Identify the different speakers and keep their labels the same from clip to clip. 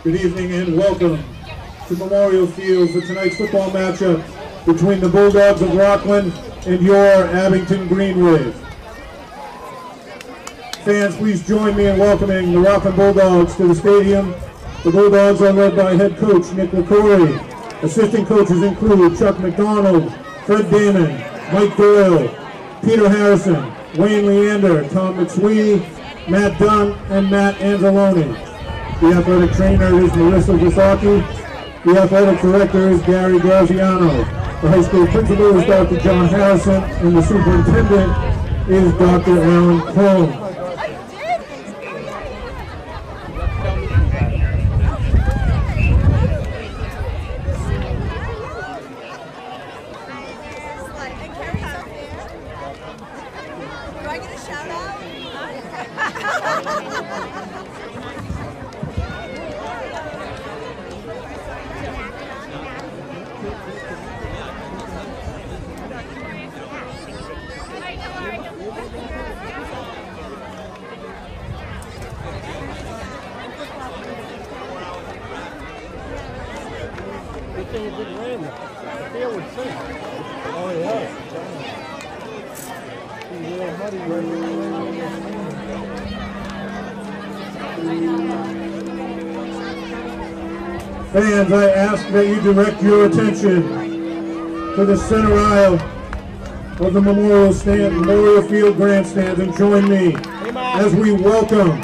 Speaker 1: Good evening and welcome to Memorial Field for tonight's football matchup between the Bulldogs of Rockland and your Abington Green Wave. Fans, please join me in welcoming the Rockland Bulldogs to the stadium. The Bulldogs are led by head coach Nick LaCory. Assistant coaches include Chuck McDonald, Fred Damon, Mike Doyle, Peter Harrison, Wayne Leander, Tom McSweeney, Matt Dunn, and Matt Anzalone. The athletic trainer is Melissa Visaki. The athletic director is Gary Graziano. The high school principal is Dr. John Harrison, and the superintendent is Dr. Alan Crone. Fans, I ask that you direct your attention to the center aisle of the Memorial Field grandstands and join me as we welcome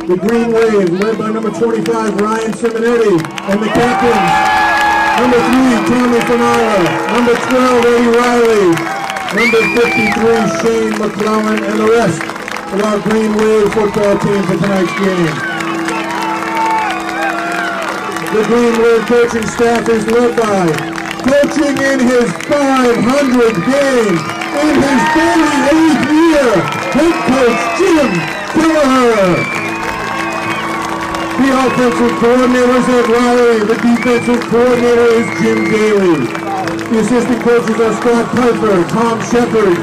Speaker 1: the Green Wave, led by number 25, Ryan Simonetti, and the captains, number 3, Tommy Fanara, number 12, Eddie Riley, number 53, Shane McClellan, and the rest of our Green Wave football team for tonight's game. The Green Wave coaching staff is led by, coaching in his 500th game, in his 38th year, head coach Jim Kelleher. The offensive coordinator is Ed Riley. The defensive coordinator is Jim Daly. The assistant coaches are Scott Piper, Tom Shepard,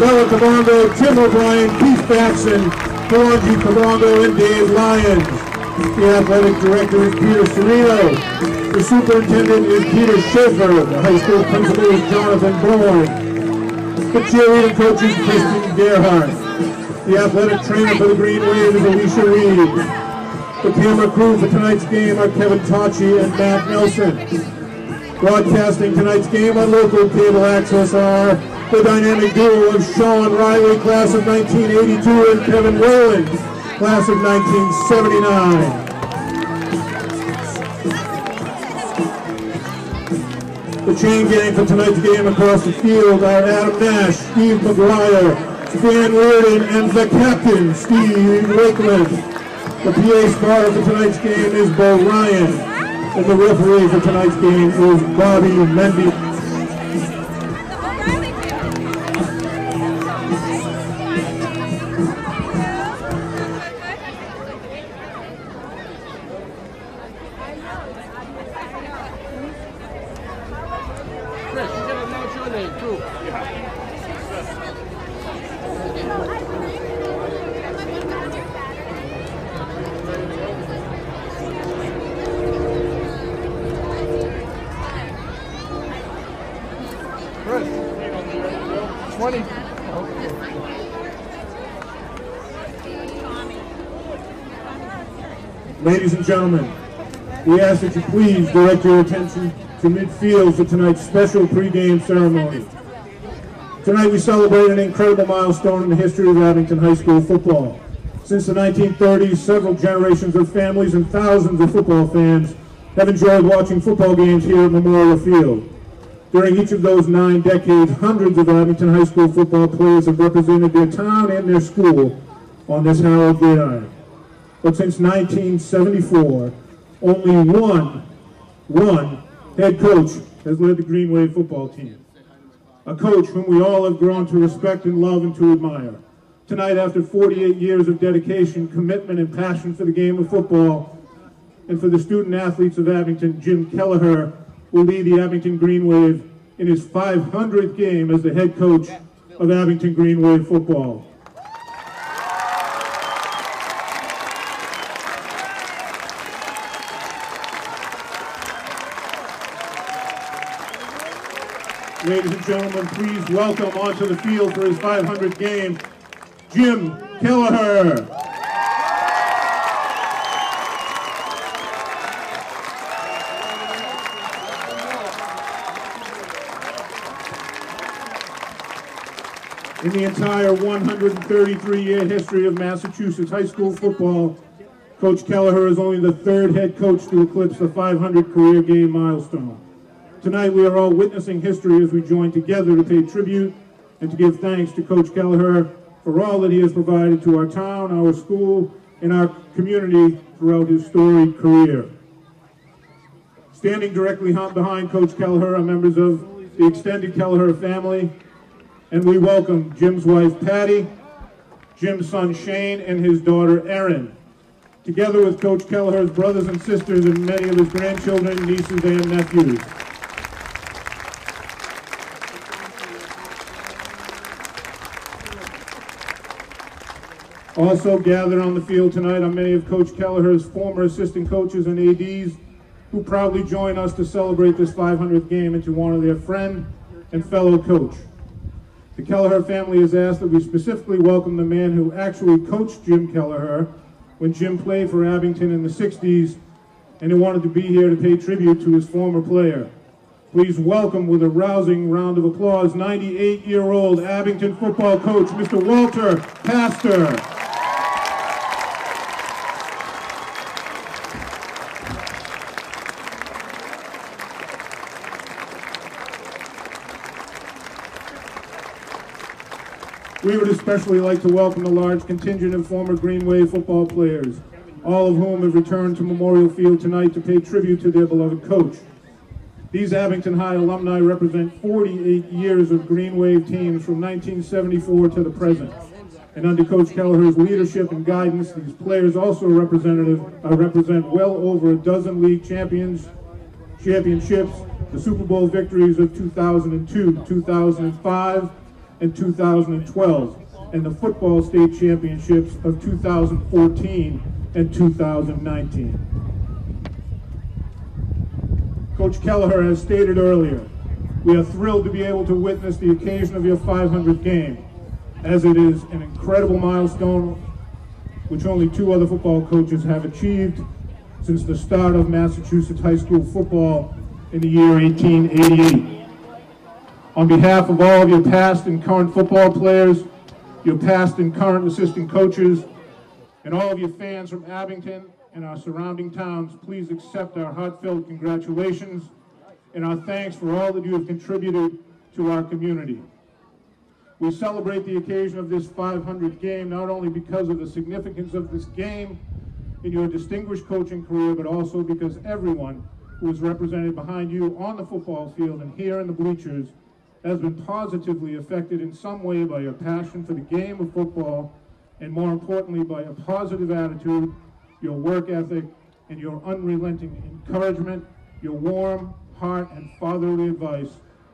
Speaker 1: Bella Cabongo, Tim O'Brien, Keith Batson, Kalanji Cabongo, and Dave Lyons. The athletic director is Peter Serino. The superintendent is Peter Schaefer. The high school principal is Jonathan Bourne. The cheerleading coach is Kristen Gerhardt. The athletic trainer for the Green Wave is Alicia Reed. The camera crew for tonight's game are Kevin Tachi and Matt Nelson. Broadcasting tonight's game on local cable access are the dynamic duo of Sean Riley, class of 1982, and Kevin Rowland, class of 1979. The chain gang for tonight's game across the field are Adam Nash, Steve McGuire, Dan Reardon, and the captain, Steve Lakeland. The PA spotter for tonight's game is Bo Ryan, and the referee for tonight's game is Bobby Mendy. Ladies and gentlemen, we ask that you please direct your attention to midfield for tonight's special pregame ceremony. Tonight we celebrate an incredible milestone in the history of Abington High School football. Since the 1930s, several generations of families and thousands of football fans have enjoyed watching football games here at Memorial Field. During each of those 9 decades, hundreds of Abington High School football players have represented their town and their school on this hallowed gridiron. But since 1974, only one head coach has led the Green Wave football team. A coach whom we all have grown to respect and love and to admire. Tonight, after 48 years of dedication, commitment, and passion for the game of football, and for the student athletes of Abington, Jim Kelleher will lead the Abington Green Wave in his 500th game as the head coach of Abington Green Wave football. Ladies and gentlemen, please welcome onto the field for his 500th game, Jim Kelleher. In the entire 133-year history of Massachusetts high school football, Coach Kelleher is only the third head coach to eclipse the 500 career game milestone. Tonight we are all witnessing history as we join together to pay tribute and to give thanks to Coach Kelleher for all that he has provided to our town, our school, and our community throughout his storied career. Standing directly behind Coach Kelleher are members of the extended Kelleher family, and we welcome Jim's wife Patty, Jim's son Shane, and his daughter Erin, together with Coach Kelleher's brothers and sisters and many of his grandchildren, nieces, and nephews. Also gathered on the field tonight are many of Coach Kelleher's former assistant coaches and ADs who proudly join us to celebrate this 500th game and to honor their friend and fellow coach. The Kelleher family has asked that we specifically welcome the man who actually coached Jim Kelleher when Jim played for Abington in the 60s and who wanted to be here to pay tribute to his former player. Please welcome with a rousing round of applause 98-year-old Abington football coach, Mr. Walter Pastor. We would especially like to welcome a large contingent of former Green Wave football players, all of whom have returned to Memorial Field tonight to pay tribute to their beloved coach. These Abington High alumni represent 48 years of Green Wave teams from 1974 to the present. And under Coach Kelleher's leadership and guidance, these players also represent well over a dozen league championships, the Super Bowl victories of 2002, 2005, and 2012, and the football state championships of 2014 and 2019. Coach Kelleher has stated earlier, we are thrilled to be able to witness the occasion of your 500th game, as it is an incredible milestone which only two other football coaches have achieved since the start of Massachusetts high school football in the year 1888. On behalf of all of your past and current football players, your past and current assistant coaches, and all of your fans from Abington and our surrounding towns, please accept our heartfelt congratulations and our thanks for all that you have contributed to our community. We celebrate the occasion of this 500th game not only because of the significance of this game in your distinguished coaching career, but also because everyone who is represented behind you on the football field and here in the bleachers has been positively affected in some way by your passion for the game of football, and more importantly by a positive attitude, your work ethic, and your unrelenting encouragement, your warm heart and fatherly advice,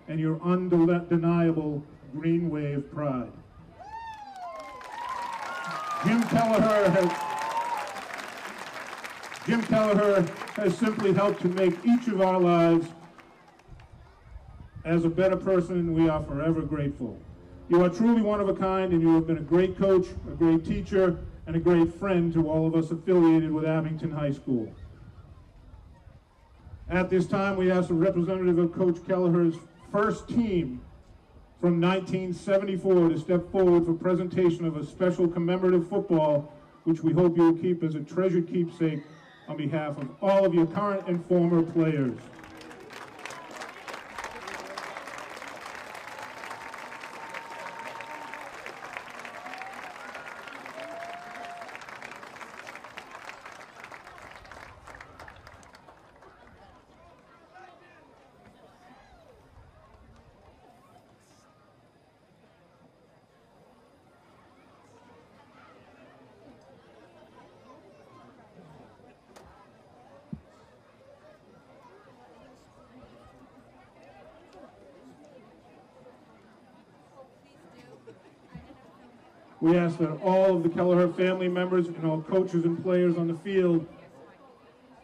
Speaker 1: and your undeniable Green Wave pride. Jim Kelleher has simply helped to make each of our lives as a better person, and we are forever grateful. You are truly one of a kind, and you have been a great coach, a great teacher, and a great friend to all of us affiliated with Abington High School. At this time, we ask a representative of Coach Kelleher's first team from 1974 to step forward for presentation of a special commemorative football, which we hope you will keep as a treasured keepsake on behalf of all of your current and former players. We ask that all of the Kelleher family members and all coaches and players on the field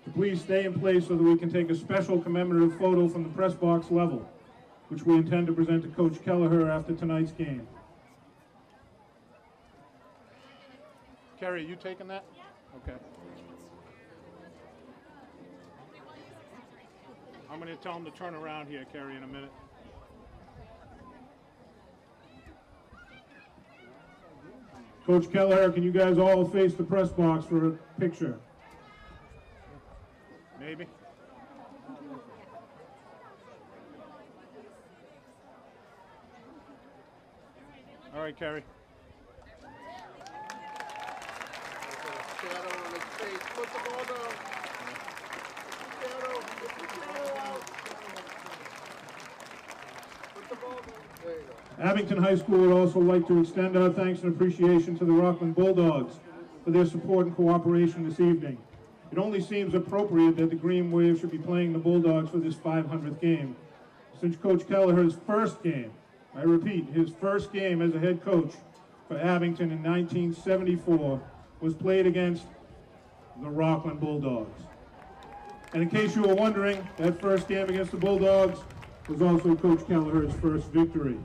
Speaker 1: to please stay in place so that we can take a special commemorative photo from the press box level. which we intend to present to Coach Kelleher after tonight's game.
Speaker 2: Carrie, are you taking that? Okay. I'm going to tell him to turn around here, Carrie, in a minute.
Speaker 1: Coach Kelleher, can you guys all face the press box for a picture?
Speaker 2: Maybe. All right, Carrie.
Speaker 3: Shadow on his face. Put the ball down. Shadow. Put the shadow out. Put the ball down. There you go.
Speaker 1: Abington High School would also like to extend our thanks and appreciation to the Rockland Bulldogs for their support and cooperation this evening. It only seems appropriate that the Green Wave should be playing the Bulldogs for this 500th game, since Coach Kelleher's first game, I repeat, his first game as a head coach for Abington in 1974 was played against the Rockland Bulldogs. And in case you were wondering, that first game against the Bulldogs was also Coach Kelleher's first victory.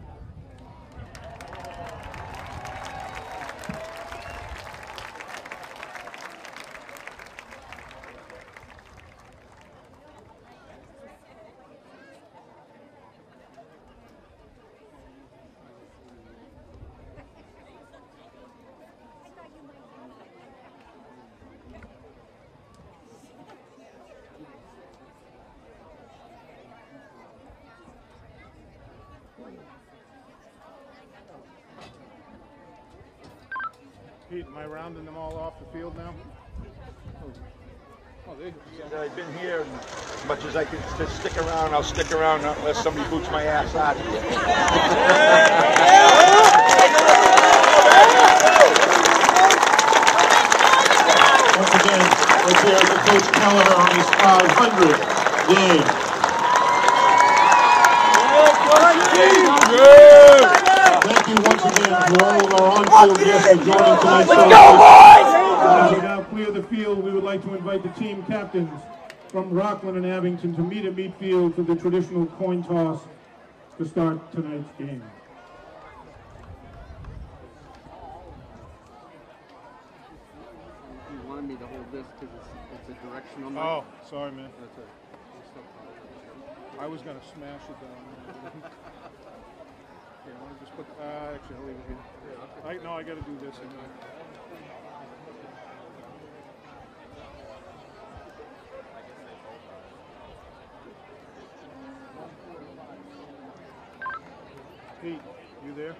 Speaker 2: Pete, am I rounding them all off the field now? Oh,
Speaker 4: I've been here, and as much as I can stick around, I'll stick around unless somebody boots my ass out of here.
Speaker 1: Once again, let's hear it for Coach Kelleher on his 500th game. Thank you once again to all of our on-field guests for joining tonight's celebration. As we now clear the field, we would like to invite the team captains from Rockland and Abington to meet at midfield for the traditional coin toss to start tonight's game.
Speaker 3: You wanted me to hold this because it's a directional mic.
Speaker 2: Oh, sorry, man.
Speaker 3: That's it.
Speaker 2: I was going to smash it down. Okay, let me just put, actually, I'll leave it here. No, I got to do this anyway. Pete, you there?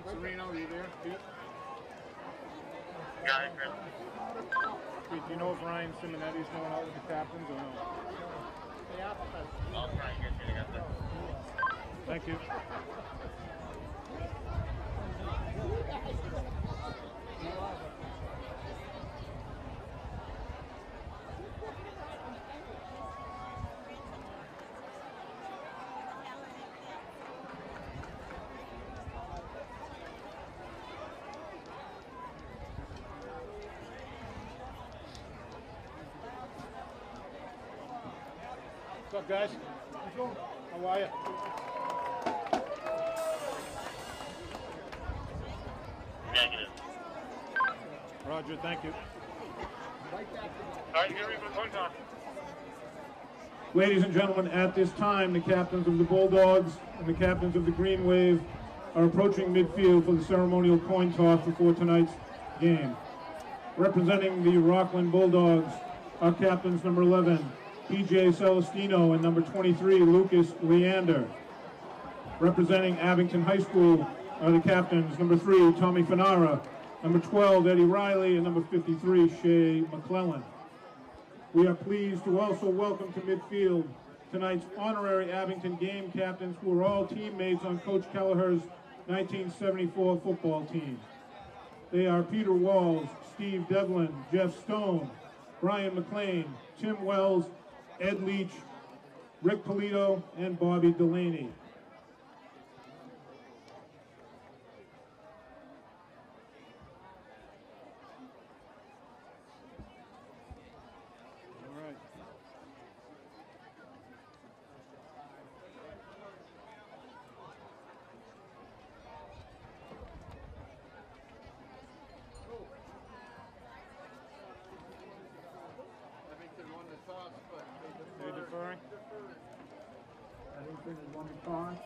Speaker 2: Sereno, are you there, Pete?
Speaker 5: Got it, Chris.
Speaker 2: Pete, do you know if Ryan Simonetti's going out with the captains or no?
Speaker 5: I'll try and get you together.
Speaker 2: Thank you. What's up, guys? How are you?
Speaker 5: Negative.
Speaker 2: Roger, thank you.
Speaker 5: All right, get ready for the coin toss.
Speaker 1: Ladies and gentlemen, at this time, the captains of the Bulldogs and the captains of the Green Wave are approaching midfield for the ceremonial coin toss before tonight's game. Representing the Rockland Bulldogs are captains number 11, PJ Celestino, and number 23, Lucas Leander. Representing Abington High School are the captains, number 3, Tommy Fanara, number 12, Eddie Riley, and number 53, Shay McClellan. We are pleased to also welcome to midfield tonight's honorary Abington game captains, who are all teammates on Coach Kelleher's 1974 football team. They are Peter Walls, Steve Devlin, Jeff Stone, Brian McLean, Tim Wells, Ed Leach, Rick Polito, and Bobby Delaney.
Speaker 2: Are you deferring?
Speaker 6: Abington is on the car.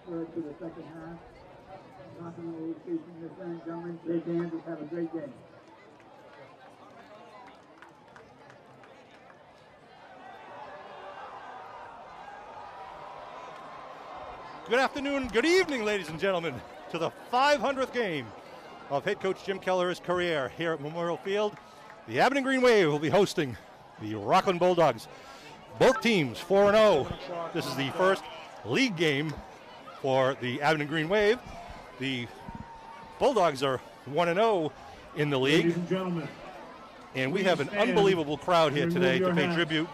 Speaker 6: Deferred to the second half. Nothing will be facing this end, gentlemen. Shake hands. Let's have a great game.
Speaker 7: Good afternoon, good evening, ladies and gentlemen, to the 500th game of head coach Jim Keller's career here at Memorial Field. The Abington Green Wave will be hosting the Rockland Bulldogs. Both teams 4-0. This is the first league game for the Abington Green Wave. The Bulldogs are 1-0 in the league.
Speaker 1: Ladies and gentlemen,
Speaker 7: and we have an unbelievable crowd here today to pay tribute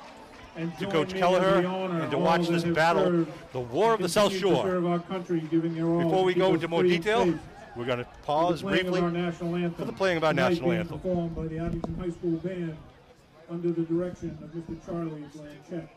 Speaker 7: to Coach Kelleher and to watch this battle, the War of the South Shore. Before we go into more detail, we're going to pause briefly for the playing of our national anthem.
Speaker 1: Performed by the Abington High School Band under the direction of Mr. Charlie Blanchett.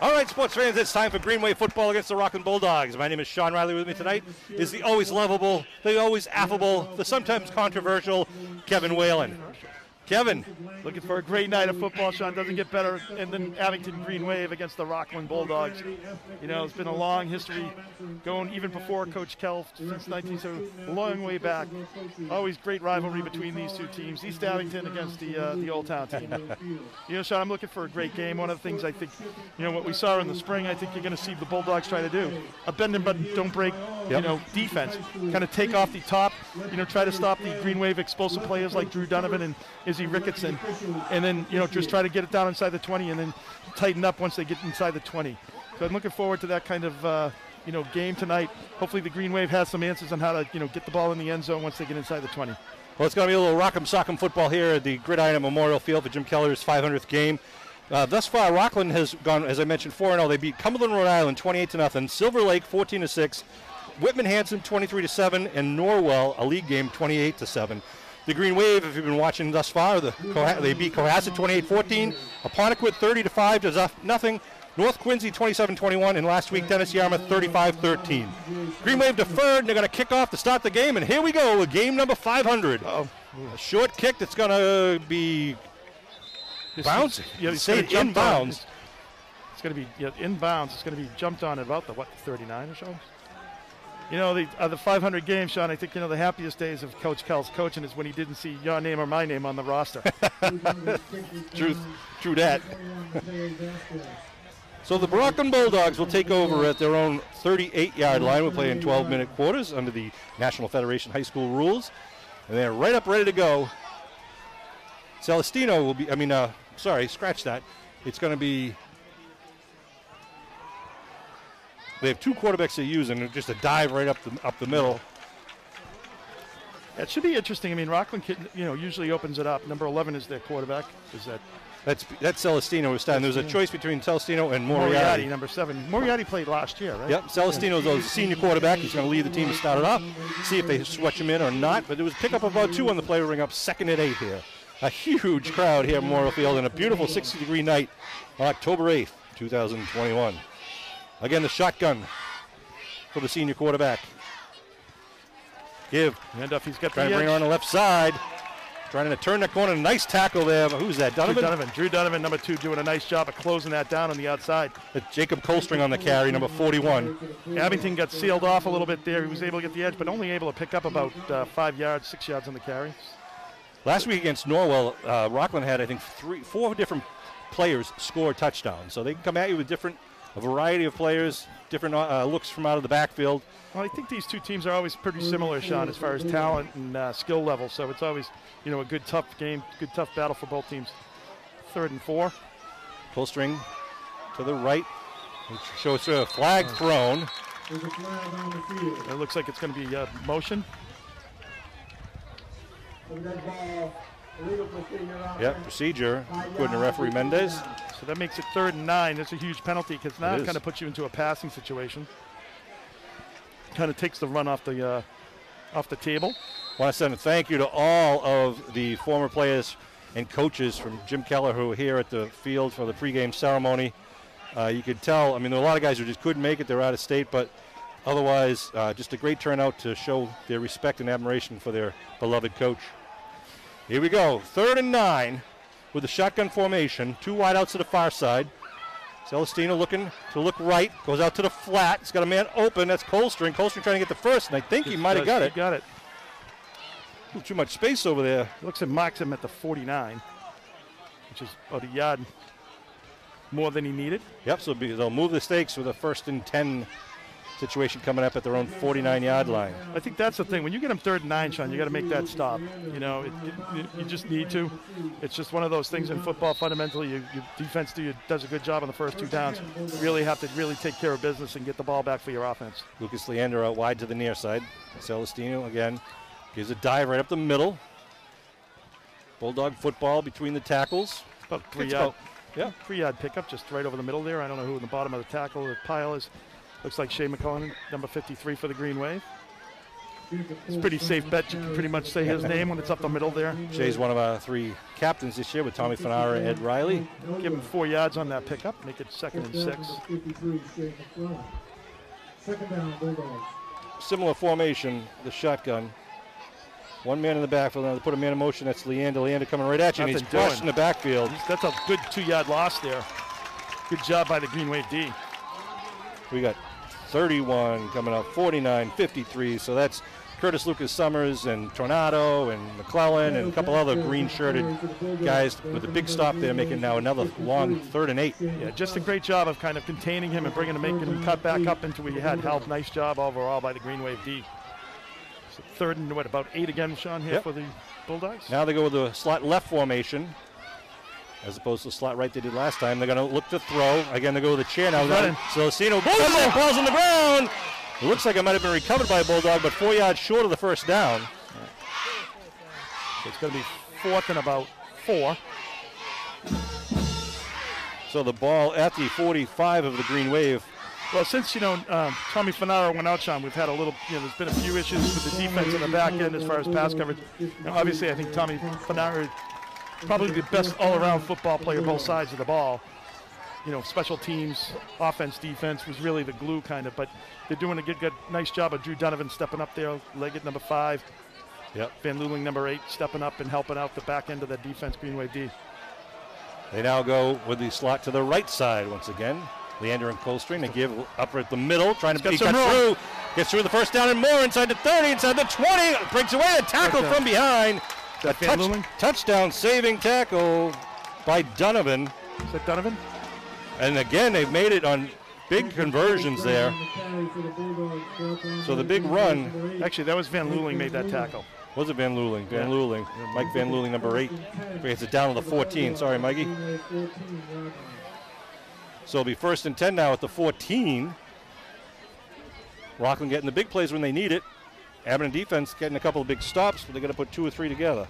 Speaker 7: All right, sports fans, it's time for Greenway football against the Rockland Bulldogs. My name is Sean Riley. With me tonight is the always lovable, the always affable, the sometimes controversial Kevin Whalen. Kevin.
Speaker 8: Looking for a great night of football, Sean. Doesn't get better in the Abington Green Wave against the Rockland Bulldogs. You know, it's been a long history going even before Coach Kell since 1970, a long way back. Always great rivalry between these two teams. East Abington against the Old Town team. You know, Sean, I'm looking for a great game. One of the things I think, you know, what we saw in the spring, I think you're going to see the Bulldogs try to do. A bend and but don't break, you know, defense. Kind of take off the top, you know, try to stop the Green Wave explosive players like Drew Donovan and Izzy Ricketson. And then, you know, just try to get it down inside the 20 and then tighten up once they get inside the 20. So I'm looking forward to that kind of, you know, game tonight. Hopefully the Green Wave has some answers on how to, you know, get the ball in the end zone once they get inside the 20.
Speaker 7: Well, it's going to be a little rock'em sock'em football here at the Gridiron at Memorial Field for Jim Keller's 500th game. Thus far, Rockland has gone, as I mentioned, 4-0. They beat Cumberland, Rhode Island, 28-0. Silver Lake, 14-6. Whitman-Hanson, 23-7. And Norwell, a league game, 28-7. The Green Wave, if you've been watching thus far, they beat Cohasset 28-14, Apponequet 30-5 to nothing, North Quincy 27-21, and last week Dennis Yarmouth 35-13. Green Wave deferred, and they're going to kick off to start the game, and here we go with game number 500. A short kick that's going to be bounced. Inbounds.
Speaker 8: It's going to be inbounds. It's going to be jumped on at about the 39 or so. You know, the 500 games, Sean, I think, you know, the happiest days of Coach Kell's coaching is when he didn't see your name or my name on the roster.
Speaker 7: True that. So the Rockland Bulldogs will take over at their own 38-yard line. We're playing 12-minute quarters under the National Federation High School rules. And they're right up, ready to go. Celestino will be, scratch that. It's going to be, they have two quarterbacks they're using, just a dive right up the middle.
Speaker 8: It should be interesting. I mean, Rockland, you know, usually opens it up. Number 11 is their quarterback.
Speaker 7: That's Celestino who's starting. There's a choice between Celestino and Moriarty.
Speaker 8: Number 7. Moriarty played last year, right?
Speaker 7: Yep. Celestino's a senior quarterback. He's going to lead the team to start it off. See if they switch him in or not. But there was a pickup of about 2 on the play. Ring up 2nd and 8 here. A huge crowd here at Memorial Field and a beautiful 60-degree night on October 8th, 2021. Again, the shotgun for the senior quarterback. Give.
Speaker 8: Handoff, he's got
Speaker 7: trying to bring her on the left side. Trying to turn that corner. Nice tackle there. Who's that? Donovan?
Speaker 8: Drew Donovan, number 2, doing a nice job of closing that down on the outside.
Speaker 7: Jacob Colstring on the carry, number 41.
Speaker 8: Abington got sealed off a little bit there. He was able to get the edge, but only able to pick up about 5 yards, 6 yards on the carry.
Speaker 7: Last week against Norwell, Rockland had, I think, 4 different players score touchdowns. So they can come at you with a variety of players, different looks from out of the backfield.
Speaker 8: Well, I think these two teams are always pretty similar, Sean, as far as talent and skill level. So it's always, a good, tough game, good, tough battle for both teams. 3rd and 4.
Speaker 7: Colstring to the right. Shows a flag thrown.
Speaker 8: It looks like it's going to be motion.
Speaker 7: Yep, procedure, according to referee Mendez.
Speaker 8: So that makes it 3rd and 9. That's a huge penalty because now it kind of puts you into a passing situation. Kind of takes the run off the table.
Speaker 7: I want to send a thank you to all of the former players and coaches from Jim Keller who were here at the field for the pregame ceremony. You could tell, there are a lot of guys who just couldn't make it. They're out of state, but otherwise, just a great turnout to show their respect and admiration for their beloved coach. Here we go, 3rd and 9 with the shotgun formation. 2 wideouts to the far side. Celestino looking to look right, goes out to the flat. He's got a man open. That's Colstring. Colstring trying to get the first, and I think he might have got it.
Speaker 8: He got it.
Speaker 7: A little too much space over there.
Speaker 8: Looks and marks him at the 49, which is about a yard more than he needed.
Speaker 7: Yep, so they'll move the stakes with a 1st and 10 situation coming up at their own 49-yard line.
Speaker 8: I think that's the thing. When you get them 3rd and 9, Sean, you got to make that stop. You just need to. It's just one of those things in football. Fundamentally, your defense does a good job on the first 2 downs. You really have to take care of business and get the ball back for your offense.
Speaker 7: Lucas Leander out wide to the near side. Celestino again gives a dive right up the middle. Bulldog football between the tackles.
Speaker 8: About 3-yard pickup, just right over the middle there. I don't know who in the bottom of the tackle the pile is. Looks like Shea McCullen, number 53 for the Green Wave. It's a pretty safe bet. You can pretty much say his name when it's up the middle there.
Speaker 7: Shea's one of our 3 captains this year with Tommy Fanara and Ed Riley.
Speaker 8: Give him 4 yards on that pickup. Make it 2nd and 6.
Speaker 1: 2nd down, Bulldogs.
Speaker 7: Similar formation, the shotgun. 1 man in the backfield. Now they put a man in motion. That's Leander. Leander coming right at you. And he's crushed in the backfield.
Speaker 8: That's a good 2-yard loss there. Good job by the Green Wave D.
Speaker 7: We got 31 coming up, 49, 53. So that's Curtis Lucas Summers and Tornado and McClellan and a couple other green-shirted guys with a big stop there, making now another long 3rd and 8.
Speaker 8: Yeah, just a great job of kind of containing him and making him cut back up into where he had help. Nice job overall by the Green Wave D. So 3rd and about 8 again, Sean, here for the Bulldogs.
Speaker 7: Now they go with the slot left formation, as opposed to the slot right they did last time. They're going to look to throw. Again, they go with the chair now. Celestino, balls on the ground. It looks like it might have been recovered by a Bulldog, but 4 yards short of the first down.
Speaker 8: So it's going to be 4th and about 4.
Speaker 7: So the ball at the 45 of the Green Wave.
Speaker 8: Well, since, Tommy Fanara went out, Sean, we've had a little, there's been a few issues with the defense in the back end as far as pass coverage. Obviously, I think Tommy Fanara probably the best all-around football player, both sides of the ball. Special teams, offense, defense was really the glue kind of, but they're doing a good nice job of Drew Donovan stepping up there, Leggett number 5.
Speaker 7: Yep.
Speaker 8: Van Luling number 8 stepping up and helping out the back end of that defense, Green Wave D.
Speaker 7: They now go with the slot to the right side once again. Leander and Colstring, they give up at the middle, trying to cut through. Gets through the first down and more, inside the 30, inside the 20, breaks away, a tackle from behind. A touchdown saving tackle by Donovan.
Speaker 8: Is that Donovan?
Speaker 7: And again, they've made it on big conversions there. So the big run.
Speaker 8: Actually, that was Van Luling made that tackle.
Speaker 7: Was it Van Luling? Van Luling. Mike Van Luling, number 8. Gets it down to the 14. Sorry, Mikey. So it'll be 1st and 10 now at the 14. Rockland getting the big plays when they need it. Abington defense getting a couple of big stops, but they're going to put 2 or 3 together.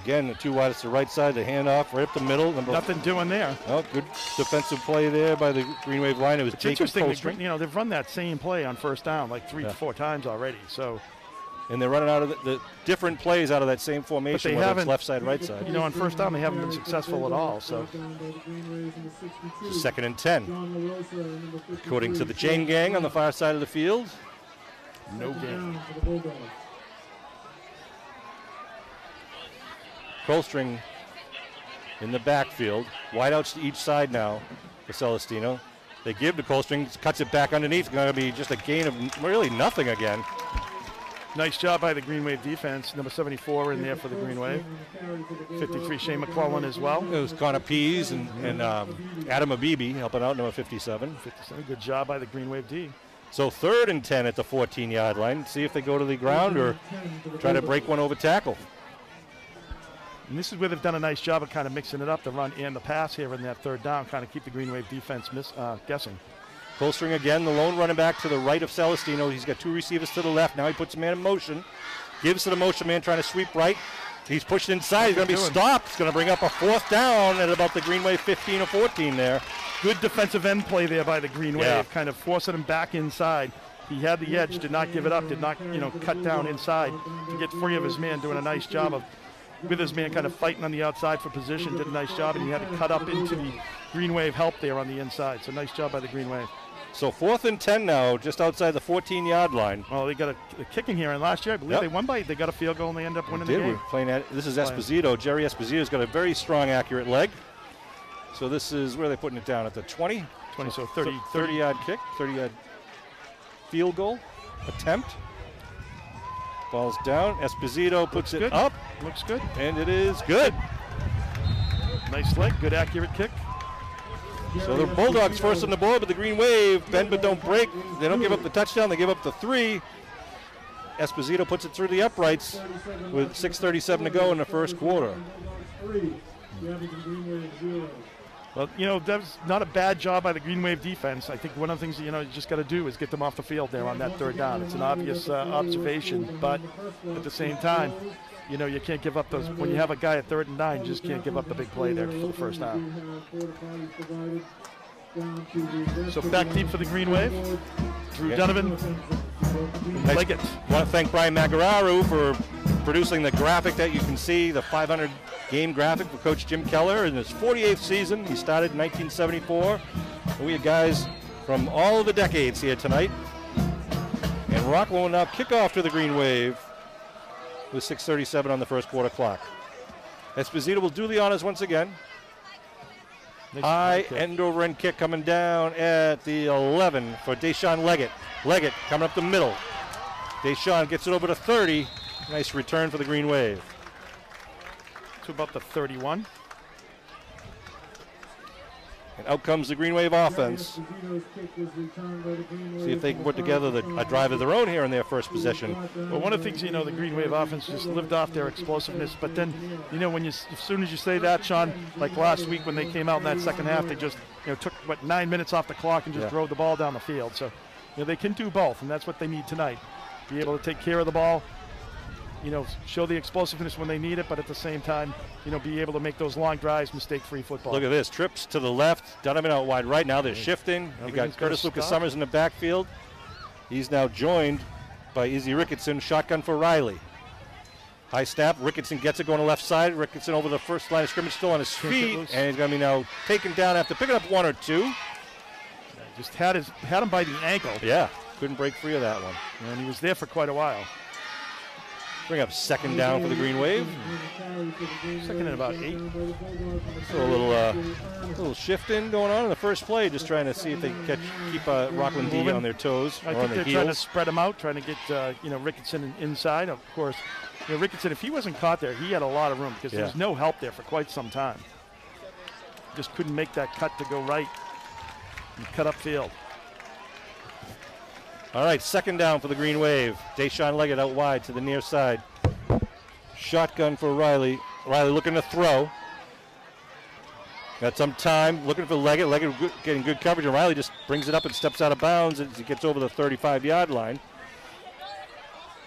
Speaker 7: Again, the 2 wide to the right side, the handoff right up the middle.
Speaker 8: Nothing doing there.
Speaker 7: Oh, good defensive play there by the Green Wave line. It was Jacob Colstring.
Speaker 8: They've run that same play on 1st down like 3 to 4 times already. So,
Speaker 7: and they're running out of the different plays out of that same formation, whether it's left side, right side.
Speaker 8: On 1st down, they haven't been successful at all. So,
Speaker 7: 2nd and 10. According to the chain gang on the far side of the field.
Speaker 8: No gain.
Speaker 7: Colstring in the backfield. Wideouts to each side now for Celestino. They give to Colstring, cuts it back underneath. Going to be just a gain of really nothing again.
Speaker 8: Nice job by the Green Wave defense. Number 74 in there for the Green Wave. 53, Shane McClellan as well.
Speaker 7: It was Connor Pease and Adam Abibi helping out, number 57.
Speaker 8: 57, good job by the Green Wave D.
Speaker 7: So 3rd and 10 at the 14-yard line. See if they go to the ground or try to break one over tackle.
Speaker 8: And this is where they've done a nice job of kind of mixing it up, the run and the pass here in that 3rd down, kind of keep the Green Wave defense guessing.
Speaker 7: Colstring again, the lone running back to the right of Celestino. He's got 2 receivers to the left. Now he puts a man in motion. Gives to the motion man trying to sweep right. He's pushed inside. He's going to be stopped. He's going to bring up a 4th down at about the Green Wave 15 or 14 there.
Speaker 8: Good defensive end play there by the Green Wave,
Speaker 7: Yeah.
Speaker 8: kind of forcing him back inside. He had the edge, did not give it up, did not, cut down inside to get free of his man, doing a nice job of, with his man kind of fighting on the outside for position, did a nice job, and he had to cut up into the Green Wave help there on the inside. So nice job by the Green Wave.
Speaker 7: So 4th and 10 now, just outside the 14-yard line.
Speaker 8: Well, they got a kicking here, and last year I believe they won by, they got a field goal and they end up winning the game.
Speaker 7: We're playing at, this is Esposito. Jerry Esposito's got a very strong, accurate leg. So this is, where are they putting it down? At the 20?
Speaker 8: 20, so 30.
Speaker 7: 30-yard kick, 30-yard field goal attempt. Ball's down. Esposito puts it up.
Speaker 8: Looks good.
Speaker 7: And it is good.
Speaker 8: Nice leg, good accurate kick.
Speaker 7: So the Bulldogs first on the board, but the Green Wave bend but don't break. They don't give up the touchdown, they give up the 3. Esposito puts it through the uprights with 6:37 to go in the first quarter.
Speaker 8: Well, that's not a bad job by the Green Wave defense. I think one of the things that, you just got to do is get them off the field there on that 3rd down. It's an obvious observation, but at the same time, you can't give up those. When you have a guy at 3rd and 9, you just can't give up the big play there for the first down. So back deep for the Green Wave. Drew Donovan. Leggett.
Speaker 7: I want to thank Brian Magararu for producing the graphic that you can see, the 500 game graphic for Coach Jim Keller in his 48th season. He started in 1974. And we have guys from all of the decades here tonight. And Rockland will now kick off to the Green Wave with 6:37 on the first quarter clock. Esposito will do the honors once again. High end over end kick coming down at the 11 for Deshaun Leggett. Leggett coming up the middle. Deshaun gets it over to 30. Nice return for the Green Wave.
Speaker 8: To about the 31.
Speaker 7: And out comes the Green Wave offense. See if they can put together a drive of their own here in their first possession.
Speaker 8: Well, one of the things, the Green Wave offense just lived off their explosiveness. But then, when as soon as you say that, Sean, like last week when they came out in that second half, they just, took, 9 minutes off the clock and just drove the ball down the field. So, they can do both, and that's what they need tonight. Be able to take care of the ball, show the explosiveness when they need it, but at the same time, be able to make those long drives, mistake-free football.
Speaker 7: Look at this. Trips to the left. Donovan out wide right now. They're shifting. You got Curtis Lucas Summers in the backfield. He's now joined by Izzy Ricketson. Shotgun for Riley. High snap. Ricketson gets it going to left side. Ricketson over the first line of scrimmage, still on his feet. And he's going to be now taken down after picking up 1 or 2.
Speaker 8: Just had him by the ankle.
Speaker 7: Yeah. Couldn't break free of that one.
Speaker 8: And he was there for quite a while.
Speaker 7: Bring up 2nd down for the Green Wave.
Speaker 8: 2nd and about 8.
Speaker 7: So a little shifting going on in the first play, just trying to see if they can keep Rockland D on their toes or
Speaker 8: I
Speaker 7: on
Speaker 8: think
Speaker 7: their
Speaker 8: they're trying to
Speaker 7: heels.
Speaker 8: spread them out, trying to get Ricketson inside. Of course, Ricketson, if he wasn't caught there, he had a lot of room because there was no help there for quite some time. Just couldn't make that cut to go right and cut up field.
Speaker 7: All right, 2nd down for the Green Wave. Deshaun Leggett out wide to the near side. Shotgun for Riley. Riley looking to throw. Got some time, looking for Leggett. Leggett getting good coverage, and Riley just brings it up and steps out of bounds as he gets over the 35-yard line.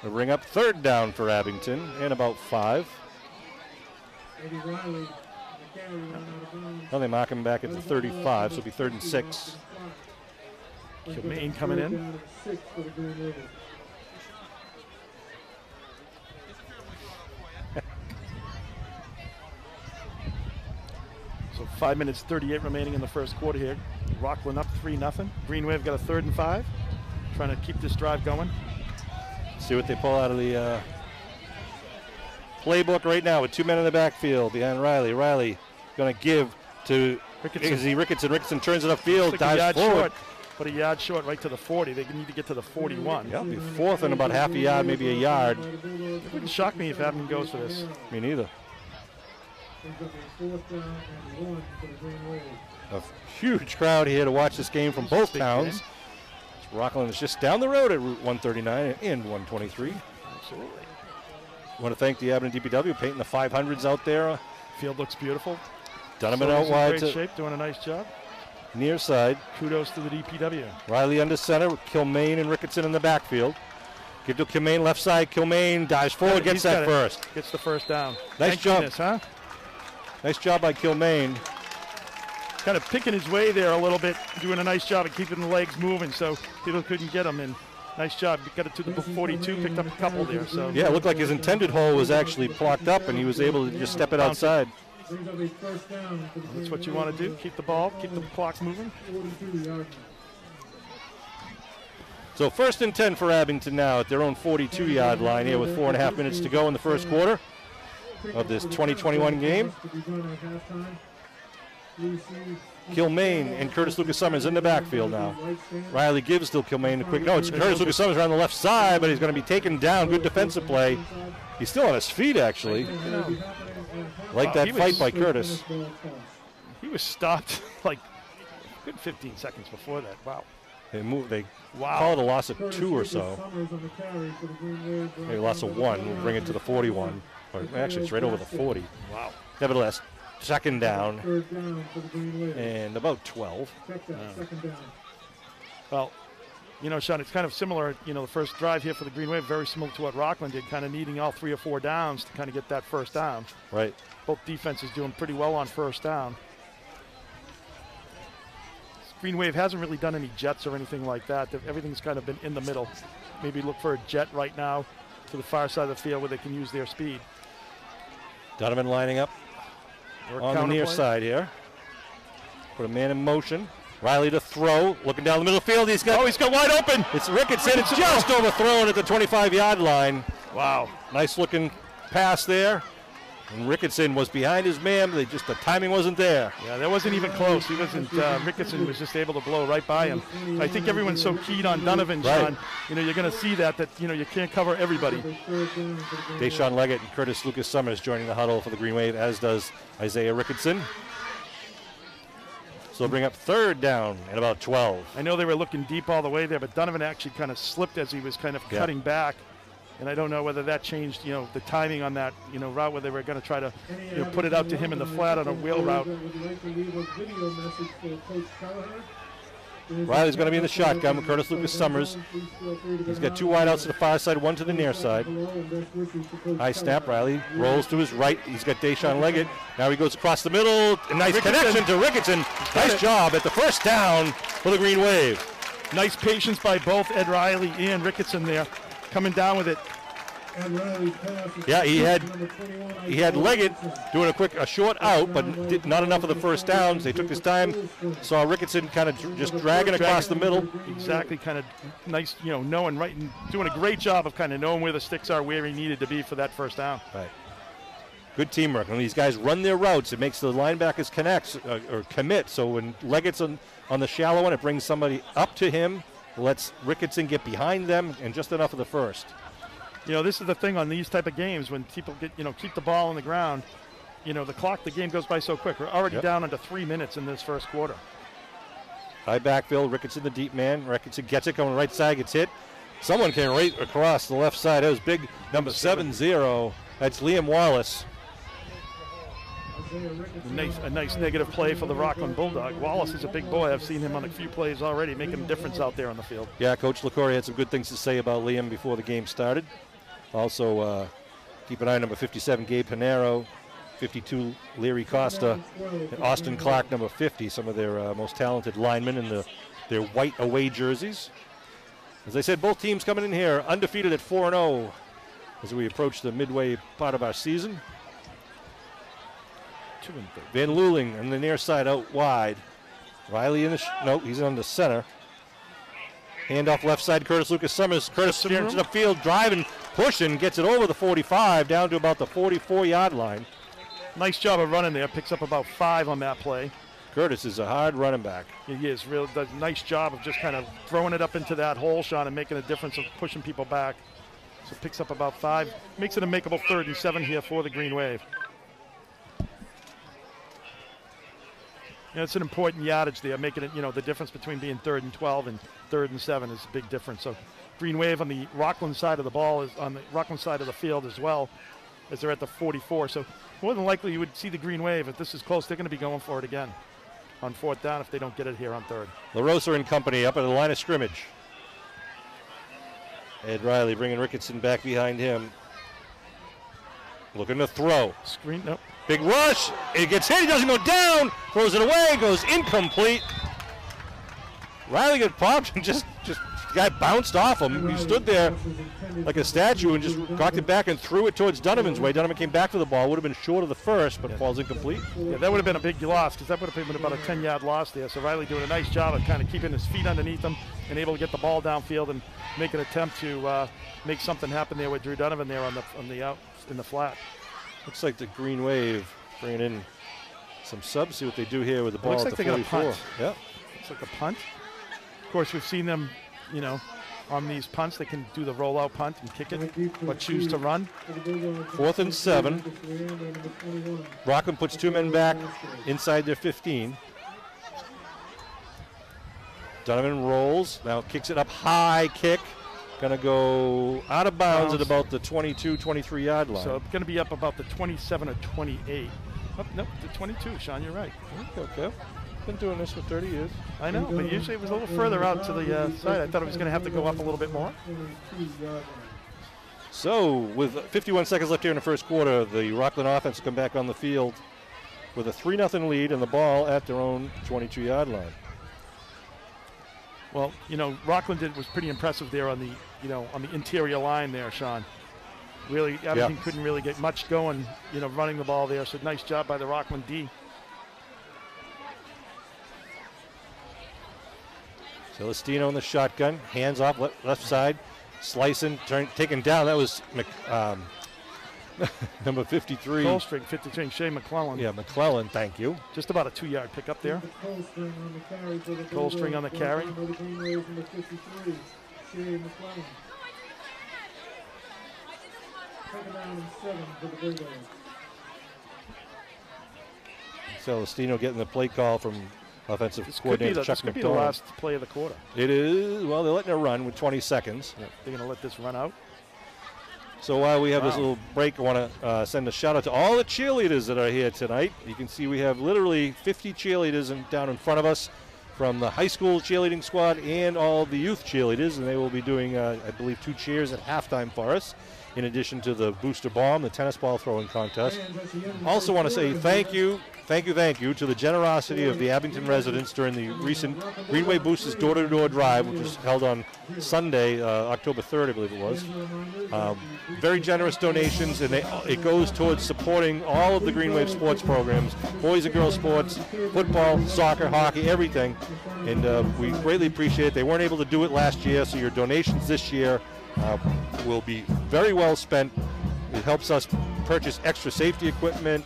Speaker 7: We'll bring up 3rd down for Abington and about 5. Now they mark him back at the 35, so it'll be 3rd and 6.
Speaker 8: Maine coming in. So 5 minutes 38 remaining in the first quarter here. Rockland up 3-0. Green Wave got a 3rd and 5. Trying to keep this drive going.
Speaker 7: See what they pull out of the playbook right now with 2 men in the backfield behind Riley. Riley going to give to Izzy Ricketson. Ricketson turns it upfield, dives forward.
Speaker 8: Short, but a yard short right to the 40. They need to get to the 41.
Speaker 7: Yeah, be fourth and about half a yard, maybe a yard.
Speaker 8: It wouldn't shock me if Abington goes for this.
Speaker 7: Me neither. A huge crowd here to watch this game from both towns. Rockland is just down the road at Route 139 and 123.
Speaker 8: Absolutely.
Speaker 7: I want to thank the Abington DPW painting the 500s out there.
Speaker 8: Field looks beautiful.
Speaker 7: Donovan out wide
Speaker 8: in
Speaker 7: to
Speaker 8: great shape, doing a nice job.
Speaker 7: Near side.
Speaker 8: Kudos to the DPW.
Speaker 7: Riley under center with Kilmaine and Ricketson in the backfield. Give to Kilmaine left side. Kilmaine dives forward, gets that first.
Speaker 8: Gets the first down.
Speaker 7: Nice job.
Speaker 8: Goodness, huh?
Speaker 7: Nice job by Kilmaine.
Speaker 8: Kind of picking his way there a little bit, doing a nice job of keeping the legs moving so people couldn't get him. And nice job. Got it to the 42, picked up a couple there. So
Speaker 7: yeah, it looked like his intended hole was actually blocked up, and he was able to just step it outside.
Speaker 8: That's what you want to do. Keep the ball, keep the clock moving.
Speaker 7: So 1st and 10 for Abington now at their own 42-yard line here with 4.5 minutes to go in the first quarter of this 2021 game. Kilmaine and Curtis Lucas Summers in the backfield now. Riley gives to Kilmaine a quick. No, it's Curtis Lucas Summers around the left side, but he's going to be taken down. Good defensive play. He's still on his feet, actually. Like that fight by Curtis.
Speaker 8: He was stopped like a good 15 seconds before that. Wow.
Speaker 7: They call it a loss of 2 or so. Maybe a loss of 1. We'll bring it to the 41. Or actually, it's right over the 40.
Speaker 8: Wow.
Speaker 7: Nevertheless, 2nd down and about 12.
Speaker 8: Well, you know, Sean, it's kind of similar. You know, the first drive here for the Green Wave, very similar to what Rockland did, kind of needing all 3 or 4 downs to kind of get that first down.
Speaker 7: Right.
Speaker 8: Both defenses doing pretty well on first down. Green Wave hasn't really done any jets or anything like that. Everything's kind of been in the middle. Maybe look for a jet right now to the far side of the field where they can use their speed.
Speaker 7: Donovan lining up on the near side here. Put a man in motion. Riley to throw, looking down the middle of the field. He's got wide open. It's Ricketson. It's just overthrown at the 25-yard line.
Speaker 8: Wow.
Speaker 7: Nice looking pass there. And Ricketson was behind his man. The timing wasn't there.
Speaker 8: Yeah, that wasn't even close. He wasn't. Ricketson was just able to blow right by him. I think everyone's so keyed on Donovan, Sean.
Speaker 7: Right.
Speaker 8: You know, you're going to see that you know you can't cover everybody.
Speaker 7: Deshaun Leggett and Curtis Lucas Summers joining the huddle for the Green Wave, as does Isaiah Ricketson. So they'll bring up 3rd down at about 12.
Speaker 8: I know they were looking deep all the way there, but Donovan actually kind of slipped as he was kind of cutting back. And I don't know whether that changed, you know, the timing on that, you know, route where they were going to try to, you know, put it out to him in the flat on a wheel route.
Speaker 7: Riley's going to be in the shotgun with Curtis Lucas Summers. He's got 2 wideouts to the far side, 1 to the near side. High snap. Riley rolls to his right. He's got Deshaun Leggett. Now he goes across the middle. A nice connection to Ricketson. Nice job at the first down for the Green Wave.
Speaker 8: Nice patience by both Ed Riley and Ricketson there, coming down with it.
Speaker 7: Yeah, he had Leggett doing a short out, but not enough of the first downs. They took his time. Saw Ricketson kind of just dragging across the middle.
Speaker 8: Exactly, kind of nice, you know, knowing right and doing a great job of kind of knowing where the sticks are, where he needed to be for that first down.
Speaker 7: Right. Good teamwork. When these guys run their routes, it makes the linebackers commit. So when Leggett's on the shallow one, it brings somebody up to him, lets Ricketson get behind them, and just enough of the first.
Speaker 8: You know, this is the thing on these type of games when people get, you know, keep the ball on the ground. You know, the game goes by so quick. We're already down under 3 minutes in this first quarter.
Speaker 7: High backfield, Ricketson the deep man. Ricketson gets it, going right side, gets hit. Someone came right across the left side. That was big, number 7-0. That's Liam Wallace.
Speaker 8: A nice negative play for the Rockland Bulldog. Wallace is a big boy. I've seen him on a few plays already, making a difference out there on the field.
Speaker 7: Yeah, Coach LaCour had some good things to say about Liam before the game started. Also, keep an eye on number 57, Gabe Pinero, 52, Leary Costa, and Austin Clark, number 50, some of their most talented linemen in their white away jerseys. As I said, both teams coming in here undefeated at 4-0 as we approach the midway part of our season. 2-3. Van Luling on the near side out wide. Riley in the he's on the center. Handoff left side, Curtis Lucas Summers. Curtis steers it upfield, driving, pushing, gets it over the 45, down to about the 44-yard line.
Speaker 8: Nice job of running there. Picks up about 5 on that play.
Speaker 7: Curtis is a hard running back.
Speaker 8: He is. Really does a nice job of just kind of throwing it up into that hole, Sean, and making a difference of pushing people back. So picks up about 5. Makes it a makeable 3rd and 7 here for the Green Wave. It's an important yardage there, making it, the difference between being 3rd and 12 and 3rd and 7 is a big difference. So Green Wave on the Rockland side of the ball is on the Rockland side of the field as well, as they're at the 44. So more than likely you would see the Green Wave. If this is close, they're going to be going for it again on 4th down if they don't get it here on 3rd.
Speaker 7: LaRosa and company up at the line of scrimmage. Ed Riley bringing Ricketson back behind him. Looking to throw.
Speaker 8: Screen, nope.
Speaker 7: Big rush. It gets hit. He doesn't go down. Throws it away. Goes incomplete. Riley got popped and just the guy bounced off him. He stood there like a statue and just cocked it back and threw it towards Donovan's way. Donovan came back for the ball. Would have been short of the first, but falls incomplete.
Speaker 8: Yeah, that would have been a big loss because that would have been about a 10-yard loss there. So Riley doing a nice job of kind of keeping his feet underneath him and able to get the ball downfield and make an attempt to make something happen there with Drew Donovan there on the out in the flat.
Speaker 7: Looks like the Green Wave bringing in some subs. See what they do here with the ball
Speaker 8: Looks
Speaker 7: at
Speaker 8: like
Speaker 7: the
Speaker 8: they
Speaker 7: 44.
Speaker 8: got a punt.
Speaker 7: Yep.
Speaker 8: Looks like a punt. Of course, we've seen them, on these punts. They can do the rollout punt and kick it, but choose to run.
Speaker 7: 4th and 7. Rockland puts 2 men back inside their 15. Donovan rolls. Now kicks it up high, kick. Going to go out of bounds at about the 22, 23-yard line.
Speaker 8: So it's going to be up about the 27 or 28. Oh, nope, the 22, Sean, you're right.
Speaker 7: Okay. Been doing this for 30 years.
Speaker 8: I know, but usually it was a little further out to the side. I thought it was going to have to go up a little bit more.
Speaker 7: So with 51 seconds left here in the first quarter, the Rockland offense come back on the field with a 3-0 lead and the ball at their own 22-yard line.
Speaker 8: Well, Rockland was pretty impressive there on the interior line there, Sean. Really, Abington couldn't really get much going, running the ball there. So nice job by the Rockland D.
Speaker 7: Celestino in the shotgun, hands off left side, slicing, taken down. That was number 53.
Speaker 8: Coldstring, 53, Shea McClellan.
Speaker 7: Yeah, McClellan, thank you.
Speaker 8: Just about a 2-yard pickup there. Coldstring on the carry.
Speaker 7: Celestino getting the play call from offensive coordinator Chuck
Speaker 8: This could be the
Speaker 7: McDonald.
Speaker 8: last play of the quarter.
Speaker 7: It is. Well, they're letting it run with 20 seconds.
Speaker 8: Yeah, they're going to let this run out.
Speaker 7: So while we have this little break, I want to send a shout out to all the cheerleaders that are here tonight. You can see we have literally 50 cheerleaders down in front of us from the high school cheerleading squad and all the youth cheerleaders, and they will be doing, I believe, 2 cheers at halftime for us, in addition to the booster bomb, the tennis ball throwing contest. Also want to say thank you to the generosity of the Abington residents during the recent Greenway Boosters door-to-door drive, which was held on Sunday, October 3rd, I believe it was. Very generous donations, and it goes towards supporting all of the Greenway sports programs, boys and girls sports, football, soccer, hockey, everything. And we greatly appreciate it. They weren't able to do it last year, so your donations this year will be very well spent. It helps us purchase extra safety equipment,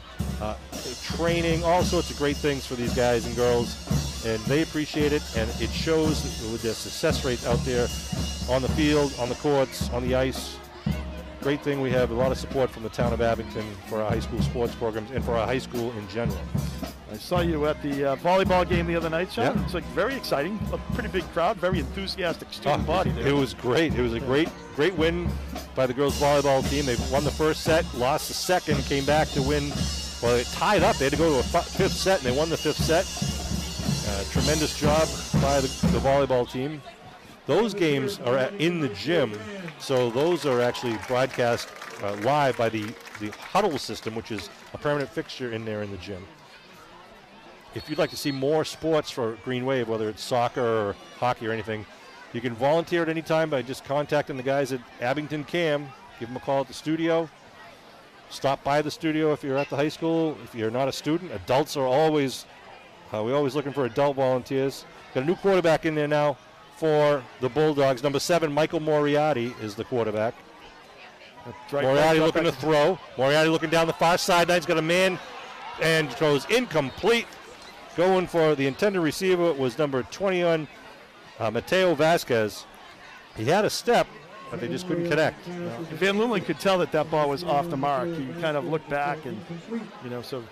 Speaker 7: training, all sorts of great things for these guys and girls, and they appreciate it, and it shows with their success rate out there on the field, on the courts, on the ice. Great thing, we have a lot of support from the town of Abington for our high school sports programs and for our high school in general.
Speaker 8: I saw you at the volleyball game the other night, Sean.
Speaker 7: Yeah.
Speaker 8: It's like very exciting, a pretty big crowd, very enthusiastic student body there.
Speaker 7: It was great. It was a great win by the girls volleyball team. They won the first set, lost the second, came back to win. Well, it tied up. They had to go to a 5th set, and they won the 5th set. Tremendous job by the volleyball team. Those games are in the gym, so those are actually broadcast live by the huddle system, which is a permanent fixture in there in the gym. If you'd like to see more sports for Green Wave, whether it's soccer or hockey or anything, you can volunteer at any time by just contacting the guys at Abington Cam. Give them a call at the studio. Stop by the studio if you're at the high school. If you're not a student, adults are always, we're always looking for adult volunteers. Got a new quarterback in there now for the Bulldogs. Number 7, Michael Moriarty is the quarterback.
Speaker 8: Right,
Speaker 7: Moriarty looking to throw. Moriarty looking down the far sideline. He's got a man and throws incomplete. Going for the intended receiver was number 21, Mateo Vasquez. He had a step, but they just couldn't connect.
Speaker 8: Van Lulen could tell that ball was off the mark. He kind of looked back and, so.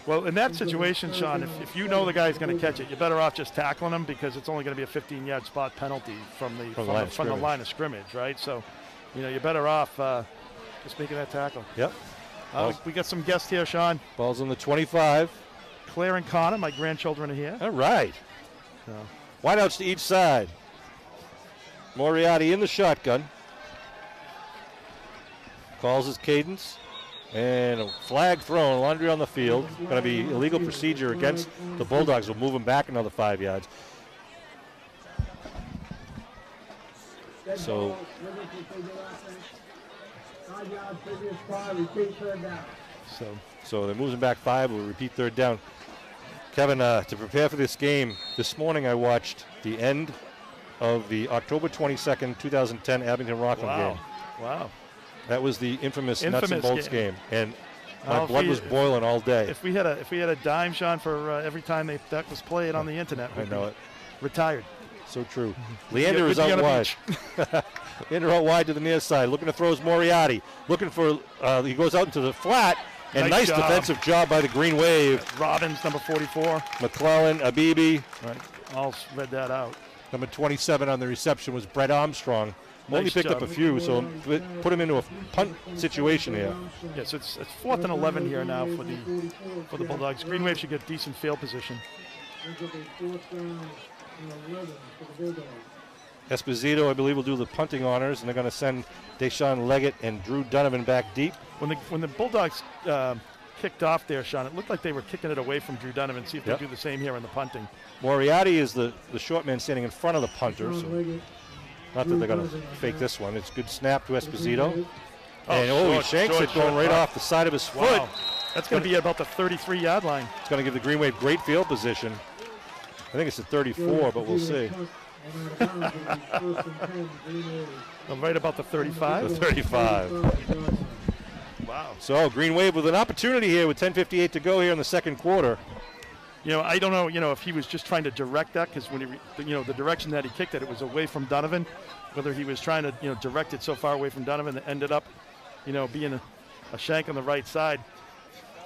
Speaker 8: Well, in that situation, Sean, if you know the guy's going to catch it, you're better off just tackling him because it's only going to be a 15-yard spot penalty from the line of scrimmage, right? So, you're better off just making that tackle.
Speaker 7: Yep.
Speaker 8: We got some guests here, Sean.
Speaker 7: Ball's on the 25.
Speaker 8: Claire and Connor, my grandchildren, are here.
Speaker 7: All right. Wideouts to each side. Moriarty in the shotgun. Calls his cadence. And a flag thrown, laundry on the field. Going to be illegal procedure against the Bulldogs. Will move him back another 5 yards. So they move him back 5. We'll repeat third down. Kevin, to prepare for this game, this morning I watched the end of the October 22nd, 2010 Abington Rockland game.
Speaker 8: Wow.
Speaker 7: That was the infamous nuts and bolts game. And my blood was boiling all day.
Speaker 8: If we had a dime, Sean, for every time that was played on the internet, we'd be retired.
Speaker 7: So true. Leander is out wide. Leander out wide to the near side, looking to throw his Moriarty. Looking for, he goes out into the flat, and nice defensive job by the Green Wave.
Speaker 8: Robbins, number 44.
Speaker 7: McClellan, Abibi.
Speaker 8: Right, all read that out.
Speaker 7: Number 27 on the reception was Brett Armstrong. Only picked up a few, so put him into a punt situation here.
Speaker 8: Yes, it's 4th and 11 here now for the Bulldogs. Green Wave should get decent field position.
Speaker 7: Esposito, I believe, will do the punting honors, and they're going to send Deshaun Leggett and Drew Donovan back deep.
Speaker 8: When the Bulldogs kicked off there, Sean, it looked like they were kicking it away from Drew Donovan. See if they do the same here in the punting.
Speaker 7: Moriarty is the short man standing in front of the punter, so not that they're going to fake this one. It's a good snap to Esposito. He shanks it going right off the side of his foot.
Speaker 8: That's going to be about the 33-yard line.
Speaker 7: It's going to give the Green Wave great field position. I think it's at 34, but we'll see.
Speaker 8: Right about the 35?
Speaker 7: The 35.
Speaker 8: Wow.
Speaker 7: So Green Wave with an opportunity here with 10:58 to go here in the second quarter.
Speaker 8: I don't know, if he was just trying to direct that because when the direction that he kicked it was away from Donovan. Whether he was trying to, direct it so far away from Donovan that ended up, being a shank on the right side.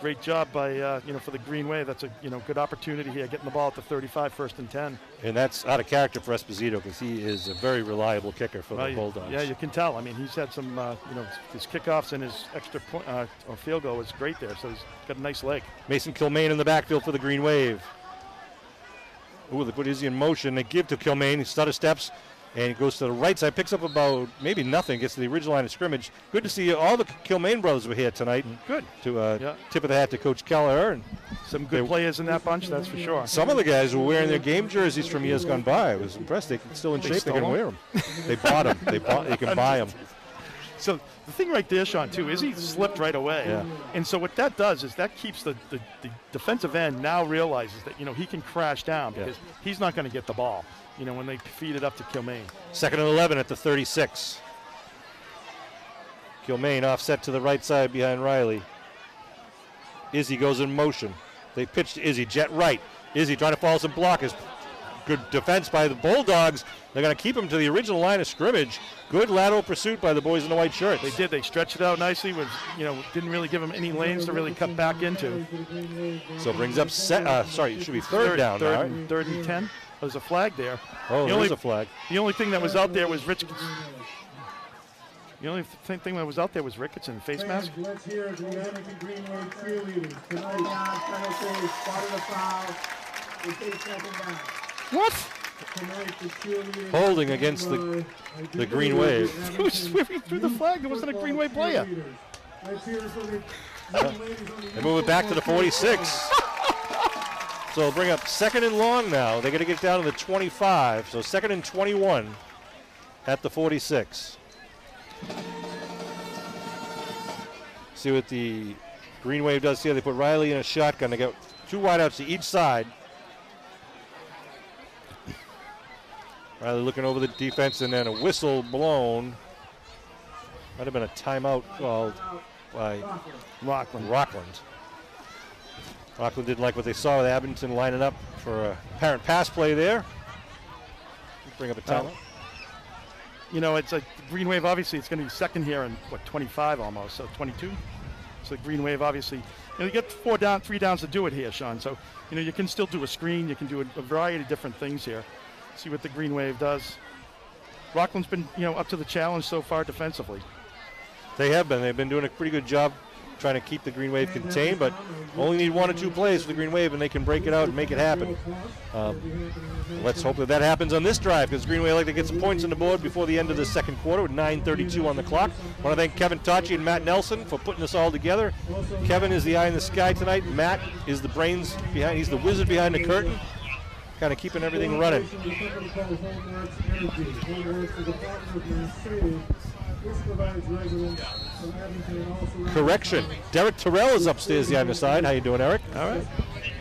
Speaker 8: Great job by, for the Green Wave. That's a, good opportunity here, getting the ball at the 35, 1st and 10.
Speaker 7: And that's out of character for Esposito because he is a very reliable kicker for the Bulldogs.
Speaker 8: Yeah, you can tell. I mean, he's had some, his kickoffs and his extra point or field goal was great there. So he's got a nice leg.
Speaker 7: Mason Kilmaine in the backfield for the Green Wave. Ooh, they put Izzy in motion. They give to Kilmaine. He stutter steps. And he goes to the right side, picks up about maybe nothing, gets to the original line of scrimmage. Good to see all the Kilmaine brothers were here tonight.
Speaker 8: Good.
Speaker 7: To tip of the hat to Coach Keller. And
Speaker 8: some good players in that bunch, that's for sure.
Speaker 7: Some of the guys were wearing their game jerseys from years gone by. I was impressed. They're still in shape. They can wear them. They bought them. They can buy them.
Speaker 8: So the thing right there, Sean, too, is he slipped right away.
Speaker 7: Yeah.
Speaker 8: And so what that does is that keeps the defensive end now realizes that, he can crash down because he's not going to get the ball. When they feed it up to Kilmaine.
Speaker 7: 2nd and 11 at the 36. Kilmaine offset to the right side behind Riley. Izzy goes in motion. They pitch to Izzy, jet right. Izzy trying to follow some blockers. Good defense by the Bulldogs. They're going to keep him to the original line of scrimmage. Good lateral pursuit by the boys in the white shirts.
Speaker 8: They did. They stretched it out nicely. Didn't really give them any lanes to really cut back into.
Speaker 7: So it brings up, it should be third down now. Right?
Speaker 8: 3rd and 10. There's a flag there.
Speaker 7: Oh, there's a flag.
Speaker 8: The only thing that was out there was Ricketson. The only thing that was out there was Ricketson face mask.
Speaker 6: Let's hear the Abington Green Wave cheerleaders. Tonight, penalty, spotted a foul. They take 2nd down.
Speaker 8: What?
Speaker 7: Holding against the Green Wave.
Speaker 8: He was swimming through the flag. There wasn't a Green Wave player.
Speaker 7: They move it back to the 46. So they'll bring up 2nd and long now. They got to get down to the 25. So 2nd and 21 at the 46. See what the Green Wave does here. They put Riley in a shotgun. They got 2 wideouts to each side. Riley looking over the defense and then a whistle blown. Might have been a timeout called by
Speaker 8: Rockland.
Speaker 7: Rockland didn't like what they saw with Abington lining up for a apparent pass play there. Bring up a timeout.
Speaker 8: You know, it's a Green Wave, obviously, it's going to be second here in, 25 almost, so 22. So Green Wave, obviously, you get 3 downs to do it here, Sean. So, you can still do a screen. You can do a variety of different things here. See what the Green Wave does. Rockland's been, up to the challenge so far defensively.
Speaker 7: They have been. They've been doing a pretty good job trying to keep the Green Wave contained, but only need 1 or 2 plays for the Green Wave, and they can break it out and make it happen. Let's hope that happens on this drive, because Green Wave like to get some points on the board before the end of the second quarter with 9:32 on the clock. I want to thank Kevin Tocci and Matt Nelson for putting this all together. Kevin is the eye in the sky tonight. Matt is the brains behind. He's the wizard behind the curtain, kind of keeping everything running. Correction. Derek Terrell is upstairs the other side. How you doing, Eric?
Speaker 8: All right.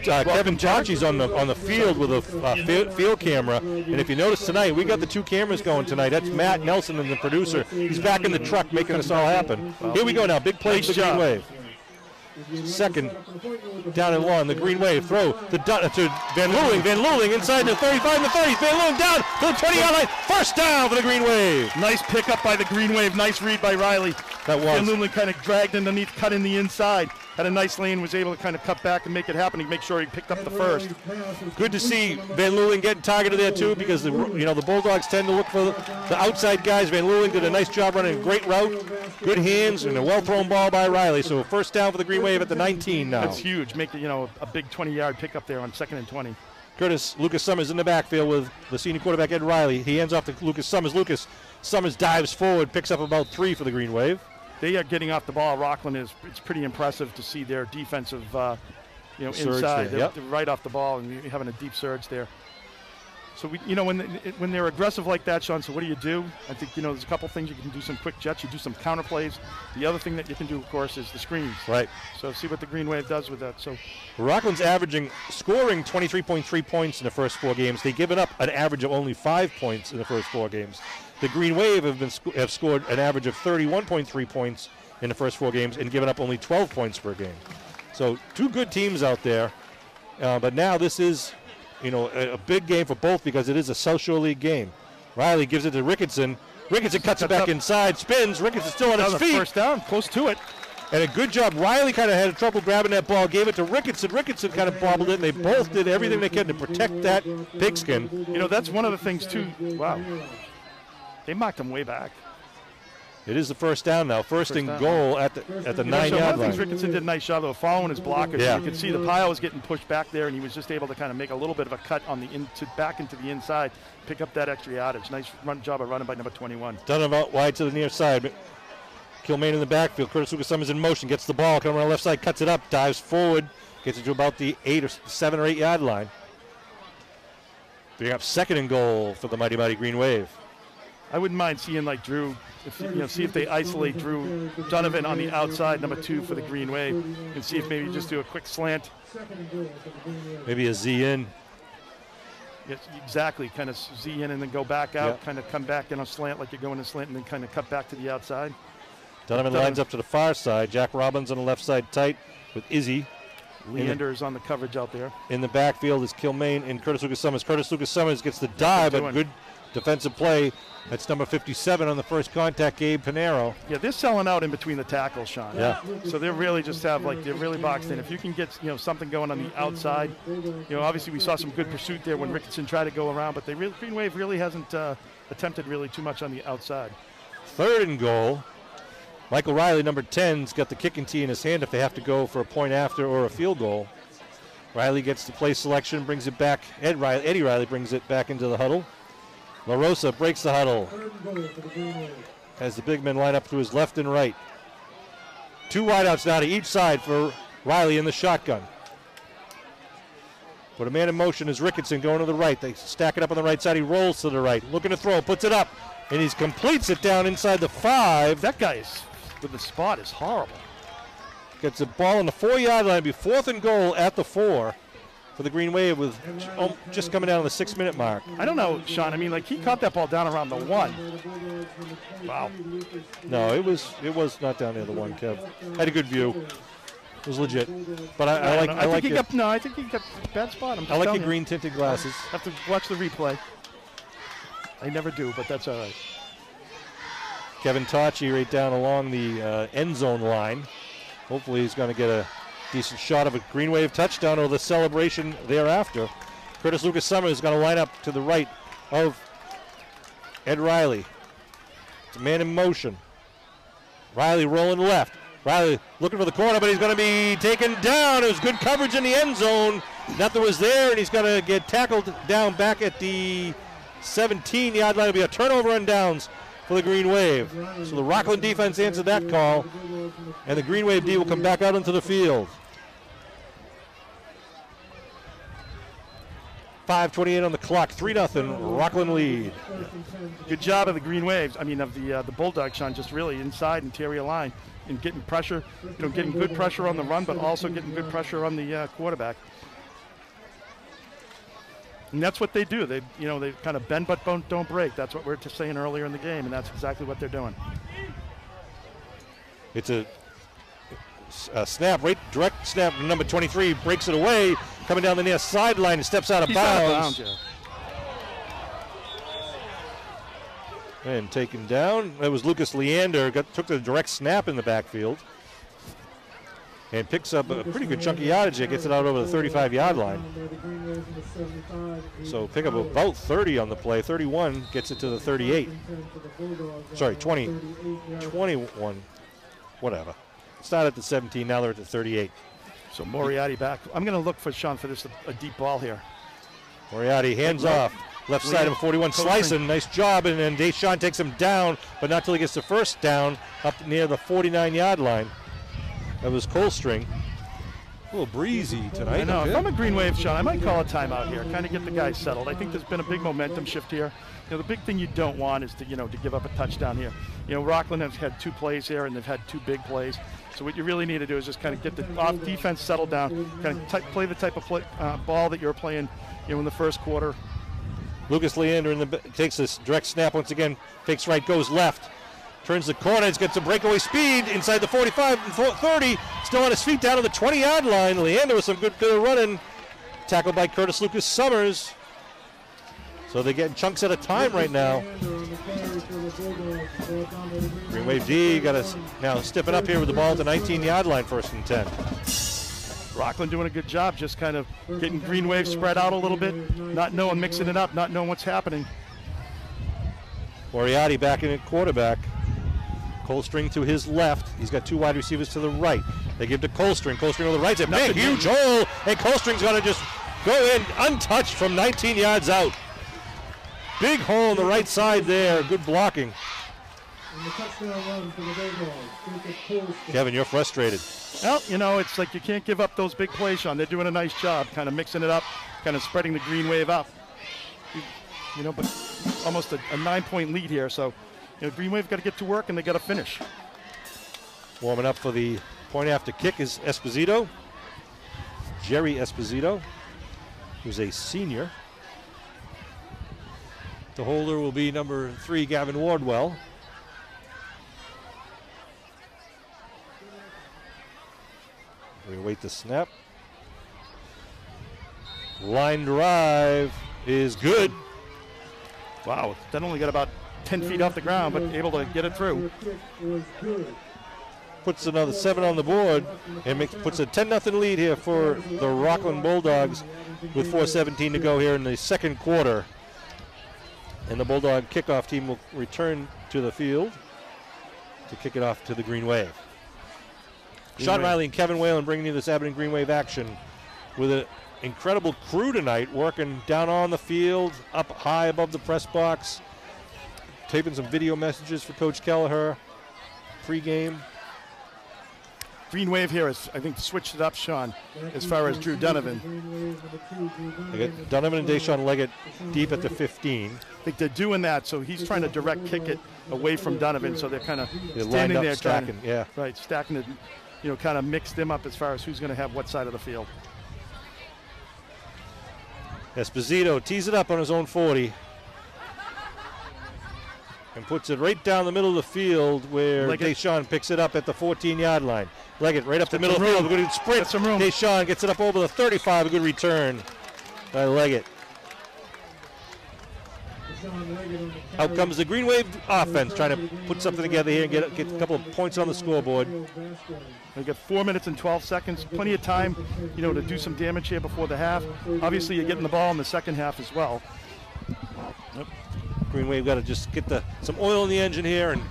Speaker 7: Kevin Tocci's on the field with a field camera, and if you notice tonight, we got the 2 cameras going tonight. That's Matt Nelson and the producer. He's back in the truck making this all happen. Here we go now. Big play for the Green Wave. Second down and long. The Green Wave throw to Van Luling. Van Luling inside the 35 and the 30. Van Luling down to the 20-yard line. First down for the Green Wave.
Speaker 8: Nice pickup by the Green Wave. Nice read by Riley.
Speaker 7: That was.
Speaker 8: Van Luling kind of dragged underneath, cut in the inside. Had a nice lane, was able to kind of cut back and make it happen. He make sure he picked up the first.
Speaker 7: Good to see Van Luling getting targeted there too, because the Bulldogs tend to look for the outside guys. Van Luling did a nice job running a great route, good hands, and a well-thrown ball by Riley. So first down for the Green Wave at the 19 now.
Speaker 8: That's huge. Make it, a big 20-yard pickup there on 2nd and 20.
Speaker 7: Lucas Summers in the backfield with the senior quarterback Ed Riley. He hands off to Lucas Summers. Lucas Summers dives forward, picks up about 3 for the Green Wave.
Speaker 8: They are getting off the ball. Rockland it's pretty impressive to see their defensive, inside.
Speaker 7: There, yep.
Speaker 8: They're right off the ball and you're having a deep surge there. So when they're aggressive like that, Sean. So what do? I think there's a couple things you can do. Some quick jets. You do some counter plays. The other thing that you can do, of course, is the screens.
Speaker 7: Right.
Speaker 8: So see what the Green Wave does with that. So
Speaker 7: Rockland's scoring 23.3 points in the first 4 games. They've given up an average of only 5 points in the first 4 games. The Green Wave have scored an average of 31.3 points in the first 4 games and given up only 12 points per game. So 2 good teams out there. But now this is, a big game for both because it is a South Shore League game. Riley gives it to Ricketson. Ricketson cuts it back inside, spins. Ricketson's still on his feet.
Speaker 8: First down, close to it.
Speaker 7: And a good job. Riley kind of had trouble grabbing that ball, gave it to Ricketson. Ricketson kind of bobbled it, and they both did everything they can to protect that pigskin.
Speaker 8: That's one of the things, too. Wow. They marked him way back.
Speaker 7: It is the first down now. First and goal at the 9-yard line.
Speaker 8: Ricketson did a nice job, though, following his blockers.
Speaker 7: Yeah.
Speaker 8: You could see the pile was getting pushed back there, and he was just able to kind of make a little bit of a cut on back into the inside, pick up that extra yardage. Nice job of running by number 21.
Speaker 7: Done about wide to the near side. Kilmaine in the backfield. Curtis Lucas Summers in motion. Gets the ball. Coming on the left side. Cuts it up. Dives forward. Gets it to about the 7 or 8 yard line. Bring up 2nd and goal for the mighty Green Wave.
Speaker 8: I wouldn't mind seeing Drew, see if they isolate Drew Donovan on the outside, number 2 for the Green Wave, and see if maybe just do a quick slant.
Speaker 7: Maybe a Z in.
Speaker 8: Yes, exactly. Kind of Z in and then go back out. Kind of come back in a slant like you're going to slant, and then kind of cut back to the outside.
Speaker 7: Donovan lines up to the far side. Jack Robbins on the left side tight with Izzy.
Speaker 8: Leander is on the coverage out there.
Speaker 7: In the backfield is Kilmaine and Curtis Lucas Summers. Curtis Lucas Summers gets the dive, but good defensive play. That's number 57 on the first contact, Gabe Pinero.
Speaker 8: Yeah, they're selling out in between the tackles, Sean.
Speaker 7: Yeah.
Speaker 8: So they really just have, they're really boxed in. If you can get, something going on the outside, obviously we saw some good pursuit there when Ricketson tried to go around, but Green Wave really hasn't attempted really too much on the outside.
Speaker 7: 3rd and goal. Michael Riley, number 10's got the kicking tee in his hand if they have to go for a point after or a field goal. Riley gets the play selection, brings it back. Eddie Riley brings it back into the huddle. La Rosa breaks the huddle as the big men line up to his left and right. 2 wideouts now to each side for Riley in the shotgun. Put a man in motion is Ricketson going to the right. They stack it up on the right side. He rolls to the right, looking to throw, puts it up, and he completes it down inside the 5.
Speaker 8: That guy with the spot is horrible.
Speaker 7: Gets the ball on the 4-yard line. Be 4th and goal at the 4. for the Green Wave with just coming down to the 6-minute mark.
Speaker 8: I don't know, Sean. I mean, like, he caught that ball down around the 1. Wow.
Speaker 7: No, it was not down near the 1, Kev. Had a good view. It was legit. But I think he got a bad spot. I like your green tinted glasses.
Speaker 8: Have to watch the replay. I never do, but that's all right.
Speaker 7: Kevin Tachi right down along the end zone line. Hopefully he's going to get a decent shot of a Green Wave touchdown or the celebration thereafter. Curtis Lucas Summers is going to line up to the right of Ed Riley. It's a man in motion. Riley rolling left. Riley looking for the corner, but he's going to be taken down. It was good coverage in the end zone. Nothing was there, and he's going to get tackled down back at the 17-yard line. It'll be a turnover and downs for the Green Wave. So the Rockland defense answered that call, and the Green Wave D will come back out into the field. 5:28 on the clock, 3-0, Rockland lead.
Speaker 8: Good job of the Green Waves. I mean, of the Bulldogs, Sean, just really inside interior line and getting pressure, getting good pressure on the run, but also getting good pressure on the quarterback. And that's what they do. They kind of bend but don't break. That's what we were saying earlier in the game, and that's exactly what they're doing.
Speaker 7: It's a snap, direct snap. Number 23 breaks it away, coming down the near sideline and steps out of bounds. And taken down. That was Lucas Leander. Took the direct snap in the backfield and picks up a pretty good chunk of yardage. It gets it out over the 35-yard line. So pick up about 30 on the play. 31 gets it to the 38. Sorry, 20, 21, whatever. Start at the 17, now they're at the 38.
Speaker 8: So Moriarty back. I'm going to look for Sean for this a deep ball here.
Speaker 7: Moriarty hands off. Left side of 41, slicing. Nice job, and then Deshaun takes him down, but not till he gets the first down up near the 49-yard line. That was Colstring. A little breezy tonight.
Speaker 8: I know. If I'm a Green Wave, Sean, I might call a timeout here, kind of get the guys settled. I think there's been a big momentum shift here. The big thing you don't want is to give up a touchdown here. Rockland has had 2 plays here, and they've had 2 big plays. So what you really need to do is just kind of get the off defense settled down, kind of play the type of ball that you're playing, in the first quarter.
Speaker 7: Lucas Leander takes this direct snap once again, fakes right, goes left, turns the corner, gets a breakaway speed inside the 45 and 30, still on his feet down to the 20-yard line. Leander with some good running, tackled by Curtis Lucas Summers. So they're getting chunks at a time right now. Green Wave D got us now stepping up here with the ball at the 19-yard line, 1st and 10.
Speaker 8: Rockland doing a good job, just kind of getting Green Wave spread out a little bit, not knowing, mixing it up, not knowing what's happening.
Speaker 7: Moriarty back in at quarterback. Colstring to his left. He's got 2 wide receivers to the right. They give to Colstring. Colstring on the right. It's a big, huge hole, and Colstring's going to just go in untouched from 19 yards out. Big hole on the right side there. Good blocking. Kevin, you're frustrated.
Speaker 8: Well, it's like you can't give up those big plays, Sean. They're doing a nice job, kind of mixing it up, kind of spreading the Green Wave up. But almost a 9-point lead here. So, Green Wave got to get to work, and they got to finish.
Speaker 7: Warming up for the point after kick is Esposito. Jerry Esposito, who's a senior. The holder will be number 3, Gavin Wardwell. We wait the snap. Line drive is good.
Speaker 8: Wow, that only got about 10 feet off the ground, but able to get it through.
Speaker 7: Puts another 7 on the board and puts a 10-0 lead here for the Rockland Bulldogs with 4:17 to go here in the second quarter. And the Bulldog kickoff team will return to the field to kick it off to the Green Wave. Sean Riley and Kevin Whalen bringing you this Abington Green Wave action with an incredible crew tonight, working down on the field, up high above the press box, taping some video messages for Coach Kelleher pre-game.
Speaker 8: Green Wave here has, I think, switched it up, Sean, as far as Drew Donovan.
Speaker 7: They got Donovan and Deshaun Leggett deep at the 15.
Speaker 8: I think they're doing that, so he's trying to direct kick it away from Donovan, so they're kind of
Speaker 7: standing there
Speaker 8: stacking,
Speaker 7: right,
Speaker 8: stacking it, kind of mix them up as far as who's going to have what side of the field.
Speaker 7: Esposito tees it up on his own 40 and puts it right down the middle of the field where Deshawn picks it up at the 14-yard line. Leggett right up the middle of the field. A good sprint. Deshawn gets it up over the 35. A good return by Leggett. Out comes the Green Wave offense, trying to put something together here and get a couple of points on the scoreboard.
Speaker 8: We've got 4 minutes and 12 seconds, plenty of time, to do some damage here before the half. Obviously, you're getting the ball in the second half as well.
Speaker 7: Yep. Green Wave got to just get some oil in the engine here and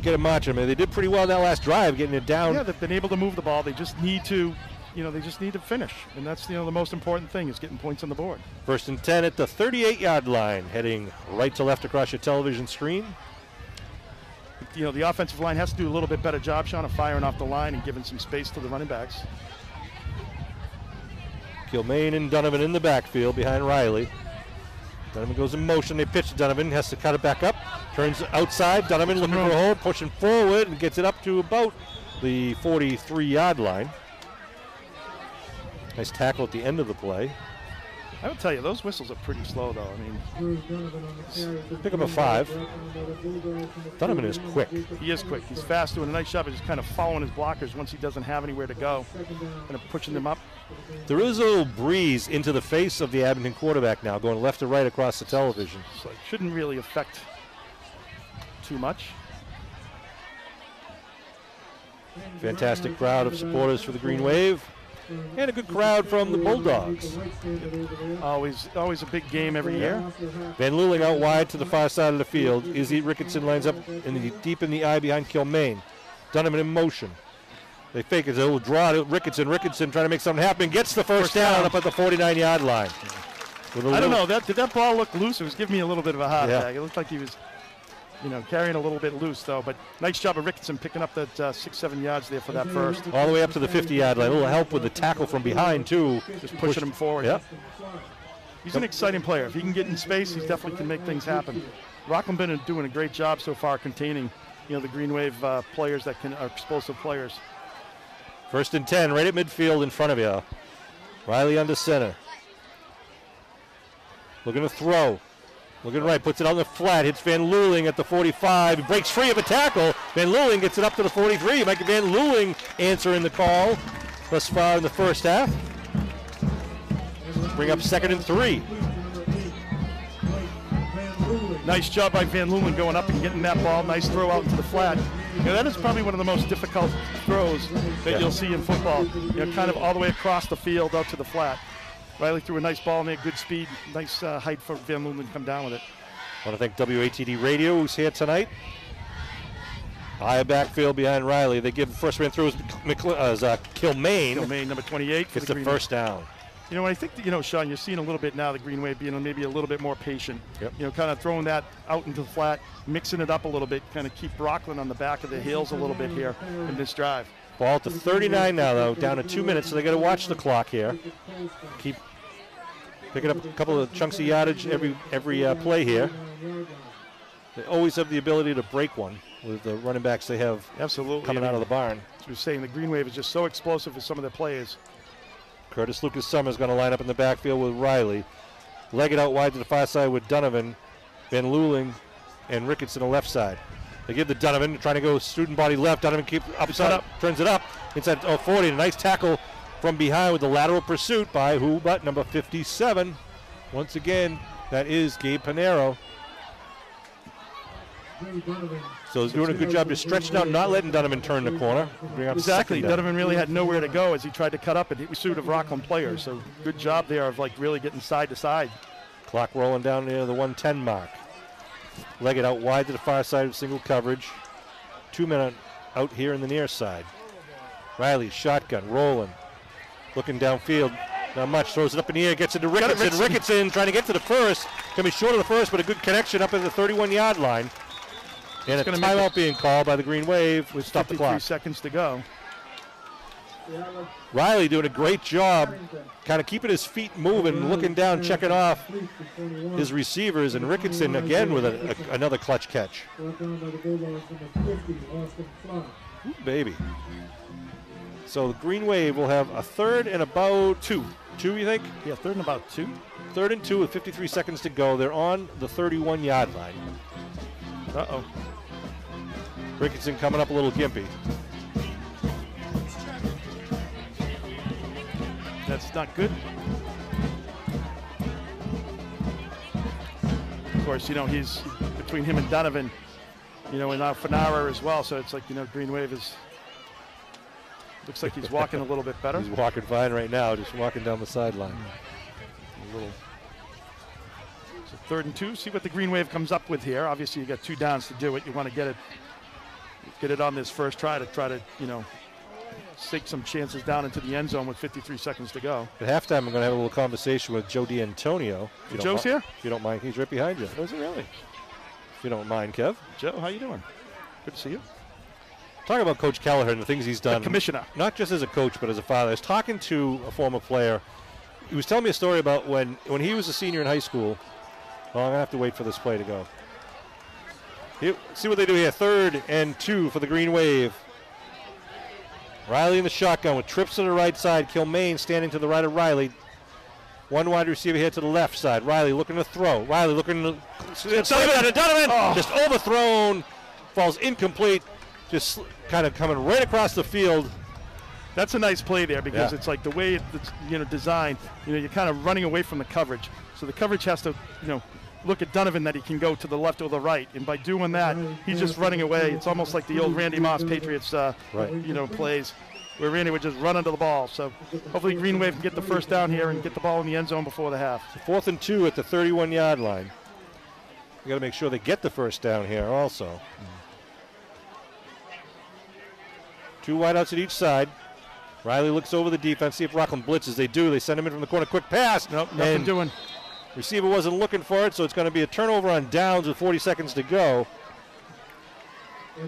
Speaker 7: get it marching. I mean, they did pretty well that last drive, getting it down.
Speaker 8: Yeah, they've been able to move the ball. They just need to. They just need to finish, and that's the most important thing is getting points on the board.
Speaker 7: 1st and 10 at the 38-yard line, heading right to left across your television screen.
Speaker 8: The offensive line has to do a little bit better job, Sean, of firing off the line and giving some space to the running backs.
Speaker 7: Kilmaine and Donovan in the backfield behind Riley. Donovan goes in motion. They pitch to Donovan, has to cut it back up. Turns outside. Donovan looking for a hole, pushing forward, and gets it up to about the 43-yard line. Nice tackle at the end of the play.
Speaker 8: I would tell you, those whistles are pretty slow, though. I
Speaker 7: mean, pick up a 5. Donovan is quick.
Speaker 8: He is quick. He's fast, doing a nice job of just kind of following his blockers once he doesn't have anywhere to go, kind of pushing them up.
Speaker 7: There is a little breeze into the face of the Abington quarterback now, going left to right across the television.
Speaker 8: So it shouldn't really affect too much.
Speaker 7: Fantastic crowd of supporters for the Green Wave. And a good crowd from the Bulldogs.
Speaker 8: Always a big game every year.
Speaker 7: Van Luling out wide to the far side of the field. Izzy Ricketson lines up deep in the eye behind Kilmaine. Donovan in motion. They fake it. They'll draw to Ricketson. Ricketson trying to make something happen. Gets the first down up at the 49-yard line.
Speaker 8: I don't know. Did that ball look loose? It was giving me a little bit of a heart attack. It looked like he was carrying a little bit loose, though. But nice job of Ricketson picking up that 6-7 yards there for that first.
Speaker 7: All the way up to the 50-yard line. A little help with the tackle from behind, too.
Speaker 8: Just pushing him forward.
Speaker 7: Yep.
Speaker 8: He's an exciting player. If he can get in space, he definitely can make things happen. Rockland been doing a great job so far containing, the Green Wave players that are explosive players.
Speaker 7: 1st and 10, right at midfield in front of you. Riley under center. Looking to throw. Looking right, puts it on the flat, hits Van Luling at the 45. He breaks free of a tackle. Van Luling gets it up to the 43. Mike Van Luling answering the call thus far in the first half. Bring up 2nd and 3.
Speaker 8: Nice job by Van Luling going up and getting that ball. Nice throw out into the flat. That is probably one of the most difficult throws that you'll see in football. Kind of all the way across the field out to the flat. Riley threw a nice ball in there, good speed, nice height for Van Luling to come down with it.
Speaker 7: I want to thank WATD Radio, who's here tonight. High backfield behind Riley. They give the first man through Kilmaine.
Speaker 8: Kilmaine, number 28.
Speaker 7: Gets the first down.
Speaker 8: I think that, Sean, you're seeing a little bit now the Green Wave being maybe a little bit more patient.
Speaker 7: Yep.
Speaker 8: Kind of throwing that out into the flat, mixing it up a little bit, kind of keep Rockland on the back of their heels a little bit here in this drive.
Speaker 7: Ball to 39 now, though, down to 2 minutes, so they got to watch the clock here. Keep picking up a couple of chunks of yardage every play here. They always have the ability to break one with the running backs they have coming out of the barn.
Speaker 8: As we were saying, the Green Wave is just so explosive with some of their players.
Speaker 7: Curtis Lucas Summers going to line up in the backfield with Riley. Leg it out wide to the far side with Donovan, Van Luling, and Ricketson on the left side. They give the Donovan, trying to go student body left. Donovan keeps upside up, turns it up inside 40. A nice tackle from behind with the lateral pursuit by who but number 57. Once again, that is Gabe Panero. So he's doing a good job just stretching out, not letting Donovan turn the corner.
Speaker 8: Exactly. Donovan really had nowhere to go as he tried to cut up and hit pursuit of Rockland players. So good job there of really getting side to side.
Speaker 7: Clock rolling down near the 1:10 mark. Leg it out wide to the far side of single coverage. 2 men out here in the near side. Riley, shotgun, rolling. Looking downfield. Not much. Throws it up in the air. Gets it to Ricketson. Ricketson trying to get to the first. Going to be short of the first, but a good connection up at the 31-yard line. And a timeout being called by the Green Wave. We'll stop the clock.
Speaker 8: 3 seconds to go.
Speaker 7: Riley doing a great job kind of keeping his feet moving, looking down, checking off his receivers, and Ricketson again with another clutch catch. Ooh, baby. So the Green Wave will have a third and about 2. 2, you think?
Speaker 8: Yeah, third and about 2.
Speaker 7: 3rd and 2 with 53 seconds to go. They're on the 31-yard line.
Speaker 8: Uh-oh.
Speaker 7: Rickinson coming up a little gimpy.
Speaker 8: That's not good. Of course, he's between him and Donovan, and now Fanara as well. So it's like, Green Wave looks like he's walking a little bit better.
Speaker 7: He's walking fine right now, just walking down the sideline.
Speaker 8: So 3rd and 2. See what the Green Wave comes up with here. Obviously, you got 2 downs to do it. You want to get it on this first try to take some chances down into the end zone with 53 seconds to go.
Speaker 7: At halftime, I'm going to have a little conversation with Joe D'Antonio.
Speaker 8: Joe's here?
Speaker 7: If you don't mind, he's right behind you.
Speaker 8: Oh, is he really?
Speaker 7: If you don't mind, Kev.
Speaker 8: Joe, how you doing? Good to see you.
Speaker 7: Talking about Coach Kelleher and the things he's done.
Speaker 8: The commissioner. Not
Speaker 7: just as a coach, but as a father. I was talking to a former player. He was telling me a story about when he was a senior in high school. Well, I'm going to have to wait for this play to go. See what they do here. 3rd and 2 for the Green Wave. Riley in the shotgun with trips to the right side. Kilmaine standing to the right of Riley. One wide receiver here to the left side. Riley looking to throw. Riley looking to... Donovan! Just overthrown. Falls incomplete. Just kind of coming right across the field.
Speaker 8: That's a nice play there because it's like the way it's designed. You're kind of running away from the coverage. So the coverage has to look at Donovan that he can go to the left or the right. And by doing that, he's just running away. It's almost like the old Randy Moss Patriots plays where Randy would just run into the ball. So hopefully Green Wave can get the first down here and get the ball in the end zone before the half.
Speaker 7: 4th and 2 at the 31-yard line. You got to make sure they get the first down here also. 2 wideouts at each side. Riley looks over the defense, see if Rockland blitzes. They do. They send him in from the corner. Quick pass.
Speaker 8: Nope, nothing doing.
Speaker 7: Receiver wasn't looking for it, so it's going to be a turnover on downs with 40 seconds to go.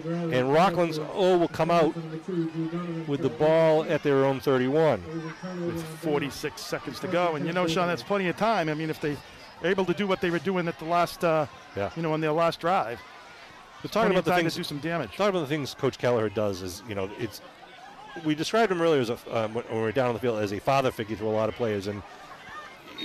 Speaker 7: And Rockland's will come out with the ball at their own 31.
Speaker 8: With 46 seconds to go. And Sean, that's plenty of time. I mean, if they are able to do what they were doing at the last, on their last drive.
Speaker 7: But talking about the things
Speaker 8: to do some damage.
Speaker 7: Talking about the things Coach Kelleher does is, we described him earlier as when we were down on the field as a father figure to a lot of players, and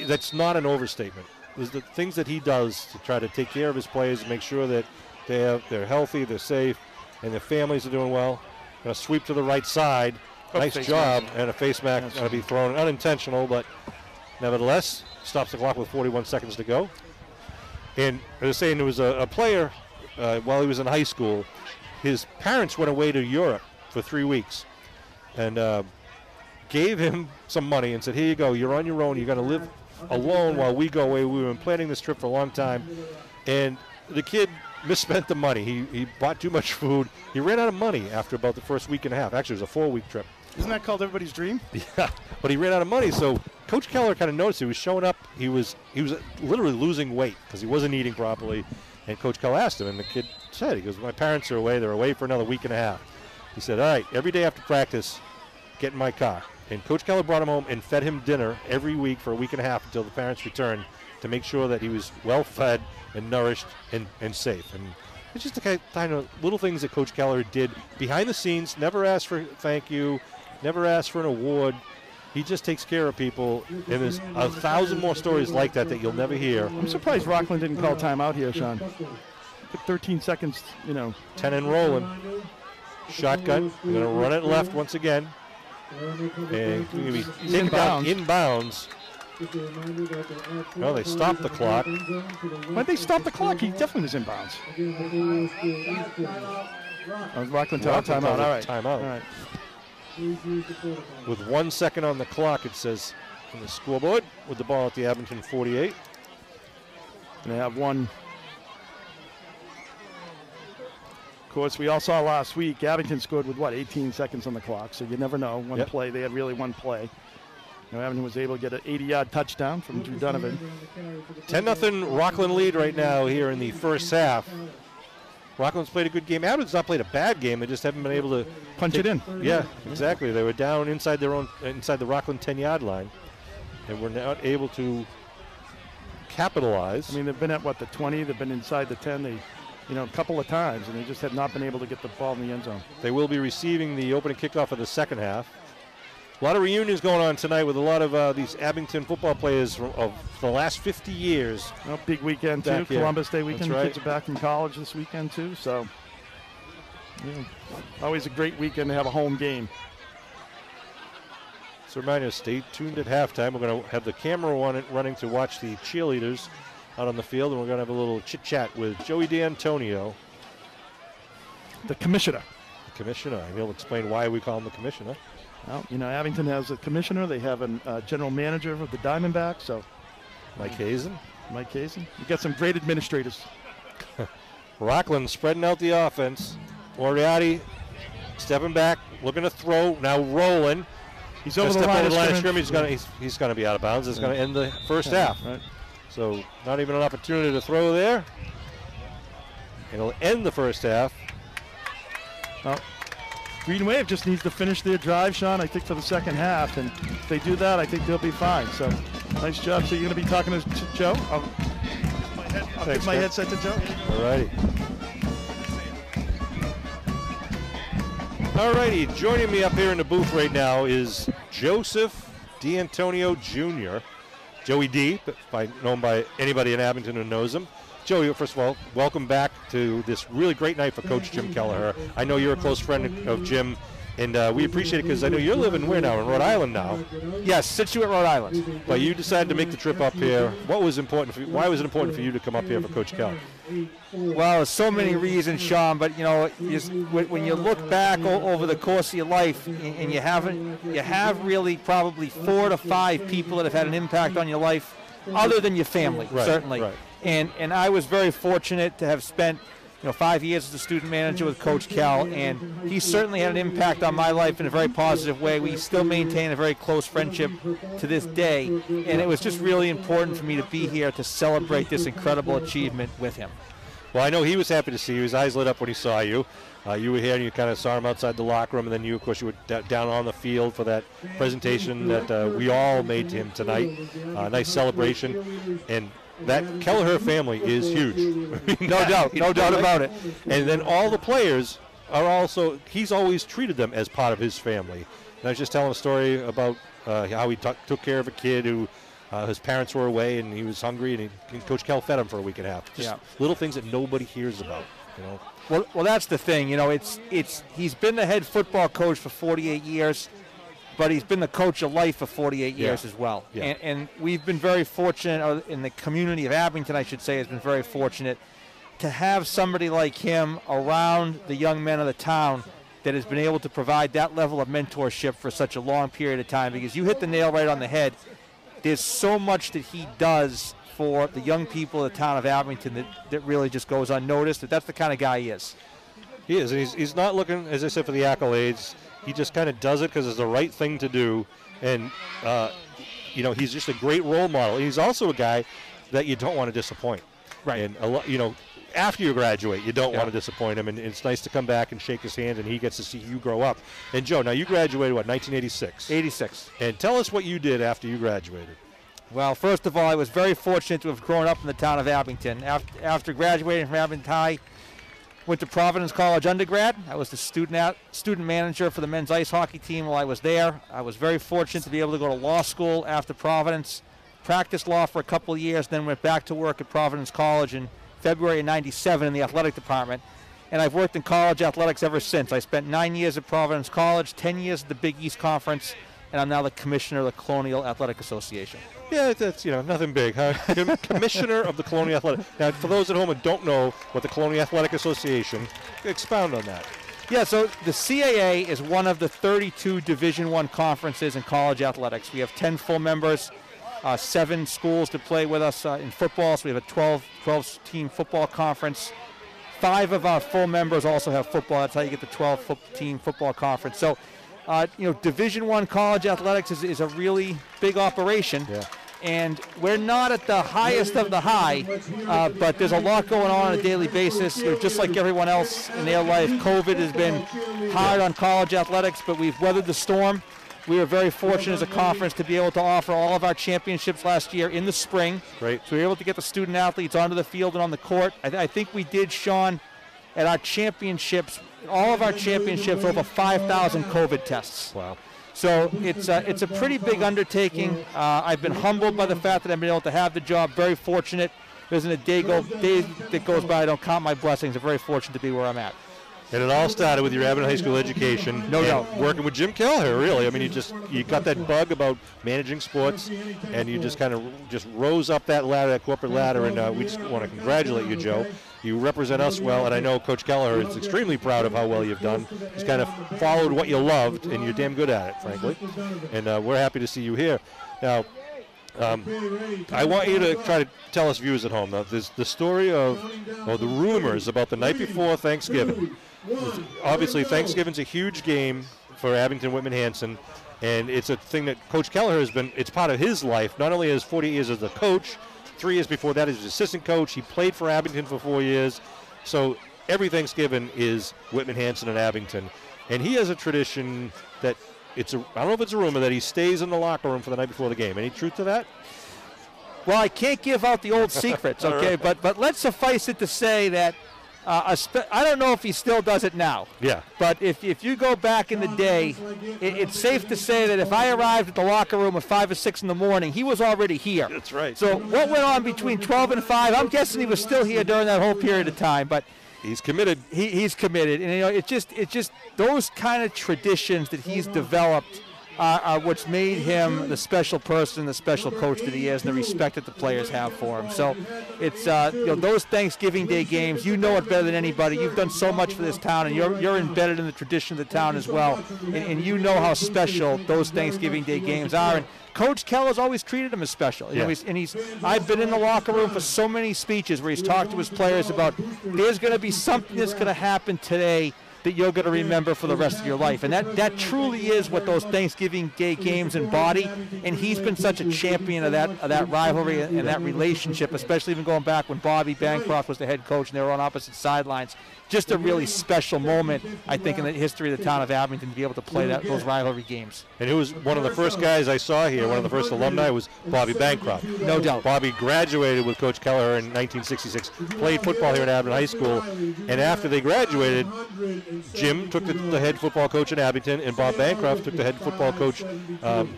Speaker 7: that's not an overstatement. There's the things that he does to try to take care of his players, make sure that they're healthy, they're safe, and their families are doing well. Going to sweep to the right side. Nice job, and a face mask going to be thrown, unintentional, but nevertheless stops the clock with 41 seconds to go. And as I was saying, there was a player while he was in high school. His parents went away to Europe for 3 weeks and gave him some money and said, here you go, you're on your own, you're going to live alone while we go away. We've been planning this trip for a long time. And the kid misspent the money. He bought too much food. He ran out of money after about the first week and a half. Actually, it was a 4-week trip.
Speaker 8: Isn't that called everybody's dream?
Speaker 7: Yeah, but he ran out of money. So Coach Kelleher kind of noticed he was showing up. He was literally losing weight because he wasn't eating properly. And Coach Kelleher asked him, and the kid said, he goes, my parents are away. They're away for another week and a half. He said, all right, every day after practice, get in my car. And Coach Kelleher brought him home and fed him dinner every week for a week and a half until the parents returned to make sure that he was well fed and nourished and safe. And it's just the kind of little things that Coach Kelleher did behind the scenes, never asked for thank you, never asked for an award. He just takes care of people, and there's 1,000 more stories like that you'll never hear.
Speaker 8: I'm surprised Rockland didn't call timeout here, Sean. Took 13 seconds,
Speaker 7: 10 and rolling. Shotgun. We're going to run it left once again. And we're going to be taken down inbounds. Well, they stopped the clock.
Speaker 8: Why'd they stop the clock? He definitely was inbounds. Rockland timeout. All right.
Speaker 7: Timeout.
Speaker 8: All right.
Speaker 7: With 1 second on the clock, it says on the scoreboard, with the ball at the Abington 48.
Speaker 8: And they have one. Of course, we all saw last week, Abington scored with, 18 seconds on the clock, so you never know. One play, they had really one play. Abington was able to get an 80-yard touchdown from Drew Donovan.
Speaker 7: 10-0 Rockland lead right now here in the first half. Rockland's played a good game. Abington's not played a bad game. They just haven't been able to
Speaker 8: punch it in.
Speaker 7: Yeah, exactly. They were down inside the Rockland 10-yard line, and were not able to capitalize.
Speaker 8: I mean, they've been at the 20. They've been inside the 10. A couple of times, and they just have not been able to get the ball in the end zone.
Speaker 7: They will be receiving the opening kickoff of the second half. A lot of reunions going on tonight with a lot of these Abington football players of the last 50 years.
Speaker 8: Well, big weekend, too. Columbus Day weekend.
Speaker 7: That's right.
Speaker 8: Kids are back in college this weekend, too. So, always a great weekend to have a home game.
Speaker 7: So remind you, stay tuned at halftime. We're going to have the camera running to watch the cheerleaders out on the field, and we're going to have a little chit-chat with Joey D'Antonio,
Speaker 8: the commissioner.
Speaker 7: The commissioner, and he'll explain why we call him the commissioner.
Speaker 8: Well, Abington has a commissioner. They have a general manager of the Diamondbacks. So,
Speaker 7: Mike Hazen.
Speaker 8: You got some great administrators.
Speaker 7: Rockland spreading out the offense. Moriarty stepping back, looking to throw, now rolling.
Speaker 8: He's over the line of scrimmage.
Speaker 7: He's going to be out of bounds. It's going to end the first half.
Speaker 8: Right.
Speaker 7: So not even an opportunity to throw there. It'll end the first half.
Speaker 8: Well, Green Wave just needs to finish their drive, Sean, I think, for the second half. And if they do that, I think they'll be fine. So nice job. So you're going to be talking to Joe? I'll give my headset to Joe.
Speaker 7: All righty. All righty, joining me up here in the booth right now is Joseph D'Antonio Jr., Joey D, known by anybody in Abington who knows him. Joey, first of all, welcome back to this really great night for Coach Jim Kelleher. I know you're a close friend of Jim, and we appreciate it because I know you're living where now? In Rhode Island now.
Speaker 9: Yes, Situate, Rhode Island.
Speaker 7: But you decided to make the trip up here. What was important for you? Why was it important for you to come up here for Coach Kell?
Speaker 9: Well, there's so many reasons, Sean, but when you look back over the course of your life, and you have really probably 4 to 5 people that have had an impact on your life, other than your family, certainly.
Speaker 7: Right.
Speaker 9: And I was very fortunate to have spent 5 years as a student manager with Coach Kell, and he certainly had an impact on my life in a very positive way. We still maintain a very close friendship to this day, and it was just really important for me to be here to celebrate this incredible achievement with him.
Speaker 7: Well, I know he was happy to see you. His eyes lit up when he saw you. You were here, and you kind of saw him outside the locker room, and then of course, you were down on the field for that presentation that we all made to him tonight. Nice celebration, and that Kelleher family is huge.
Speaker 9: No doubt about it.
Speaker 7: And then all the players are also, he's always treated them as part of his family. And I was just telling a story about how he took care of a kid who his parents were away and he was hungry, and Coach Kell fed him for a week and a half. Just little things that nobody hears about,
Speaker 9: Well, that's the thing. He's been the head football coach for 48 years. But he's been the coach of life for 48 years as well.
Speaker 7: Yeah.
Speaker 9: And we've been very fortunate, in the community of Abington, I should say, has been very fortunate to have somebody like him around the young men of the town that has been able to provide that level of mentorship for such a long period of time. Because you hit the nail right on the head. There's so much that he does for the young people of the town of Abington that really just goes unnoticed. That's the kind of guy he is.
Speaker 7: He is, and he's not looking, as I said, for the accolades. He just kind of does it because it's the right thing to do, and he's just a great role model. He's also a guy that you don't want to disappoint.
Speaker 9: Right.
Speaker 7: And after you graduate, you don't want to disappoint him, and it's nice to come back and shake his hand, and he gets to see you grow up. And Joe, now you graduated 1986?
Speaker 9: 86.
Speaker 7: And tell us what you did after you graduated.
Speaker 9: Well, first of all, I was very fortunate to have grown up in the town of Abington. After graduating from Abington High, went to Providence College undergrad. I was the student manager for the men's ice hockey team while I was there. I was very fortunate to be able to go to law school after Providence, practiced law for a couple of years, then went back to work at Providence College in February of '97 in the athletic department. And I've worked in college athletics ever since. I spent 9 years at Providence College, 10 years at the Big East Conference, and I'm now the commissioner of the Colonial Athletic Association.
Speaker 7: Yeah, that's nothing big, huh? Commissioner of the Colonial Athletic. Now, for those at home who don't know what the Colonial Athletic Association, expound on that.
Speaker 9: Yeah, so the CAA is one of the 32 Division I conferences in college athletics. We have 10 full members, 7 schools to play with us in football, so we have a 12-team football conference. 5 of our full members also have football. That's how you get the 12-team football conference. So, Division I college athletics is a really big operation.
Speaker 7: Yeah.
Speaker 9: And we're not at the highest of the high, but there's a lot going on a daily basis. Just like everyone else in their life, COVID has been hard on college athletics, but we've weathered the storm. We were very fortunate as a conference to be able to offer all of our championships last year in the spring.
Speaker 7: Great.
Speaker 9: So we were able to get the student athletes onto the field and on the court. I think we did, Sean, at our championships, all of our championships, over 5,000 COVID tests.
Speaker 7: Wow.
Speaker 9: So it's a pretty big undertaking. I've been humbled by the fact that I've been able to have the job. Very fortunate. There isn't a day that goes by I don't count my blessings. I'm very fortunate to be where I'm at.
Speaker 7: And it all started with your Abington High School education.
Speaker 9: No doubt.
Speaker 7: Working with Jim Kelleher, really. I mean, you got that bug about managing sports, and you just kind of rose up that ladder, that corporate ladder, and we just want to congratulate you, Joe. You represent us well, and I know Coach Kelleher is extremely proud of how well you've done. He's kind of followed what you loved, and you're damn good at it, frankly. And we're happy to see you here. Now, I want you to try to tell us viewers at home. Now, there's the story of the rumors about the night before Thanksgiving. Obviously, Thanksgiving's a huge game for Abington Whitman Hanson, and it's a thing that Coach Kelleher has been, it's part of his life, not only as 40 years as a coach, 3 years before that as assistant coach. He played for Abington for 4 years. So every Thanksgiving is Whitman Hanson and Abington. And he has a tradition that I don't know if it's a rumor that he stays in the locker room for the night before the game. Any truth to that?
Speaker 9: Well, I can't give out the old secrets, okay? But let's suffice it to say that I don't know if he still does it now.
Speaker 7: Yeah.
Speaker 9: But if you go back in the day, it's safe to say that if I arrived at the locker room at 5 or 6 in the morning, he was already here.
Speaker 7: That's right.
Speaker 9: So what went on between 12 and 5, I'm guessing he was still here during that whole period of time. But
Speaker 7: he's committed.
Speaker 9: He's committed. And, it's just those kind of traditions that he's developed are what's made him the special person, the special coach that he is, and the respect that the players have for him. So it's those Thanksgiving Day games. You know it better than anybody. You've done so much for this town, and you're embedded in the tradition of the town as well. And you know how special those Thanksgiving Day games are. And Coach Keller's always treated him as special. I've been in the locker room for so many speeches where he's talked to his players about there's going to be something that's going to happen today that you're going to remember for the rest of your life. And that truly is what those Thanksgiving Day games embody. And he's been such a champion of that rivalry and that relationship, especially even going back when Bobby Bancroft was the head coach and they were on opposite sidelines. Just a really special moment, I think, in the history of the town of Abington to be able to play those rivalry games.
Speaker 7: And who was one of the first guys I saw here, one of the first alumni, was Bobby Bancroft.
Speaker 9: No doubt.
Speaker 7: Bobby graduated with Coach Kelleher in 1966, played football here at Abington High School, and after they graduated, Jim took the head football coach at Abington, and Bob Bancroft took the head football coach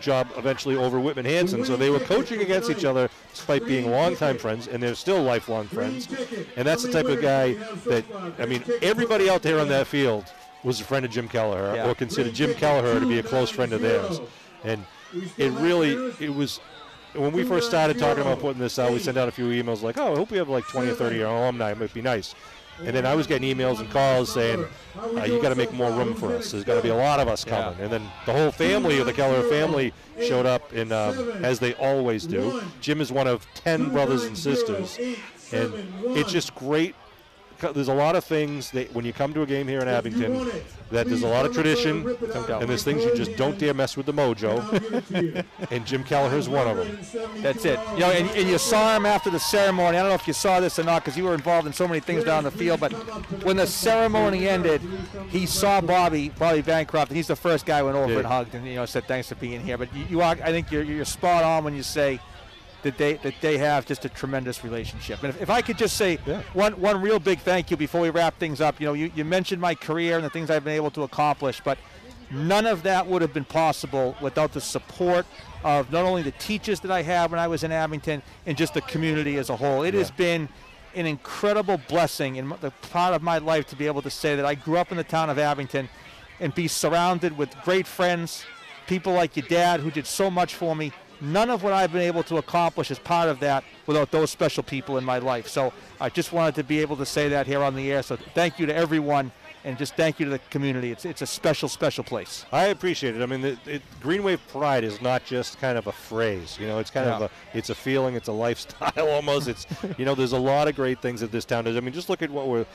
Speaker 7: job eventually over Whitman Hanson. So they were coaching against each other despite being longtime friends, and they're still lifelong friends. And that's the type of guy that, everybody out there on that field was a friend of Jim Kelleher, or considered Jim Kelleher to be a close friend of theirs. And it was, when we first started talking about putting this out, we sent out a few emails like, I hope we have like 20 or 30 alumni. It might be nice. And then I was getting emails and calls saying, you got to make more room for us. There's got to be a lot of us coming. And then the whole family of the Kelleher family showed up, and as they always do. Jim is one of 10 brothers and sisters. And it's just great. There's a lot of things that when you come to a game here in Abington, that there's a lot of tradition, and there's things you just don't dare mess with the mojo. And Jim Kelleher is one of them.
Speaker 9: That's it. And you saw him after the ceremony. I don't know if you saw this or not because you were involved in so many things down the field, but when the ceremony ended, he saw Bobby Bancroft, and he's the first guy who went over and hugged and said thanks for being here. But I think you're spot on when you say that they have just a tremendous relationship. And if I could just say one real big thank you before we wrap things up. You mentioned my career and the things I've been able to accomplish, but none of that would have been possible without the support of not only the teachers that I had when I was in Abington and just the community as a whole. It has been an incredible blessing in the part of my life to be able to say that I grew up in the town of Abington and be surrounded with great friends, people like your dad who did so much for me. None of what I've been able to accomplish is part of that without those special people in my life. So I just wanted to be able to say that here on the air. So thank you to everyone, and just thank you to the community. It's a special, special place.
Speaker 7: I appreciate it. Green Wave Pride is not just kind of a phrase. It's kind of it's a feeling. It's a lifestyle almost. It's there's a lot of great things that this town does. Just look at what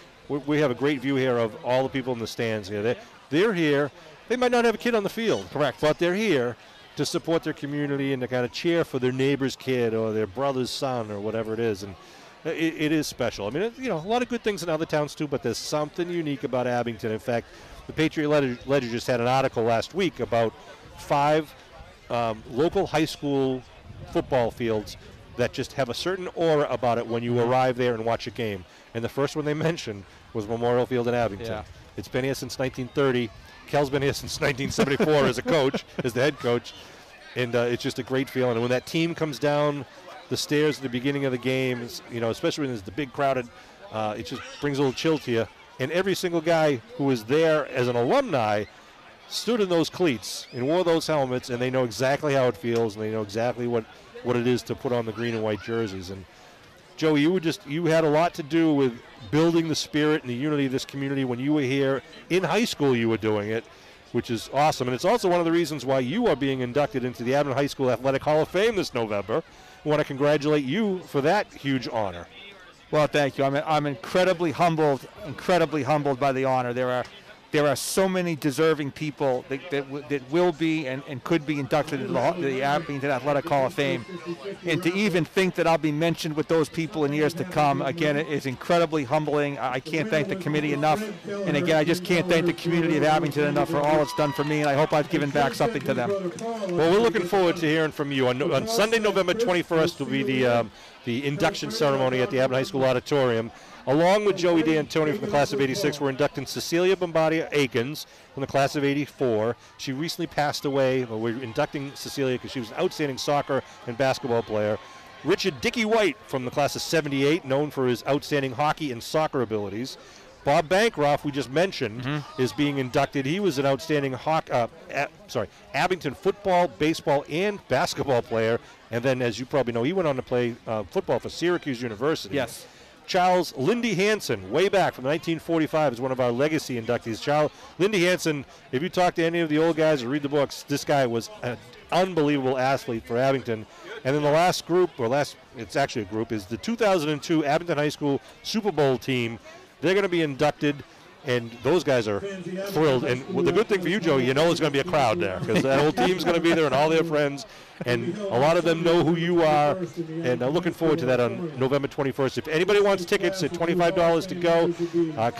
Speaker 7: we have a great view here of all the people in the stands here. They're here. They might not have a kid on the field, correct, but they're here to support their community and to kind of cheer for their neighbor's kid or their brother's son or whatever it is. And it is special. A lot of good things in other towns too, but there's something unique about Abington. In fact, the Patriot Ledger just had an article last week about 5 local high school football fields that just have a certain aura about it when you arrive there and watch a game. And the first one they mentioned was Memorial Field in Abington. It's been here since 1930. Kel's been here since 1974 as a coach, as the head coach. And it's just a great feeling. And when that team comes down the stairs at the beginning of the game, especially when there's the big crowded, it just brings a little chill to you. And every single guy who was there as an alumni stood in those cleats and wore those helmets, and they know exactly how it feels, and they know exactly what it is to put on the green and white jerseys. And Joey, you had a lot to do with building the spirit and the unity of this community. When you were here in high school, you were doing it, which is awesome. And it's also one of the reasons why you are being inducted into the Abington High School Athletic Hall of Fame this November. I want to congratulate you for that huge honor.
Speaker 9: Well, thank you. I'm incredibly humbled by the honor. There are so many deserving people that will be and could be inducted into the Abington Athletic Hall of Fame. And to even think that I'll be mentioned with those people in years to come, again, it is incredibly humbling. I can't thank the committee enough. And again, I just can't thank the community of Abington enough for all it's done for me, and I hope I've given back something to them.
Speaker 7: Well, we're looking forward to hearing from you. On Sunday, November 21st will be the induction ceremony at the Abington High School Auditorium. Along with Joey D'Antonio from the class of '86, we're inducting Cecilia Bombardia Akins from the class of '84. She recently passed away. Well, we're inducting Cecilia because she was an outstanding soccer and basketball player. Richard Dickey White from the class of '78, known for his outstanding hockey and soccer abilities. Bob Bancroft, we just mentioned, is being inducted. He was an outstanding Abington football, baseball, and basketball player. And then, as you probably know, he went on to play football for Syracuse University.
Speaker 9: Yes.
Speaker 7: Charles Lindy Hansen, way back from 1945, is one of our legacy inductees. Lindy Hansen, if you talk to any of the old guys or read the books, this guy was an unbelievable athlete for Abington. And then the last group, it's actually a group, is the 2002 Abington High School Super Bowl team. They're going to be inducted, and those guys are thrilled. And the good thing for you, Joey, there's going to be a crowd there because that whole team's going to be there and all their friends. And a lot of them know who you are, and I'm looking forward to that on November 21st. If anybody wants tickets at $25 to go,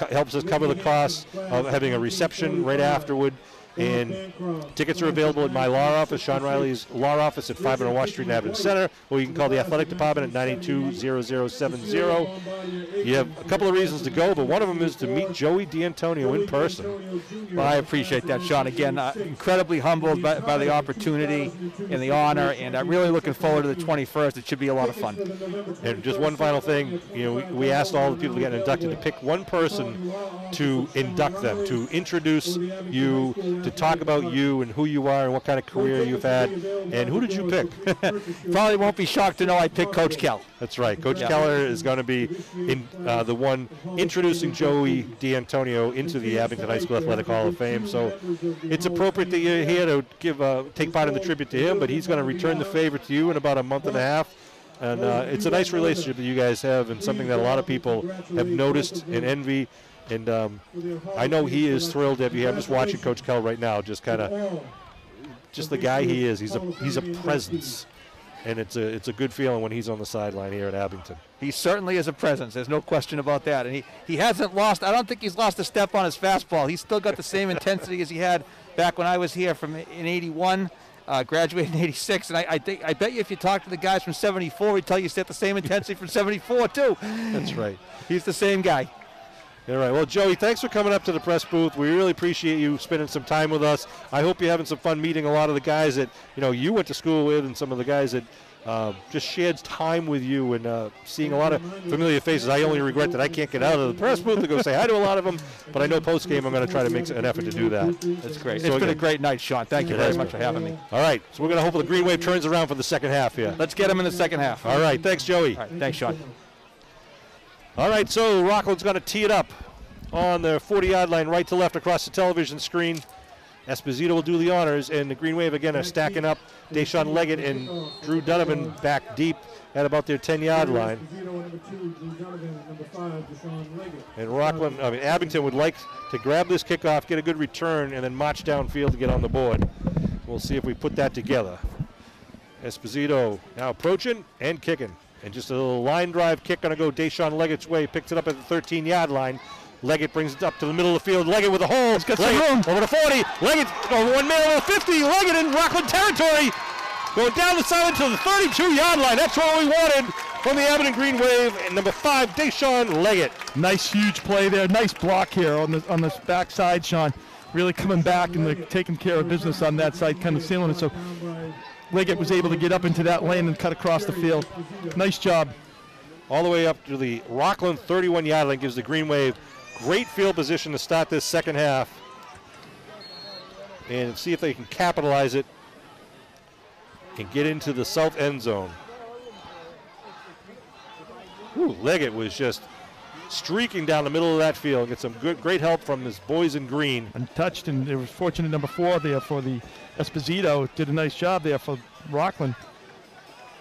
Speaker 7: helps us cover the costs of having a reception right afterward. And tickets are available at my law office, Sean Riley's law office at 500 Wash Street in Abington Center, or you can call the athletic department at 920070. You have a couple of reasons to go, but one of them is to meet Joey D'Antonio in person.
Speaker 9: Well, I appreciate that, Sean. Again, incredibly humbled by the opportunity and the honor, and I'm really looking forward to the 21st. It should be a lot of fun.
Speaker 7: And just one final thing, we asked all the people to get inducted to pick one person to induct them, to introduce you, to talk about you and who you are and what kind of career you've had. And who did you pick?
Speaker 9: Probably won't be shocked to know I picked Coach Kell.
Speaker 7: That's right. Coach Keller is going to be the one introducing Joey D'Antonio into the Abington High School Athletic Hall of Fame. So it's appropriate that you're here to take part in the tribute to him, but he's going to return the favor to you in about a month and a half. And it's a nice relationship that you guys have, and something that a lot of people have noticed and envy. And I know he is thrilled to have you here. I'm just watching Coach Kell right now, just the guy he is. He's a presence, and it's a good feeling when he's on the sideline here at Abington.
Speaker 9: He certainly is a presence. There's no question about that. And he hasn't lost. I don't think he's lost a step on his fastball. He's still got the same intensity as he had back when I was here in '81. Graduated in '86, and I bet you if you talk to the guys from '74, he'd tell you he's at the same intensity from '74 too.
Speaker 7: That's right.
Speaker 9: He's the same guy.
Speaker 7: All right. Well, Joey, thanks for coming up to the press booth. We really appreciate you spending some time with us. I hope you're having some fun meeting a lot of the guys that you went to school with, and some of the guys that just shared time with you, and seeing a lot of familiar faces. I only regret that I can't get out of the press booth to go say hi to a lot of them, but I know post-game I'm going to try to make an effort to do that.
Speaker 9: That's great. It's been a great night, Sean. Thank you very much for having me.
Speaker 7: All right, so we're going to hope the Green Wave turns around for the second half here.
Speaker 9: Let's get him in the second half.
Speaker 7: All right, thanks, Joey.
Speaker 9: All right, thanks, Sean.
Speaker 7: All right, so Rockland's going to tee it up on the 40-yard line, right to left across the television screen. Esposito will do the honors, and the Green Wave again are stacking up. Deshaun Leggett and Drew Donovan back deep at about their 10-yard line. And Abington would like to grab this kickoff, get a good return, and then march downfield to get on the board. We'll see if we put that together. Esposito now approaching and kicking. And just a little line drive kick going to go Deshaun Leggett's way. Picks it up at the 13-yard line. Leggett brings it up to the middle of the field. Leggett with a hole.
Speaker 9: Let's get some room.
Speaker 7: Over to 40. Leggett over one man over the 50. Leggett in Rockland territory. Going down the sideline to the 32-yard line. That's what we wanted. from the Abington Green Wave, and number 5, Deshaun Leggett.
Speaker 8: Nice huge play there. Nice block here on this backside, Sean. Really coming back and taking care of business on that side, kind of sealing it. So Leggett was able to get up into that lane and cut across the field. Nice job.
Speaker 7: All the way up to the Rockland 31-yard line gives the Green Wave great field position to start this second half. And see if they can capitalize it and get into the south end zone. Ooh, Leggett was just streaking down the middle of that field. Get some great help from his boys in green.
Speaker 8: Untouched, and it was fortunate number 4 there for the Esposito. Did a nice job there for Rockland.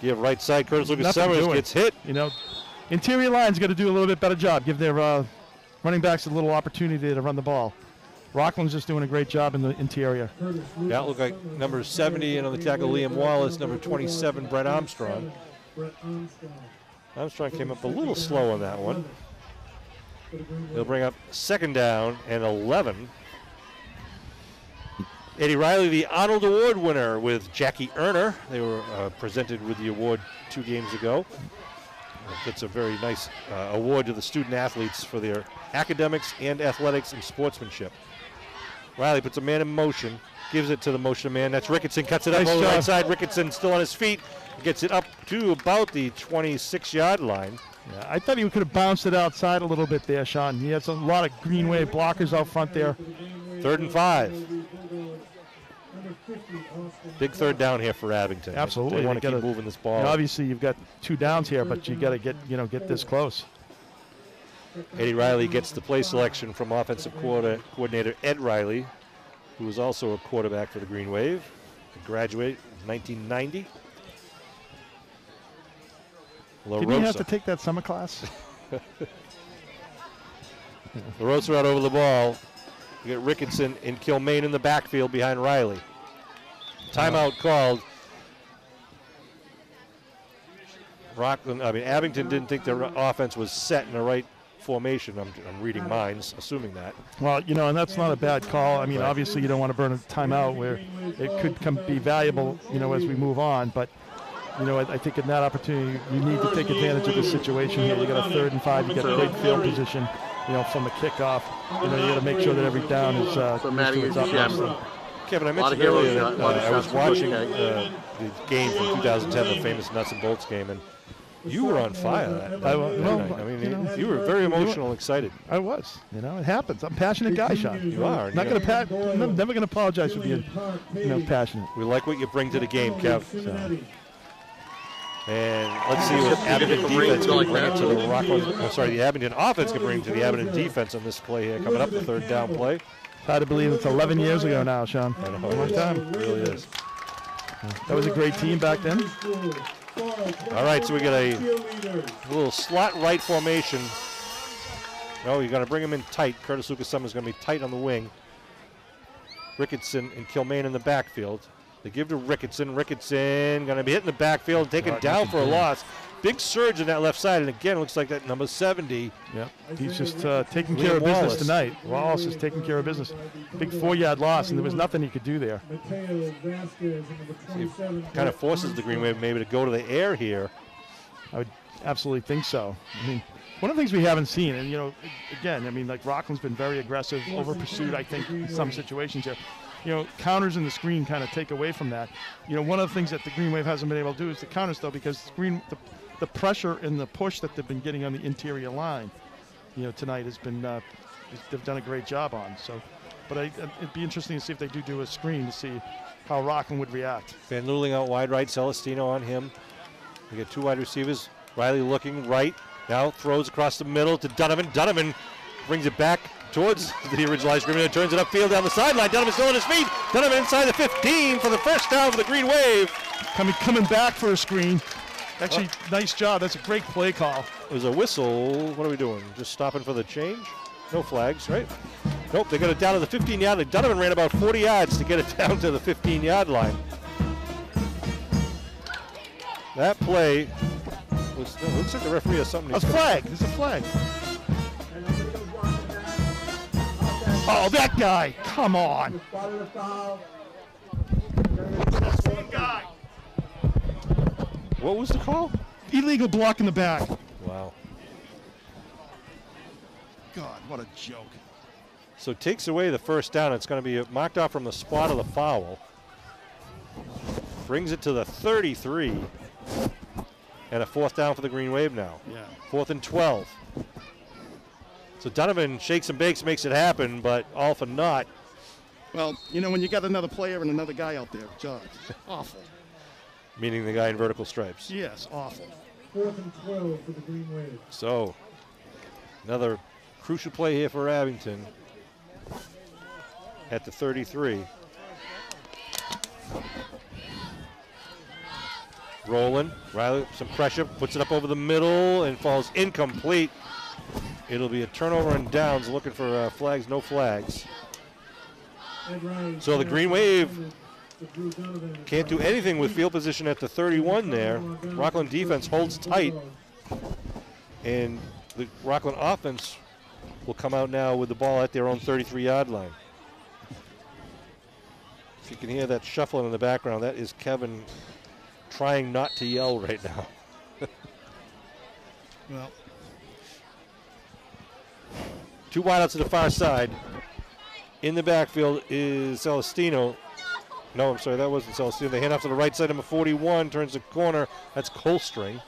Speaker 7: Give right side, Curtis Lucas Summers gets hit.
Speaker 8: You know, interior line's got to do a little bit better job. Give their running backs a little opportunity to run the ball. Rockland's just doing a great job in the interior.
Speaker 7: That looked like number 70 and on the tackle Liam Wallace, number 27 Brett Armstrong. Armstrong came up a little slow on that one. They'll bring up second down and 11. Eddie Riley, the Arnold Award winner with Jackie Erner. They were presented with the award 2 games ago. That's a very nice award to the student athletes for their academics and athletics and sportsmanship. Riley puts a man in motion, gives it to the motion man. That's Ricketson, cuts it up on the right side. Ricketson still on his feet, gets it up to about the 26-yard line.
Speaker 8: Yeah, I thought he could have bounced it outside a little bit there, Sean. He has a lot of Green Wave blockers out front there.
Speaker 7: 3rd and 5. Big third down here for Abington.
Speaker 8: Absolutely.
Speaker 7: They want to keep moving this ball.
Speaker 8: You know, obviously, you've got 2 downs here, but you got to get this close.
Speaker 7: Eddie Riley gets the play selection from offensive coordinator Ed Riley, who was also a quarterback for the Green Wave. He graduated in 1990.
Speaker 8: Did he have to take that summer class?
Speaker 7: LaRosa out over the ball. You get Ricketson and Kilmaine in the backfield behind Riley. Timeout called. Abington didn't think their offense was set in the right formation. I'm reading minds, assuming that.
Speaker 8: Well, you know, and that's not a bad call. I mean, obviously you don't want to burn a timeout where it could be valuable, you know, as we move on. But, you know, I think in that opportunity you need to take advantage of the situation here. You got a 3rd and 5. You got a great field position, you know, from the kickoff. You know, you got to make sure that every down is to its utmost.
Speaker 7: Kevin, I mentioned earlier that I was watching the game from 2010, the famous Nuts and Bolts game, and you were on fire that night. I mean, you were very emotional and excited.
Speaker 8: I was. You know, it happens. I'm a passionate guy, Sean.
Speaker 7: You are.
Speaker 8: Not going to I'm never going to apologize for being, you know, passionate.
Speaker 7: We like what you bring to the game, Kev. So. And let's see what Abington defense can bring to the Rockland. The Abington offense can bring to the Abington defense on this play here. Coming up, the 3rd down play.
Speaker 8: Hard to believe it's 11 years ago now, Sean.
Speaker 7: I know.
Speaker 8: One time.
Speaker 7: It really is.
Speaker 8: That was a great team back then.
Speaker 7: All right, so we got a little slot right formation. Oh, you got to bring him in tight. Curtis Lucas Summers is going to be tight on the wing. Ricketson and Kilmaine in the backfield. They give to Ricketson. Ricketson going to be hit in the backfield, taken down for a loss. Big surge in that left side, and again, it looks like that number 70.
Speaker 8: Yeah, he's just taking care of business tonight. Wallace is taking care of business. Big 4-yard loss, and there was nothing he could do there.
Speaker 7: Kind of forces the Green Wave maybe to go to the air here.
Speaker 8: I would absolutely think so. I mean, one of the things we haven't seen, and, you know, again, I mean, like Rockland's been very aggressive, over pursuit, I think, in some situations here. You know, counters in the screen kind of take away from that. You know, one of the things that the Green Wave hasn't been able to do is the counters, though, because the pressure and the push that they've been getting on the interior line, you know, tonight has been, they've done a great job on. So, but it'd be interesting to see if they do a screen to see how Rockland would react.
Speaker 7: Van Luling out wide right, Celestino on him. We get 2 wide receivers. Riley looking right, now throws across the middle to Donovan. Donovan brings it back towards the original ice cream and turns it upfield down the sideline. Donovan still on his feet. Donovan inside the 15 for the first down for the Green Wave.
Speaker 8: Coming back for a screen. Actually, nice job. That's a great play call.
Speaker 7: It was a whistle. What are we doing? Just stopping for the change? No flags, right? Nope, they got it down to the 15-yard line. Donovan ran about 40 yards to get it down to the 15-yard line. That play was, it looks like the referee has something.
Speaker 8: A flag. There's a flag. Oh, that guy. Come on.
Speaker 7: What was the call?
Speaker 8: illegal block in the back.
Speaker 7: Wow.
Speaker 8: God, what a joke.
Speaker 7: So takes away the first down. It's going to be marked off from the spot of the foul. Brings it to the 33. And a 4th down for the Green Wave now.
Speaker 8: Yeah.
Speaker 7: 4th and 12. So Donovan shakes and bakes, makes it happen, but all for naught.
Speaker 8: Well, you know, when you got another player and another guy out there, George, awful.
Speaker 7: Meaning the guy in vertical stripes.
Speaker 8: Yes, awful.
Speaker 1: 4th and 12 for the Green Wave.
Speaker 7: So another crucial play here for Abington at the 33. Rolling, Riley, some pressure, puts it up over the middle and falls incomplete. It'll be a turnover and downs, looking for flags, no flags. So the Green Wave can't do anything with field position at the 31 there. Rockland defense holds tight. And the Rockland offense will come out now with the ball at their own 33-yard line. If you can hear that shuffling in the background, that is Kevin trying not to yell right now.
Speaker 8: Well,
Speaker 7: 2 wideouts to the far side. In the backfield is Celestino. No, I'm sorry, that wasn't Celestino. They hand off to the right side. Number 41 turns the corner. That's Colstring.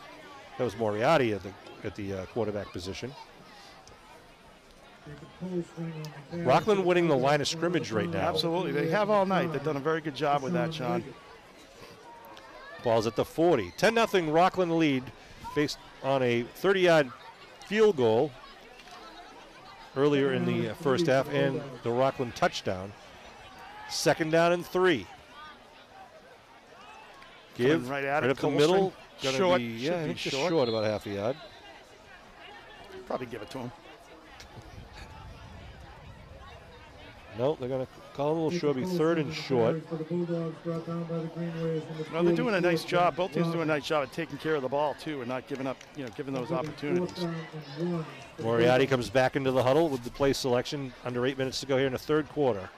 Speaker 7: That was Moriarty at the quarterback position. Rockland winning the line of scrimmage right now.
Speaker 8: absolutely. They have all night. They've done a very good job with that, Sean.
Speaker 7: Ball's at the 40. 10-0 Rockland lead based on a 30-yard field goal earlier in the first half and the Rockland touchdown. 2nd down and 3. Give
Speaker 8: right at it,
Speaker 7: up the middle.
Speaker 8: Short.
Speaker 7: Be, yeah, I think just
Speaker 8: short.
Speaker 7: short about half a yard.
Speaker 8: Probably give it to him.
Speaker 7: No, they're going to call a little short. Be 3rd and short.
Speaker 8: Well, they're doing a nice job. Both teams doing a nice job at taking care of the ball too, and not giving up, giving those opportunities.
Speaker 7: Moriarty comes back into the huddle with the play selection. Under 8 minutes to go here in the 3rd quarter.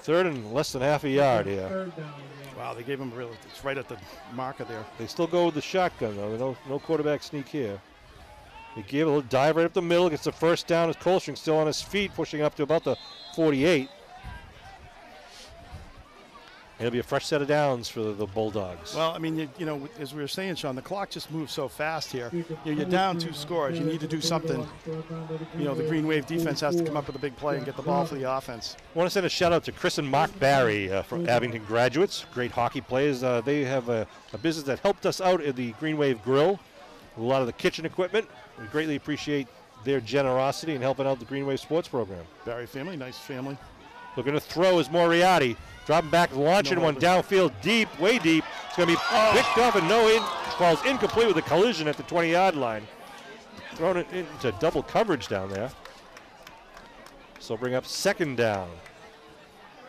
Speaker 7: 3rd and less than half a yard here.
Speaker 8: Wow, they gave him it's right at the marker there.
Speaker 7: They still go with the shotgun though. No quarterback sneak here. They give a little dive right up the middle. Gets the first down as Colstring still on his feet, pushing up to about the 48. It'll be a fresh set of downs for the Bulldogs.
Speaker 8: Well, I mean, as we were saying, Sean, the clock just moves so fast here. You're down 2 scores. You need to do something. The Green Wave defense has to come up with a big play and get the ball for the offense.
Speaker 7: I want to send a shout out to Chris and Mark Barry from Abington graduates, great hockey players. They have a business that helped us out at the Green Wave Grill, with a lot of the kitchen equipment. We greatly appreciate their generosity in helping out the Green Wave sports program.
Speaker 8: Barry family, nice family.
Speaker 7: Looking to throw is Moriarty. Dropping back, launching one downfield deep, way deep. It's going to be picked up and falls incomplete with a collision at the 20-yard line. Thrown it into double coverage down there. So bring up 2nd down.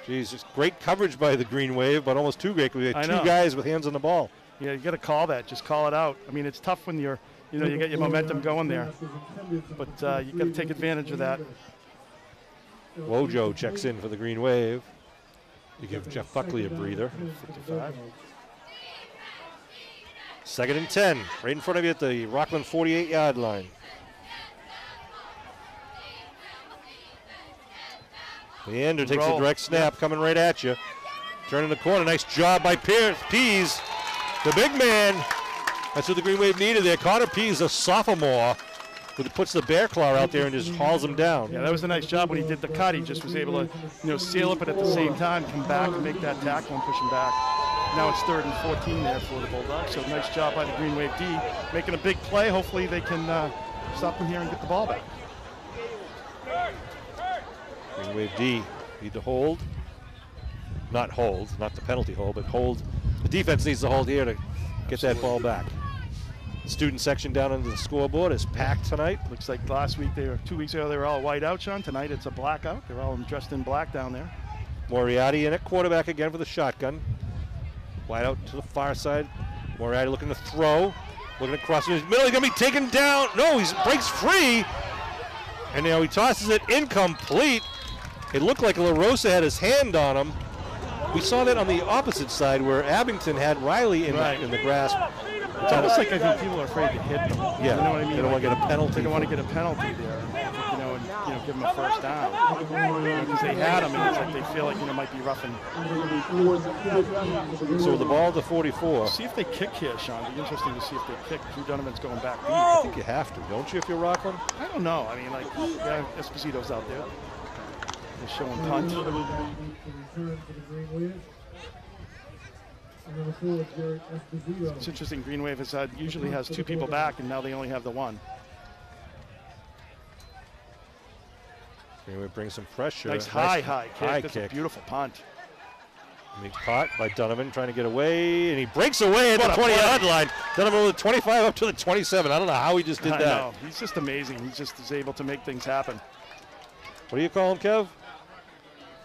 Speaker 7: Geez, just great coverage by the Green Wave, but almost too great. We had 2 guys with hands on the ball.
Speaker 8: Yeah, you got to call that. Just call it out. I mean, it's tough when you get your momentum going there. But you got to take advantage of that.
Speaker 7: Wojo checks in for the Green Wave. You give Jeff Buckley a breather.
Speaker 8: 55.
Speaker 7: 2nd and 10, right in front of you at the Rockland 48-yard line. Leander takes a direct snap, coming right at you. Turning the corner, nice job by Pease, the big man. That's what the Green Wave needed there. Connor Pease, a sophomore, who puts the bear claw out there and just hauls him down.
Speaker 8: Yeah, that was a nice job when he did the cut. He just was able to sail up, but at the same time come back and make that tackle and push him back. Now it's 3rd and 14 there for the Bulldogs. So nice job by the Green Wave D, making a big play. Hopefully they can stop them here and get the ball back.
Speaker 7: Green Wave D need to hold. Not the penalty hold, but hold. The defense needs to hold here to get that ball back. Student section down under the scoreboard is packed tonight.
Speaker 8: Looks like last week 2 weeks ago they were all white out, Sean. Tonight it's a blackout. They're all dressed in black down there.
Speaker 7: Moriarty in at quarterback again for the shotgun. Wide out to the far side. Moriarty looking to throw. Looking across in his middle. He's going to be taken down. No, he breaks free. And now he tosses it incomplete. It looked like La Rosa had his hand on him. We saw that on the opposite side where Abington had Riley in the grasp.
Speaker 8: It's almost like I think people are afraid to hit them.
Speaker 7: Yeah,
Speaker 8: you know what I mean?
Speaker 7: they don't want to get a penalty.
Speaker 8: They don't want to get a penalty there, and give them a first down. Because they had them, and it's like they feel like might be roughing.
Speaker 7: So with the ball at the 44.
Speaker 8: See if they kick here, Sean. It'd be interesting to see if they kick. Drew Donovan's going back deep.
Speaker 7: I think you have to, don't you, if you're Rockland?
Speaker 8: I don't know. I mean, Esposito's out there. They're showing punch. It's interesting. Green Wave usually has 2 people back, and now they only have the 1.
Speaker 7: Green Wave brings some pressure.
Speaker 8: Nice high kick. That's a beautiful punt.
Speaker 7: I mean, caught by Donovan trying to get away, and he breaks away at the 20-yard line. Donovan with the 25 up to the 27. I don't know how he just did that.
Speaker 8: I know. He's just amazing. He just is able to make things happen.
Speaker 7: What do you call him, Kev?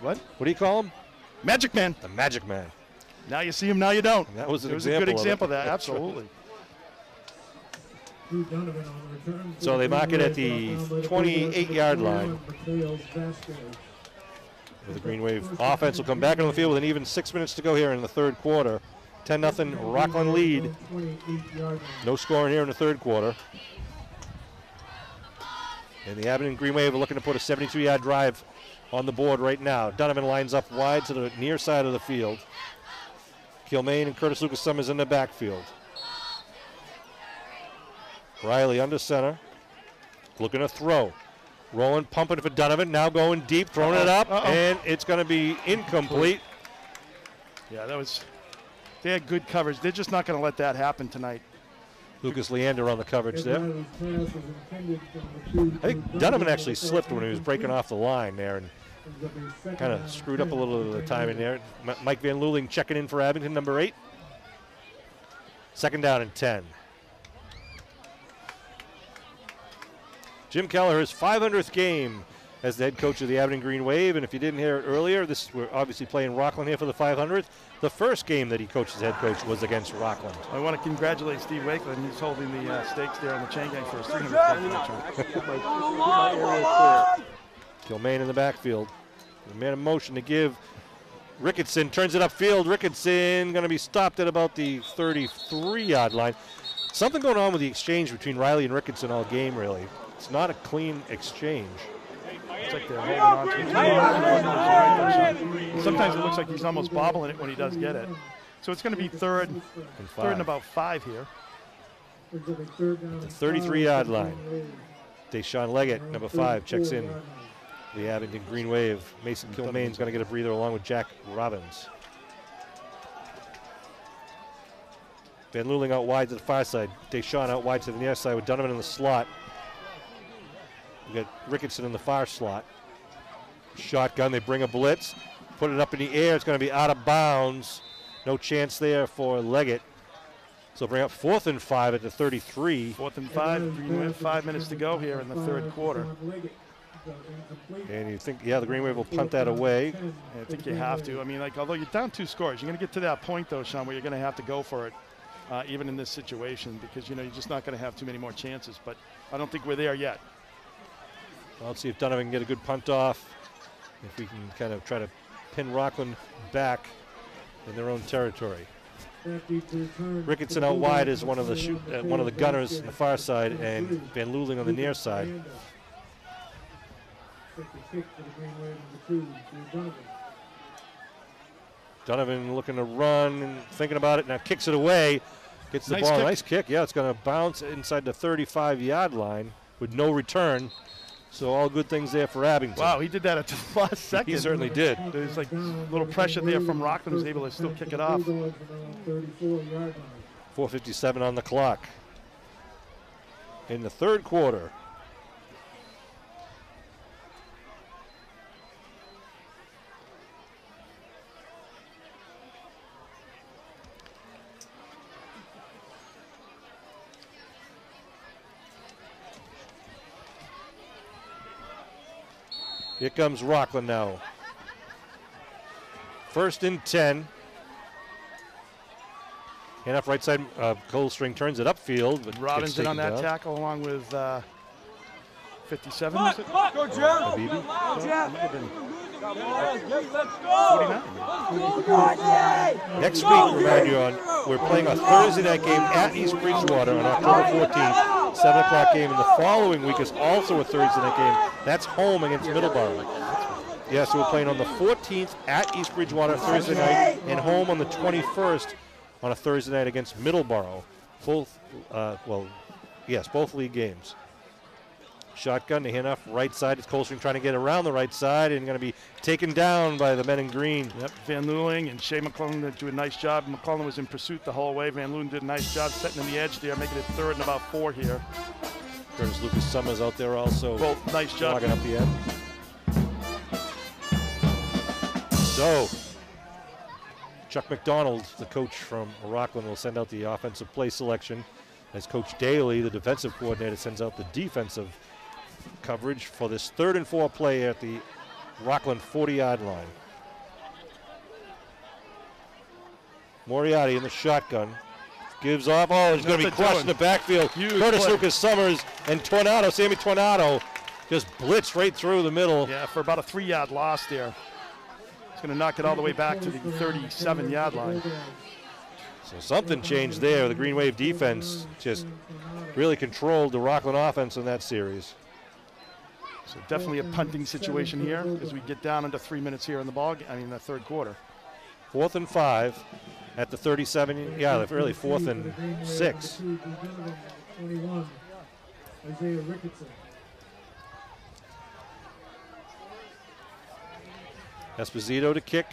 Speaker 8: What?
Speaker 7: What do you call him?
Speaker 8: Magic Man.
Speaker 7: The Magic Man.
Speaker 8: Now you see him, now you don't.
Speaker 7: And that was
Speaker 8: a good example of that, absolutely.
Speaker 7: So they mark it at the 28-yard line. The Green Wave offense will come back on the field with an even 6 minutes to go here in the third quarter. 10-0 Rockland lead. No scoring here in the third quarter. And the Abington Green Wave are looking to put a 72-yard drive on the board right now. Donovan lines up wide to the near side of the field. Kilmaine and Curtis Lucas Summers in the backfield. Riley under center. Looking to throw. Rolling, pumping for Donovan. Now going deep, throwing it up, and it's going to be incomplete.
Speaker 8: Yeah, they had good coverage. They're just not going to let that happen tonight.
Speaker 7: Lucas Leander on the coverage there. I think Donovan actually slipped when he was breaking off the line there and kind of screwed up a little of the timing there. Mike Van Luling checking in for Abington, number 8. Second down and 10. Jim Keller, his 500th game as the head coach of the Abington Green Wave. And if you didn't hear it earlier, we're obviously playing Rockland here for the 500th. The first game that he coached as head coach was against Rockland.
Speaker 8: I want to congratulate Steve Wakeland. He's holding the stakes there on the chain gang for his 300th game.
Speaker 7: Kilmaine in the backfield. The man in motion to give. Ricketson turns it upfield. Ricketson going to be stopped at about the 33-yard line. Something going on with the exchange between Riley and Ricketson all game, really. It's not a clean exchange.
Speaker 8: It's like they're holding on to it. Sometimes it looks like he's almost bobbling it when he does get it. So it's going to be third and about 5 here.
Speaker 7: The 33-yard line. Deshaun Leggett, number 5, checks in. The Abington Green Wave. Mason Kilmaine's going to get a breather along with Jack Robbins. Van Luling out wide to the far side. Deshaun out wide to the near side with Donovan in the slot. We got Ricketson in the far slot. Shotgun, they bring a blitz. Put it up in the air, it's going to be out of bounds. No chance there for Leggett. So bring up 4th and 5 at the 33.
Speaker 8: 4th and 5, Green Wave, 5 minutes to go here in the third quarter.
Speaker 7: And you think, yeah, the Green Wave will punt that away.
Speaker 8: I think you have to. I mean, although you're down 2 scores, you're going to get to that point, though, Sean, where you're going to have to go for it, even in this situation, because, you're just not going to have too many more chances. But I don't think we're there yet.
Speaker 7: Well, let's see if Donovan can get a good punt off. If we can kind of try to pin Rockland back in their own territory. Ricketson out wide is one of the gunners on the far side, and Van Luling on the near side. Donovan looking to run and thinking about it, now kicks it away. Gets the ball, nice kick. Yeah, it's going to bounce inside the 35-yard line with no return. So all good things there for Abington.
Speaker 8: Wow, he did that at the last second.
Speaker 7: He certainly did.
Speaker 8: There's like a little pressure there from Rockland, who's able to still kick it off.
Speaker 7: 4:57 on the clock. In the third quarter. Here comes Rockland now. 1st and 10. Hand off right side. Coldstring turns it upfield. But
Speaker 8: Robinson on that tackle along with 57.
Speaker 3: Go, Jeff.
Speaker 7: Next week, remind you we're playing a Thursday night game at East Bridgewater on October 14th, 7 o'clock game, and the following week is also a Thursday night game. That's home against Middleborough. Yeah, so we're playing on the 14th at East Bridgewater Thursday night, and home on the 21st on a Thursday night against Middleborough. Both, both league games. Shotgun to handoff right side. It's Colstring trying to get around the right side and going to be taken down by the men in green.
Speaker 8: Yep, Van Leuling and Shea McClellan do a nice job. McClellan was in pursuit the whole way. Van Leuling did a nice job setting in the edge there, making it 3rd and about 4 here.
Speaker 7: Curtis Lucas Summers out there also.
Speaker 8: Both nice job.
Speaker 7: Logging up the end. So, Chuck McDonald, the coach from Rockland, will send out the offensive play selection as Coach Daly, the defensive coordinator, sends out the defensive coverage for this 3rd and 4 play at the Rockland 40-yard line. Moriarty in the shotgun. Gives off. Oh, he's going to be crushed in the backfield. Curtis Lucas Summers and Sammy Tornado just blitzed right through the middle.
Speaker 8: Yeah, for about a 3-yard loss there. He's going to knock it all the way back to the 37-yard line.
Speaker 7: So something changed there. The Green Wave defense just really controlled the Rockland offense in that series.
Speaker 8: So definitely a punting situation here as we get down into 3 minutes here in the the 3rd quarter.
Speaker 7: 4th and 5 at the 37. Yeah, really 4th and 6. Esposito to kick.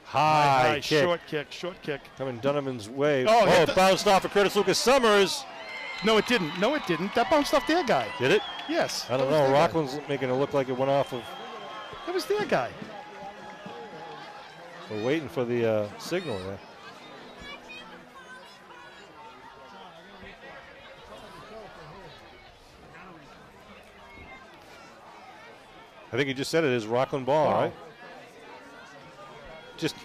Speaker 7: High kick.
Speaker 8: Short kick.
Speaker 7: Coming Dunneman's way. Oh, it bounced off of Curtis Lucas Summers.
Speaker 8: No, it didn't. That bounced off their guy.
Speaker 7: Did it?
Speaker 8: Yes.
Speaker 7: I don't know. Rockland's making it look like it went off of.
Speaker 8: It was their guy.
Speaker 7: We're waiting for the signal there. I think you just said it is Rockland ball, right? Just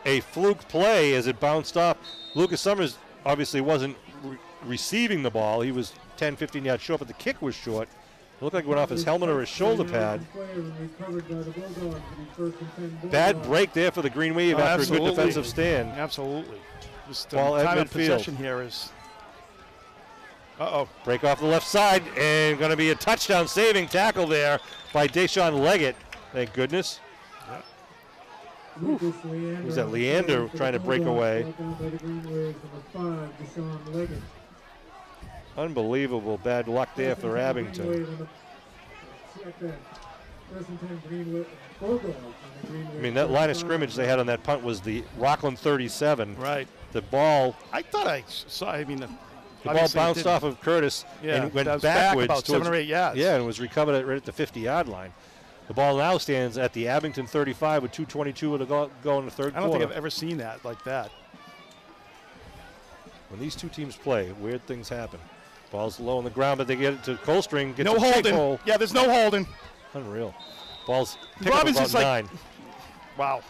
Speaker 7: a fluke play as it bounced off. Lucas Summers obviously wasn't receiving the ball. He was 10, 15 yards short, but the kick was short. It looked like it went off his helmet or his shoulder pad. Bad break there for the Green Wave after a good defensive stand.
Speaker 8: Absolutely. Just
Speaker 7: ball at
Speaker 8: time
Speaker 7: midfield.
Speaker 8: Of possession here is.
Speaker 7: Break off the left side, and going to be a touchdown saving tackle there by Deshaun Leggett. Thank goodness. Was that Leander trying to break away? Unbelievable bad luck there for Abington. I mean, that line of scrimmage they had on that punt was the Rockland 37.
Speaker 8: Right.
Speaker 7: The ball.
Speaker 8: I thought I saw. The
Speaker 7: ball bounced off of Curtis and went backwards
Speaker 8: about 7 or 8 yards.
Speaker 7: Yeah, and was recovered right at the 50-yard line. The ball now stands at the Abington 35 with 2:22 to go in the 3rd quarter.
Speaker 8: I don't think I've ever seen that like that.
Speaker 7: When these two teams play, weird things happen. Ball's low on the ground, but they get it to Colstring. Gets
Speaker 8: no holding. Yeah, there's no holding.
Speaker 7: Unreal. Ball's picked
Speaker 8: Robbins
Speaker 7: up about
Speaker 8: is
Speaker 7: 9.
Speaker 8: Wow.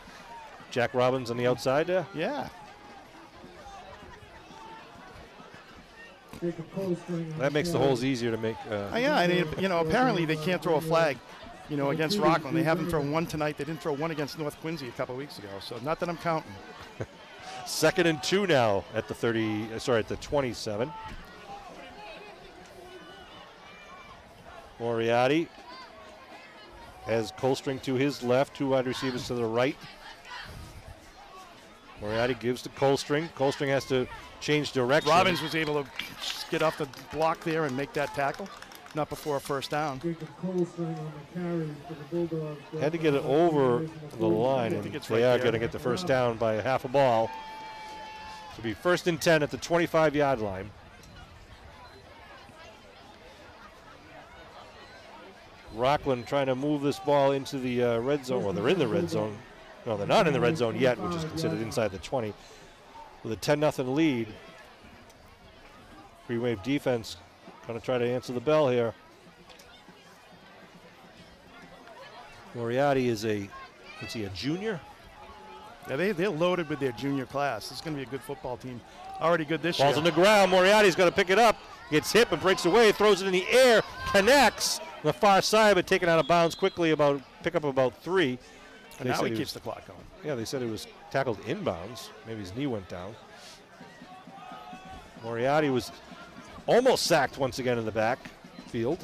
Speaker 7: Jack Robbins on the outside there?
Speaker 8: Yeah.
Speaker 7: That makes the holes easier to make.
Speaker 8: Apparently they can't throw a flag, against Rockland. They haven't thrown one tonight. They didn't throw one against North Quincy a couple of weeks ago. So not that I'm counting.
Speaker 7: 2nd and 2 now at the 27. Moriarty has Colstring to his left, 2 wide receivers to the right. Moriarty gives to Colstring. Colstring has to change direction.
Speaker 8: Robbins was able to get off the block there and make that tackle. Not before a first down.
Speaker 7: Had to get it over the line, and they are going to get the first down by half a ball. To be 1st and 10 at the 25-yard line. Rockland trying to move this ball into the red zone. Well, they're in the red zone. No, they're not in the red zone yet, which is considered inside the 20. With a 10-0 lead. Green Wave defense going to try to answer the bell here. Moriarty is a junior?
Speaker 8: Yeah, they're loaded with their junior class. This is going to be a good football team. Already good this year.
Speaker 7: Ball's on the ground. Moriarty's going to pick it up. Gets hit and breaks away. Throws it in the air. Connects. the far side, but taken out of bounds quickly, pick up about 3.
Speaker 8: And now he keeps the clock going.
Speaker 7: Yeah, they said it was tackled inbounds. Maybe his knee went down. Moriarty was almost sacked once again in the backfield.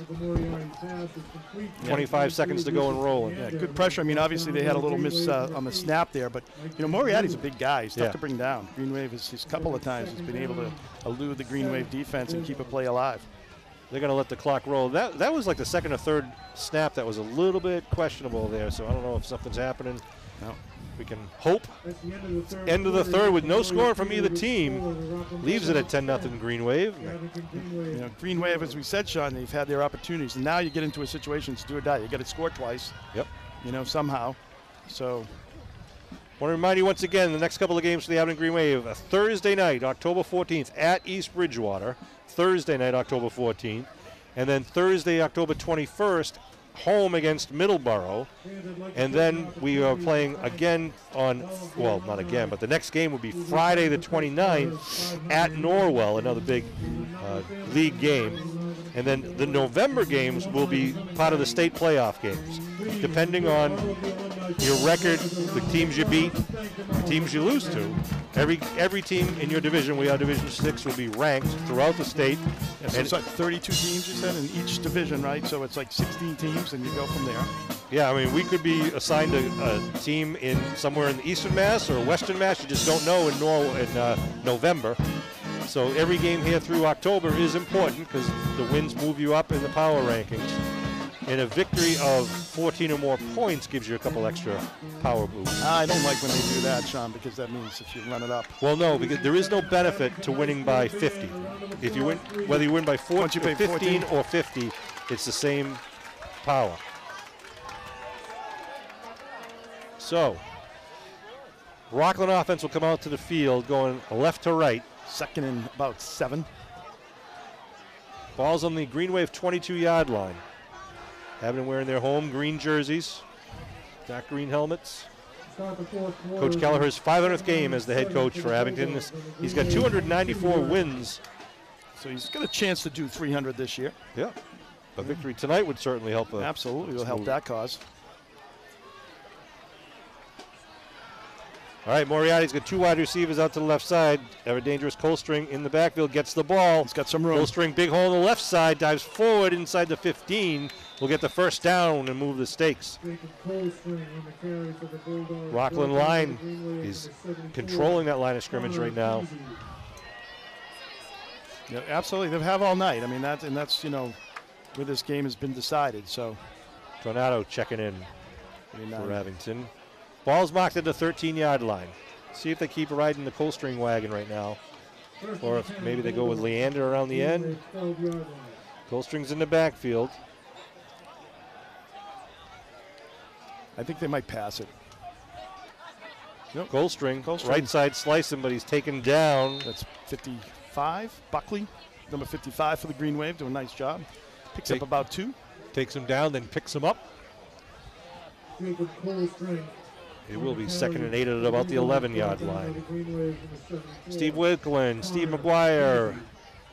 Speaker 7: 25 seconds to go and rolling.
Speaker 8: Yeah, good pressure. I mean, obviously they had a little miss on the snap there, but Moriarty's a big guy. He's tough to bring down. Green Wave has a couple of times has been able to elude the Green Wave defense and keep a play alive.
Speaker 7: They're going to let the clock roll. That was like the second or third snap that was a little bit questionable there, so I don't know if something's happening.
Speaker 8: No.
Speaker 7: We can hope. End of the third with no score from either team. Leaves it at 10-0 Green Wave.
Speaker 8: Green Wave, as we said, Sean, they've had their opportunities. And now you get into a situation, it's do or die. You got to score twice.
Speaker 7: Yep.
Speaker 8: Somehow. So.
Speaker 7: Want to remind you once again, the next couple of games for the Abington Green Wave, a Thursday night, October 14th at East Bridgewater. Thursday night, October 14th. And then Thursday, October 21st, home against Middleborough. And then we are playing again not again, but the next game would be Friday the 29th at Norwell, another big league game. And then the November games will be part of the state playoff games. Depending on your record, the teams you beat, the teams you lose to, every team in your division, we are Division 6, will be ranked throughout the state.
Speaker 8: Yeah, so it's like 32 teams, you said, in each division, right? So it's like 16 teams, and you go from there.
Speaker 7: Yeah, I mean, we could be assigned a team in somewhere in the Eastern Mass or Western Mass. You just don't know in November. So every game here through October is important because the wins move you up in the power rankings. And a victory of 14 or more points gives you a couple extra power boosts.
Speaker 8: I don't like when they do that, Sean, because that means if you run it up.
Speaker 7: Well, no, because there is no benefit to winning by 50. If you win, whether you win by 15 or 50, it's the same power. So, Rockland offense will come out to the field going left to right.
Speaker 8: Second and about 7.
Speaker 7: Ball's on the Green Wave 22-yard line. Abington wearing their home green jerseys, dark green helmets. Coach Kelleher's 500th game as the head coach for Abington. He's got 294 wins.
Speaker 8: So he's got a chance to do 300 this year.
Speaker 7: Yeah. A victory tonight would certainly help.
Speaker 8: Absolutely, will help that cause.
Speaker 7: All right, Moriarty's got 2 wide receivers out to the left side. Ever dangerous Colstring in the backfield gets the ball.
Speaker 8: He's got some room.
Speaker 7: Colstring, big hole on the left side, dives forward inside the 15. Will get the first down and move the stakes. Rockland line is controlling that line of scrimmage right now.
Speaker 8: Yeah, absolutely. They have all night. I mean, that's where this game has been decided. So,
Speaker 7: Tornado checking in for Abington. Ball's marked at the 13-yard line. See if they keep riding the Colstring wagon right now. Or if maybe they go with Leander around the end. Colstring's in the backfield.
Speaker 8: I think they might pass it.
Speaker 7: Nope. Colstring, right side slicing, but he's taken down.
Speaker 8: That's 55. Buckley, number 55 for the Green Wave, doing a nice job. Picks up about 2.
Speaker 7: Takes him down, then picks him up. It will be 2nd and 8 at about the 11-yard line. Steve Wickland, Steve McGuire,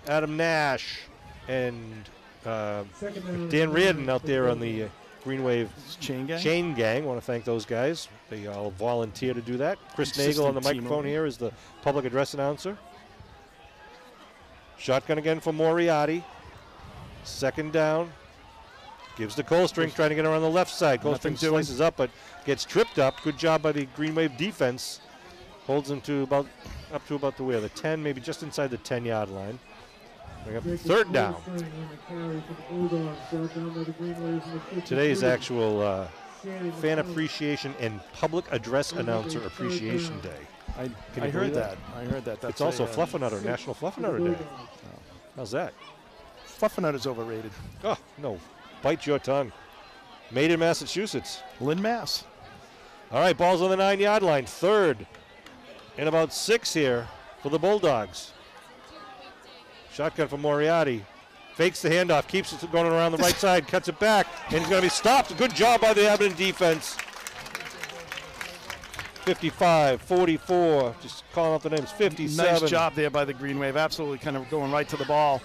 Speaker 7: Adam Nash, and Dan Reardon out there on the Green Wave Chain Gang. Want to thank those guys. They all volunteer to do that. Chris Nagel on the microphone here is the public address announcer. Shotgun again for Moriarty. 2nd down. Gives to Colstring, trying to get around the left side. Colstring slices up, but gets tripped up. Good job by the Green Wave defense. Holds him to about the 10, maybe just inside the 10-yard line. Bring up 3rd down. Today's actual fan appreciation and public address announcer appreciation day.
Speaker 8: I heard that. I heard that.
Speaker 7: It's also Fluffernutter, National Fluffernutter Day. How's that?
Speaker 8: Fluffernutter's overrated.
Speaker 7: Oh, no. Bite your tongue. Made in Massachusetts.
Speaker 8: Lynn, Mass.
Speaker 7: All right, ball's on the 9-yard line. 3rd and about 6 here for the Bulldogs. Shotgun for Moriarty. Fakes the handoff, keeps it going around the right side, cuts it back, and he's going to be stopped. Good job by the Abington defense. 55, 44, just calling out the names, 57.
Speaker 8: Nice job there by the Green Wave, absolutely kind of going right to the ball.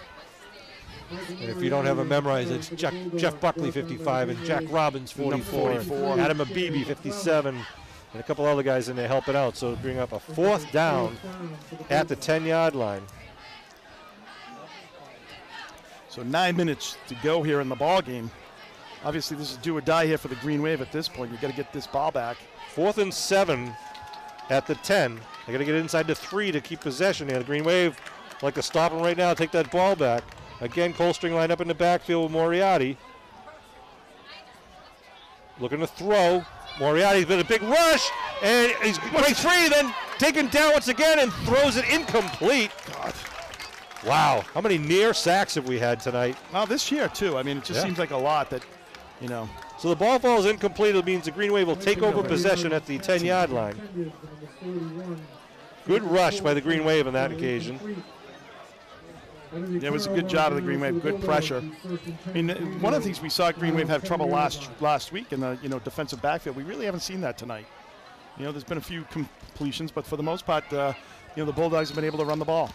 Speaker 7: And if you don't have them memorized, it's Jeff Buckley, 55, and Jack Robbins, 44. Adam Abibi, 57, and a couple other guys in there helping out. So bring up a 4th down at the 10-yard line.
Speaker 8: So 9 minutes to go here in the ball game. Obviously, this is do or die here for the Green Wave at this point. You got to get this ball back.
Speaker 7: 4th and 7 at the 10. They got to get inside the 3 to keep possession here. The Green Wave like to stop them right now, take that ball back. Again, Coldstring lined up in the backfield with Moriarty. Looking to throw. Moriarty's been a big rush, and he's breaks free, then taken down once again and throws it incomplete. God. Wow, how many near sacks have we had tonight?
Speaker 8: Well, this year, too. I mean, it just seems like a lot that, you know.
Speaker 7: So the ball falls incomplete. It means the Green Wave will take over possession at the 10-yard line. Good rush by the Green Wave on that occasion.
Speaker 8: Yeah, it was a good job of the Green Wave, good pressure. I mean, one of the things we saw Green Wave have trouble last week in the defensive backfield. We really haven't seen that tonight. You know, there's been a few completions, but for the most part, the Bulldogs have been able to run the ball.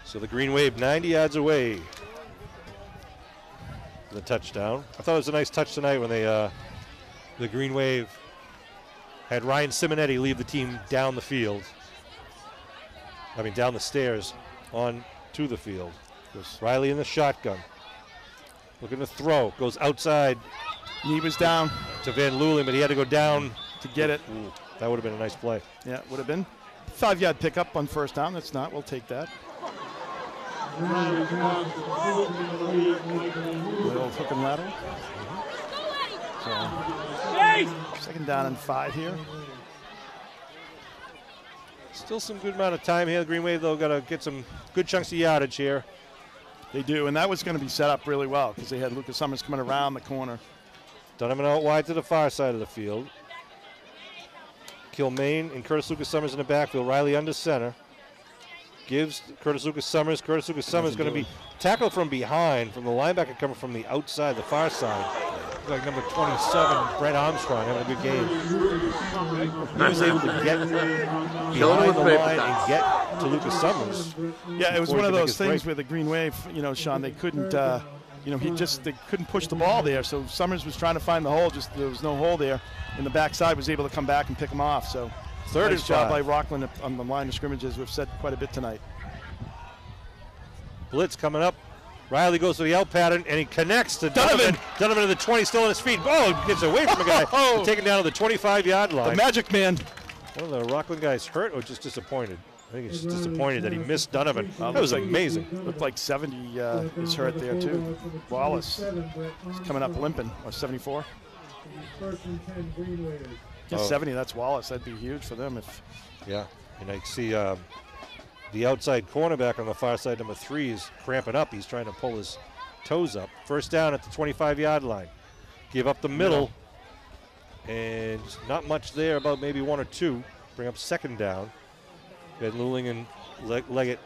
Speaker 7: So the Green Wave 90 yards away from the touchdown. I thought it was a nice touch tonight when the Green Wave had Ryan Simonetti leave the team down the field. I mean, down the stairs on to the field. Riley in the shotgun. Looking to throw. Goes outside.
Speaker 8: He was down.
Speaker 7: To Van Leuling, but he had to go down
Speaker 8: to get it.
Speaker 7: Ooh, that would have been a nice play.
Speaker 8: Yeah, it would have been. 5-yard pickup on 1st down. That's not. We'll take that. Little hook and ladder. So, 2nd down and 5 here.
Speaker 7: Still some good amount of time here. The Green Wave, though, got to get some good chunks of yardage here.
Speaker 8: They do, and that was going to be set up really well because they had Lucas Summers coming around the corner.
Speaker 7: Donovan out wide to the far side of the field. Kilmaine and Curtis Lucas Summers in the backfield. Riley under center. Gives Curtis Lucas Summers. Curtis Lucas Summers going to be tackled from behind from the linebacker coming from the outside, the far side. Like number 27, Brett Armstrong, having a good game. He was able to get behind the line and get to Lucas Summers.
Speaker 8: Yeah, it was one of those things where the Green Wave, Sean, they couldn't, they couldn't push the ball there. So Summers was trying to find the hole. Just there was no hole there, and the backside was able to come back and pick him off. So.
Speaker 7: Third
Speaker 8: nice job by Rockland on the line of scrimmage, as we've said quite a bit tonight.
Speaker 7: Blitz coming up. Riley goes to the out pattern, and he connects to Donovan. Donovan to the 20, still on his feet. Oh, gets away from a guy. Taken down to the 25-yard line.
Speaker 8: The magic man.
Speaker 7: One of the Rockland guys hurt or just disappointed? I think he's just disappointed that he missed Donovan. That was amazing.
Speaker 8: Looked like 70 is hurt there, too. Wallace is coming up limping, or 74. Yeah, 70, that's Wallace. That'd be huge for them.
Speaker 7: Yeah, and I see the outside cornerback on the far side, number 3, is cramping up. He's trying to pull his toes up. 1st down at the 25-yard line. Give up the middle, and just not much there, about maybe 1 or 2. Bring up 2nd down. Van Leuling and Leggett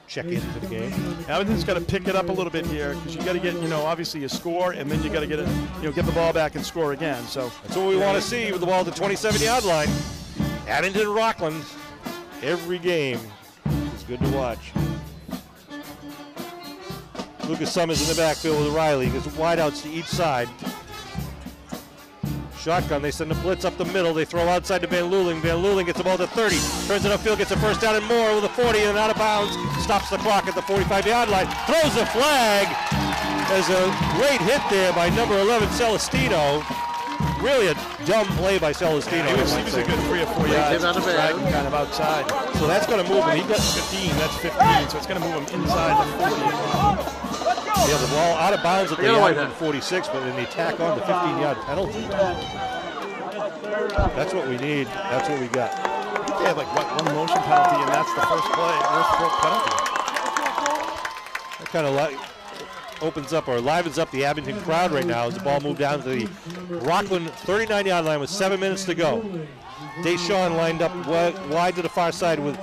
Speaker 7: check into the game.
Speaker 8: Abington's got to pick it up a little bit here because you got to get, obviously a score, and then you got to get it, get the ball back and score again. So
Speaker 7: that's what we want to see with the ball at the 27-yard line. Abington, Rockland, every game is good to watch. Lucas Summers in the backfield with Riley. He gets wideouts to each side. Shotgun, they send a blitz up the middle. They throw outside to Van Leuling. Van Leuling gets the ball to 30. Turns it upfield, gets a 1st down and more with a 40 and out of bounds. Stops the clock at the 45-yard line. Throws a flag. There's a great hit there by number 11, Celestino. Really a dumb play by Celestino.
Speaker 8: He was a good 3 or 4 yards. Dragging kind of outside.
Speaker 7: So that's going to move him. He got
Speaker 8: 15. That's 15. So it's going to move him inside the 40.
Speaker 7: Yeah, the ball out of bounds at the Abington 46, but then they tack on the 15-yard penalty. That's what we need. That's what we got.
Speaker 8: I think they have like one motion penalty, and that's the first play. First penalty.
Speaker 7: That kind of opens up or livens up the Abington crowd right now as the ball moved down to the Rockland 39-yard line with 7 minutes to go. Deshawn lined up wide to the far side with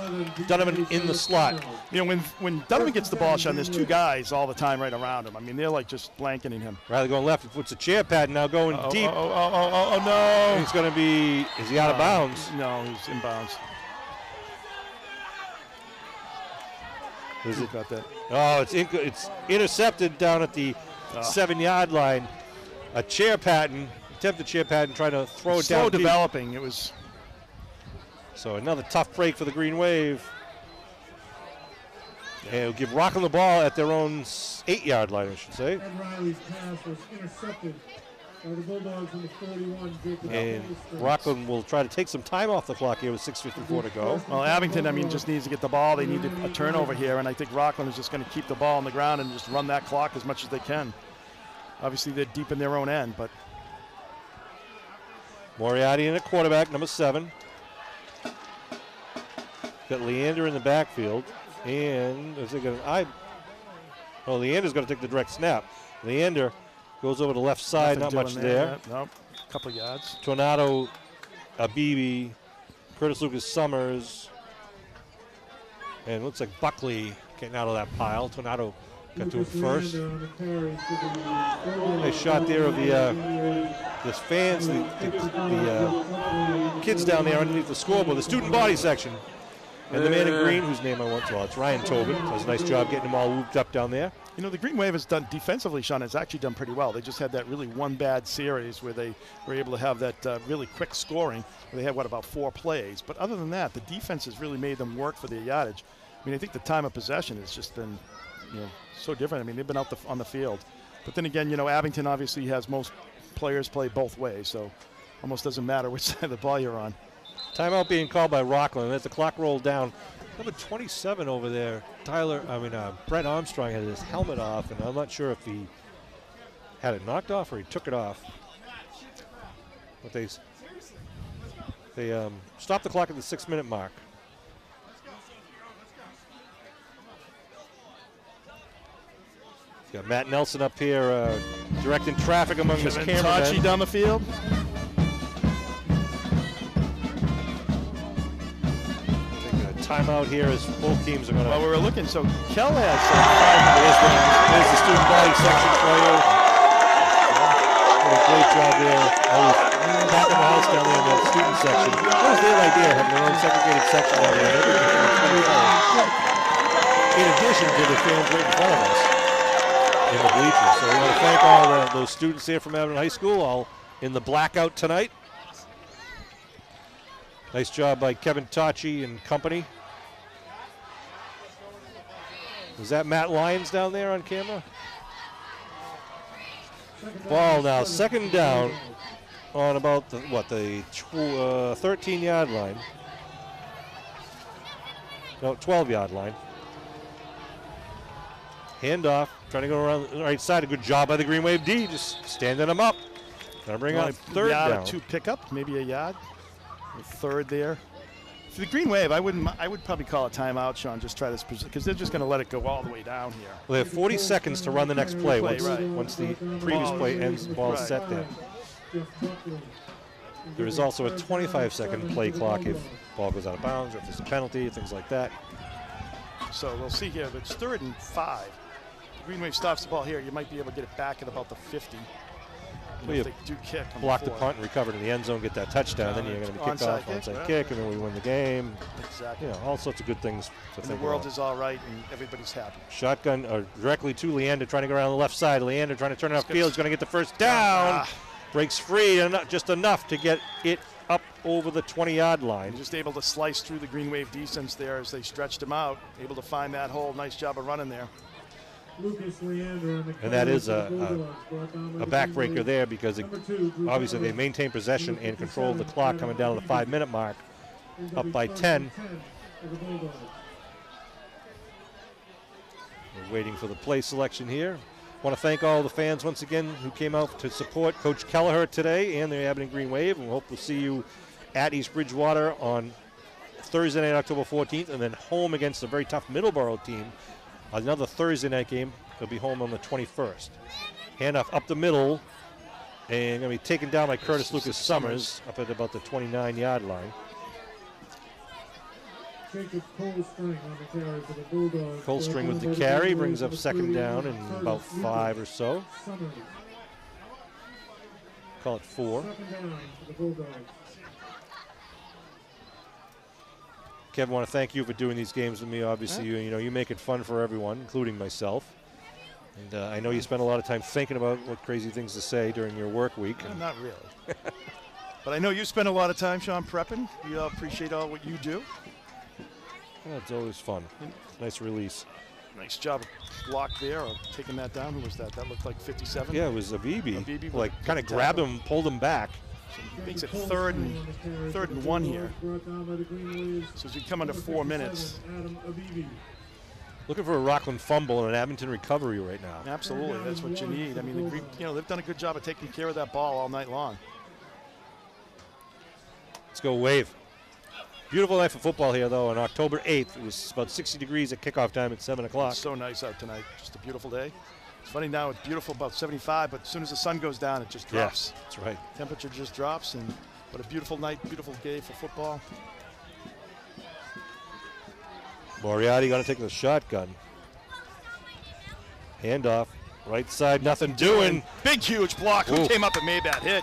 Speaker 7: Donovan in the slot.
Speaker 8: When Donovan gets the ball, Sean, there's 2 guys all the time right around him. I mean, they're like just blanketing him.
Speaker 7: Riley going left. He puts a chair pad now going deep.
Speaker 8: Oh, no.
Speaker 7: He's going to be, is he out of bounds?
Speaker 8: No, he's in bounds.
Speaker 7: Is it?
Speaker 8: Got that.
Speaker 7: Oh, it's intercepted down at the 7-yard line. A chair pattern, attempted chair pattern, trying to throw it down.
Speaker 8: Slow developing. It was.
Speaker 7: So another tough break for the Green Wave. And it'll give Rockland the ball at their own 8-yard line, I should say.
Speaker 1: Ed Riley's pass was intercepted by the Bulldogs in the 41.
Speaker 7: And Rockland will try to take some time off the clock here with 6:54 to go.
Speaker 8: Well, Abington, I mean, just needs to get the ball. They need a turnover here, and I think Rockland is just going to keep the ball on the ground and just run that clock as much as they can. Obviously, they're deep in their own end, but.
Speaker 7: Moriarty in at quarterback, number 7. Got Leander in the backfield. And is it going to? Oh, Leander's going to take the direct snap. Leander goes over the left side, not much there.
Speaker 8: Nope, a couple yards.
Speaker 7: Tornado, Abibi, Curtis Lucas Summers, and looks like Buckley getting out of that pile. Tornado got to it first. Nice shot there of the fans, the kids down there underneath the scoreboard, the student body section. And the man in green, whose name I want to, it's Ryan Tobin, does a nice job getting them all looped up down there.
Speaker 8: You know, the Green Wave has done defensively, Sean, has actually done pretty well. They just had that really one bad series where they were able to have that really quick scoring. Where they had, about 4 plays. But other than that, the defense has really made them work for their yardage. I mean, I think the time of possession has just been, so different. I mean, they've been out on the field. But then again, Abington obviously has most players play both ways, so almost doesn't matter which side of the ball you're on.
Speaker 7: Timeout being called by Rockland. As the clock rolled down, number 27 over there, Brett Armstrong had his helmet off, and I'm not sure if he had it knocked off or he took it off. But they stopped the clock at the 6-minute mark. Got Matt Nelson up here directing traffic among his cameramen.
Speaker 8: Tachi down the field.
Speaker 7: Timeout here as both teams are going to.
Speaker 8: Well, we were looking, so Kell has.
Speaker 7: There's the student body section for you. Did a great job there. Always packing the house down there in that student section. That was their idea, having their own segregated section down there. In addition to the fans right in front of us in the bleachers. So we want to thank all those students here from Abington High School, all in the blackout tonight. Nice job by Kevin Tachi and company. Is that Matt Lyons down there on camera? Ball now, 2nd down on about the 13-yard line. No, 12-yard line. Handoff, trying to go around the right side. A good job by the Green Wave D, just standing them up. Gonna bring out 3rd down.
Speaker 8: 2 pickup, maybe a yard. 3rd there. For the Green Wave, I would probably call a timeout, Sean. Just try this because they're just going to let it go all the way down here.
Speaker 7: Well, they have 40 seconds to run the next play once the previous play ends. The ball is set there. There is also a 25-second play clock if ball goes out of bounds or if there's a penalty, things like that.
Speaker 8: So we'll see here. It's 3rd and 5. The Green Wave stops the ball here. You might be able to get it back at about the 50.
Speaker 7: Well, you
Speaker 8: they do kick
Speaker 7: block the punt and recover to the end zone, get that touchdown, then you're going to be kicked off, onside kick, and then we win the game.
Speaker 8: Exactly.
Speaker 7: All sorts of good things to think
Speaker 8: the world
Speaker 7: about.
Speaker 8: is all right, and everybody's happy.
Speaker 7: Shotgun directly to Leander, trying to go around the left side. Leander trying to turn it upfield. He's going to get the first down. Breaks free, and just enough to get it up over the 20-yard line.
Speaker 8: Just able to slice through the Green Wave defense there as they stretched him out. Able to find that hole. Nice job of running there.
Speaker 7: And that is a backbreaker there because obviously they maintain possession and control the clock coming down to the 5-minute mark, up by 10. We're waiting for the play selection here. Want to thank all the fans once again who came out to support Coach Kelleher today and the Abington Green Wave. And we hope to see you at East Bridgewater on Thursday night, October 14th, and then home against a very tough Middleborough team. Another Thursday night game. They'll be home on the 21st. Handoff up the middle, and going to be taken down by Curtis Lucas Summers up at about the 29-yard line. Coldstring with the carry brings up 2nd down and about 5 or so. Call it 4. Kevin, want to thank you for doing these games with me. Obviously, you make it fun for everyone, including myself. And I know you spend a lot of time thinking about what crazy things to say during your work week.
Speaker 8: Not really. But I know you spend a lot of time, Sean, prepping. We all appreciate all what you do.
Speaker 7: Yeah, it's always fun. Nice release.
Speaker 8: Nice job block there, or taking that down. Who was that? That looked like 57.
Speaker 7: Yeah, it was Abibi.
Speaker 8: Abibi
Speaker 7: like kind of grabbed him, pulled him back.
Speaker 8: So he makes it third and 1 here. So as we come under 4 minutes.
Speaker 7: Looking for a Rockland fumble and an Abington recovery right now.
Speaker 8: Absolutely, that's what you need. I mean, they've done a good job of taking care of that ball all night long.
Speaker 7: Let's go Wave. Beautiful night for football here, though. On October 8th, it was about 60 degrees at kickoff time at 7 o'clock.
Speaker 8: It's so nice out tonight. Just a beautiful day. It's funny now, it's beautiful, about 75, but as soon as the sun goes down, it just drops.
Speaker 7: Yeah, that's right.
Speaker 8: Temperature just drops, and what a beautiful night, beautiful day for football.
Speaker 7: Moriarty going to take the shotgun. Handoff. Right side, nothing doing.
Speaker 8: Big, huge block. Who came up and made that hit?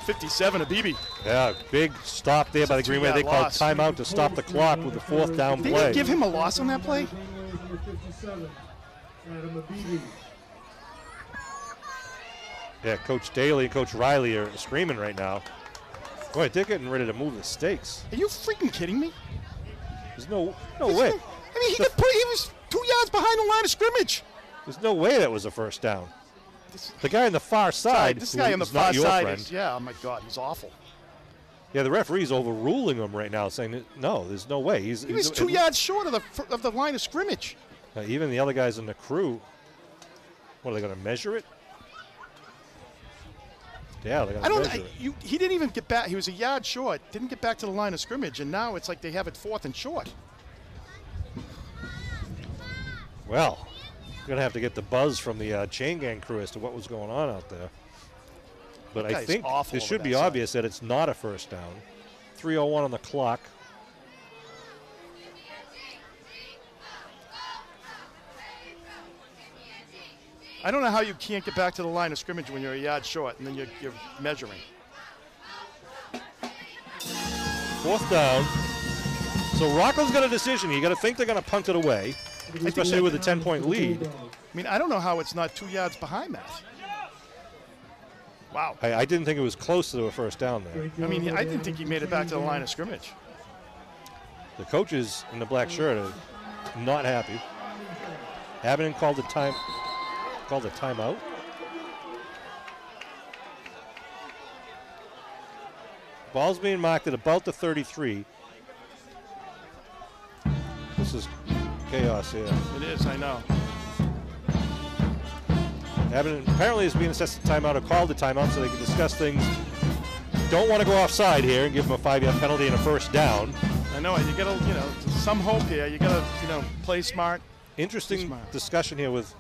Speaker 8: 57, Abibi.
Speaker 7: Yeah, big stop there by the Green Wave. They called timeout to stop the clock with the 4th down play.
Speaker 8: Did they give him a loss on that play?
Speaker 7: Yeah, Coach Daly and Coach Riley are screaming right now. Boy, they're getting ready to move the stakes.
Speaker 8: Are you freaking kidding me?
Speaker 7: There's no way.
Speaker 8: I mean, he was 2 yards behind the line of scrimmage.
Speaker 7: There's no way that was a first down. The guy on the far side.
Speaker 8: This guy on the far side is, yeah, oh my God, he's awful.
Speaker 7: Yeah, the referee's overruling him right now, saying, no, there's no way.
Speaker 8: He was 2 yards short of the line of scrimmage.
Speaker 7: Even the other guys in the crew, what, are they going to measure it? Yeah, they're going to measure it.
Speaker 8: He didn't even get back. He was a yard short, didn't get back to the line of scrimmage, and now it's like they have it 4th and short.
Speaker 7: Well, we're going to have to get the buzz from the chain gang crew as to what was going on out there. But I think it should be obvious that it's not a first down. 3:01 on the clock.
Speaker 8: I don't know how you can't get back to the line of scrimmage when you're a yard short and then you're measuring.
Speaker 7: 4th down. So Rockland's got a decision. You got to think they're going to punt it away, especially with a 10-point lead.
Speaker 8: I mean, I don't know how it's not 2 yards behind that. Wow.
Speaker 7: I didn't think it was close to a first down there.
Speaker 8: I mean, I didn't think he made it back to the line of scrimmage.
Speaker 7: The coaches in the black shirt are not happy. Abington called a timeout. Ball's being marked at about the 33. This is chaos here.
Speaker 8: It is, I know.
Speaker 7: Abington apparently is being assessed a timeout or called a timeout so they can discuss things. Don't want to go offside here and give them a 5-yard penalty and a first down.
Speaker 8: I know, you got to, some hope here. You got to, play smart.
Speaker 7: Interesting discussion here with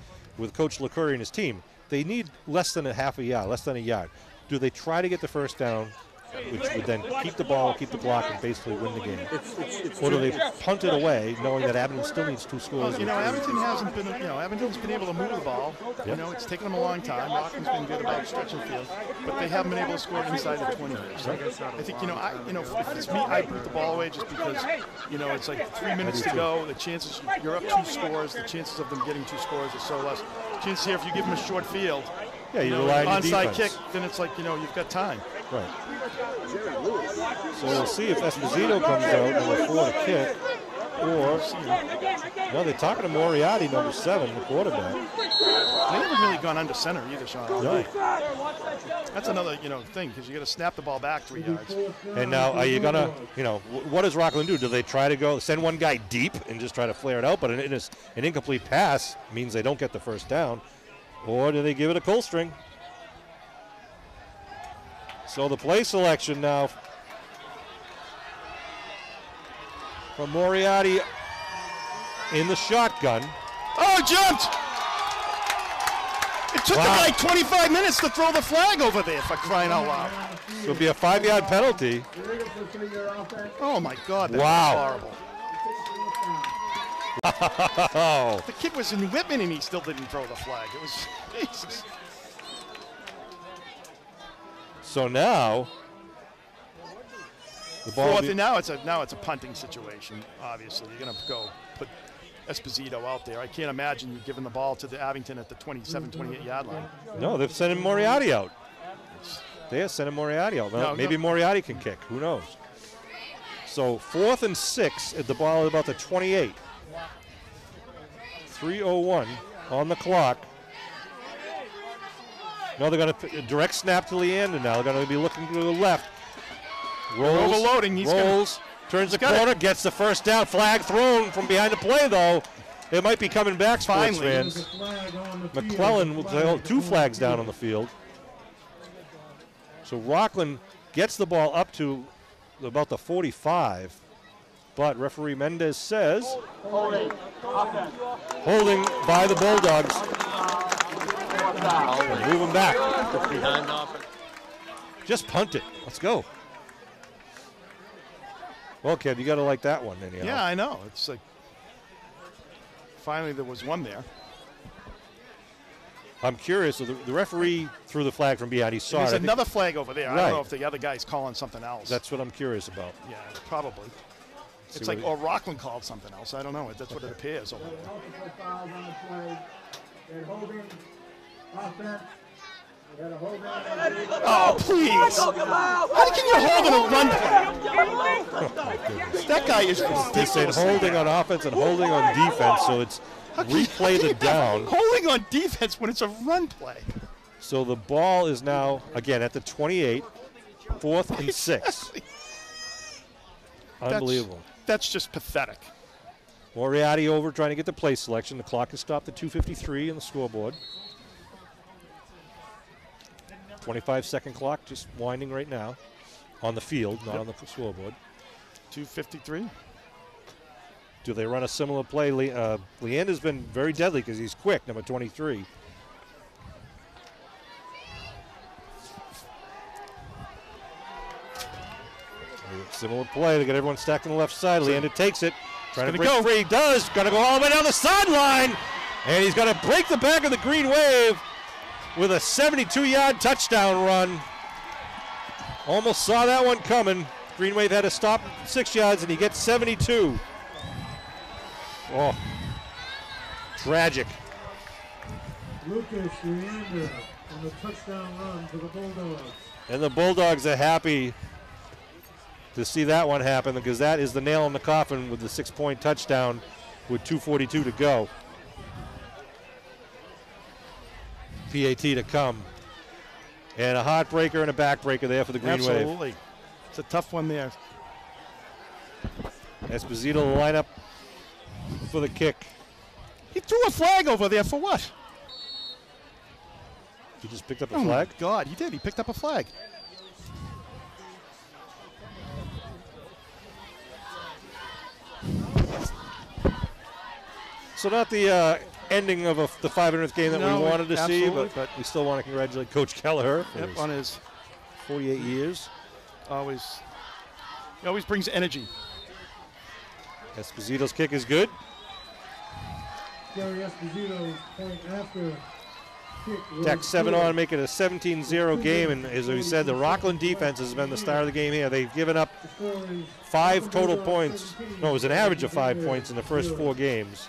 Speaker 7: Coach LeCurry and his team. They need less than a half a yard, less than a yard. Do they try to get the first down, which would then keep the ball, keep the block, and basically win the game? Or do they punt it away, knowing that Abington still needs 2 scores?
Speaker 8: Abington hasn't been, Abington's been able to move the ball.
Speaker 7: Yep.
Speaker 8: It's taken them a long time. Rockland's been good about stretching field, but they haven't been able to score inside the 20 here. So I think, if it's me, I put the ball away just because, it's like 3 minutes to go. The chances, you're up 2 scores. The chances of them getting 2 scores is so less. Chances here, if you give them a short field,
Speaker 7: you rely on your
Speaker 8: onside kick, then it's like, you've got time.
Speaker 7: Right. So we'll see if Esposito comes out and will a kick, or no, they're talking to Moriarty, number 7, the quarterback.
Speaker 8: They haven't really gone under center either, Sean.
Speaker 7: No.
Speaker 8: That's another, thing, because you got to snap the ball back 3 yards.
Speaker 7: And now, are you gonna, what does Rockland do? Do they try to send one guy deep and just try to flare it out? But an incomplete pass means they don't get the first down, or do they give it a pull string? So the play selection now from Moriarty in the shotgun.
Speaker 8: Oh, he jumped! It took the guy 25 minutes to throw the flag over there, for crying out loud.
Speaker 7: So it'll be a 5-yard penalty.
Speaker 8: Oh my God, that was horrible.
Speaker 7: Wow.
Speaker 8: The kid was in Whitman and he still didn't throw the flag. It was, Jesus.
Speaker 7: So now, The ball
Speaker 8: Fourth, and now it's a punting situation. Obviously, you're going to go put Esposito out there. I can't imagine you giving the ball to the Abington at the 27, 28 yard line.
Speaker 7: No, they're sending Moriarty out. They are sending Moriarty out. Well, maybe Moriarty can kick. Who knows? So 4th and 6 at the ball at about the 28. 3:01 on the clock. No, they're going to direct snap to Leander now. They're going to be looking to the left. Rolls,
Speaker 8: overloading. He's
Speaker 7: rolls, turns the corner, gets the first down. Flag thrown from behind the play, though. It might be coming back, sports fans. McClellan will hold 2 flags down on the field. So Rockland gets the ball up to about the 45, but referee Mendez says holding by the Bulldogs. Move them back. Just punt it. Let's go. Well, Kev, you got to like that one anyhow.
Speaker 8: Yeah, I know. It's like finally there was one there.
Speaker 7: I'm curious. So the referee threw the flag from behind. He saw it.
Speaker 8: There's another flag over there.
Speaker 7: Right.
Speaker 8: I don't know if the other guy's calling something else.
Speaker 7: That's what I'm curious about.
Speaker 8: Yeah, probably. It's like, or Rockland called something else. I don't know. That's what it appears over there. Oh, please. How can you hold in a run play? That guy is ridiculous.
Speaker 7: They said holding on offense and holding on defense, so it's replay the down.
Speaker 8: Holding on defense when it's a run play.
Speaker 7: So the ball is now, again, at the 28, 4th and 6. Unbelievable.
Speaker 8: That's just pathetic.
Speaker 7: Moriarty over trying to get the play selection. The clock has stopped at 2:53 on the scoreboard. 25-second clock just winding right now on the field, not on the scoreboard.
Speaker 8: 2:53.
Speaker 7: Do they run a similar play? Leander's been very deadly because he's quick, number 23. Similar play. They got everyone stacked on the left side. Leander takes it. Trying to break free. He does. Going to go all the way down the sideline. And he's going to break the back of the Green Wave with a 72-yard touchdown run. Almost saw that one coming. Green Wave had to stop 6 yards, and he gets 72. Oh, tragic.
Speaker 1: Lucas Leander on the touchdown run for the Bulldogs.
Speaker 7: And the Bulldogs are happy to see that one happen because that is the nail in the coffin with the 6-point touchdown with 2:42 to go. PAT to come. And a heartbreaker and a backbreaker there for the Green Wave.
Speaker 8: Absolutely. It's a tough one there.
Speaker 7: Esposito will line up for the kick.
Speaker 8: He threw a flag over there for what?
Speaker 7: He just picked up a flag?
Speaker 8: Oh, God, he did. He picked up a flag.
Speaker 7: So not the ending of the 500th game that we wanted to see, but we still want to congratulate Coach Kelleher
Speaker 8: on his
Speaker 7: 48 years.
Speaker 8: He always brings energy.
Speaker 7: Esposito's kick is good.
Speaker 1: Gary Esposito's point after kick.
Speaker 7: Tech 7 on, make it a 17-0 game, and as we said, the Rockland defense has been the star of the game here. They've given up 5 total points. No, it was an average of 5 points in the first 4 games.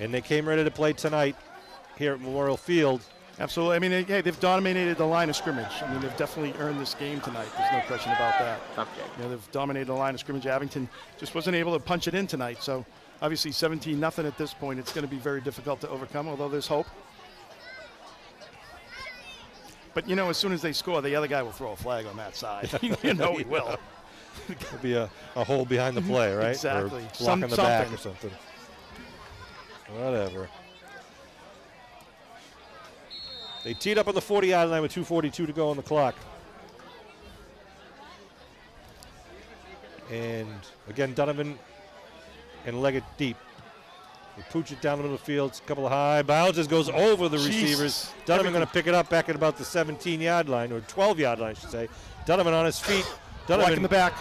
Speaker 7: And they came ready to play tonight here at Memorial Field.
Speaker 8: Absolutely. I mean, hey, they've dominated the line of scrimmage. I mean, they've definitely earned this game tonight. There's no question about that.
Speaker 4: Okay.
Speaker 8: You know, they've dominated the line of scrimmage. Abington just wasn't able to punch it in tonight. So, obviously, 17-0 at this point. It's going to be very difficult to overcome, although there's hope. But, you know, as soon as they score, the other guy will throw a flag on that side. You know he will.
Speaker 7: It'll be a hole behind the play, right?
Speaker 8: Exactly.
Speaker 7: Or block on the back or something. Whatever. They teed up on the 40-yard line with 2:42 to go on the clock. And again, Donovan and Leggett deep. They pooch it down the middle of the field. It's a couple of high bounces, goes over the receivers. Donovan going to pick it up back at about the 17-yard line, or 12-yard line, I should say. Donovan on his feet.
Speaker 8: Block in the back.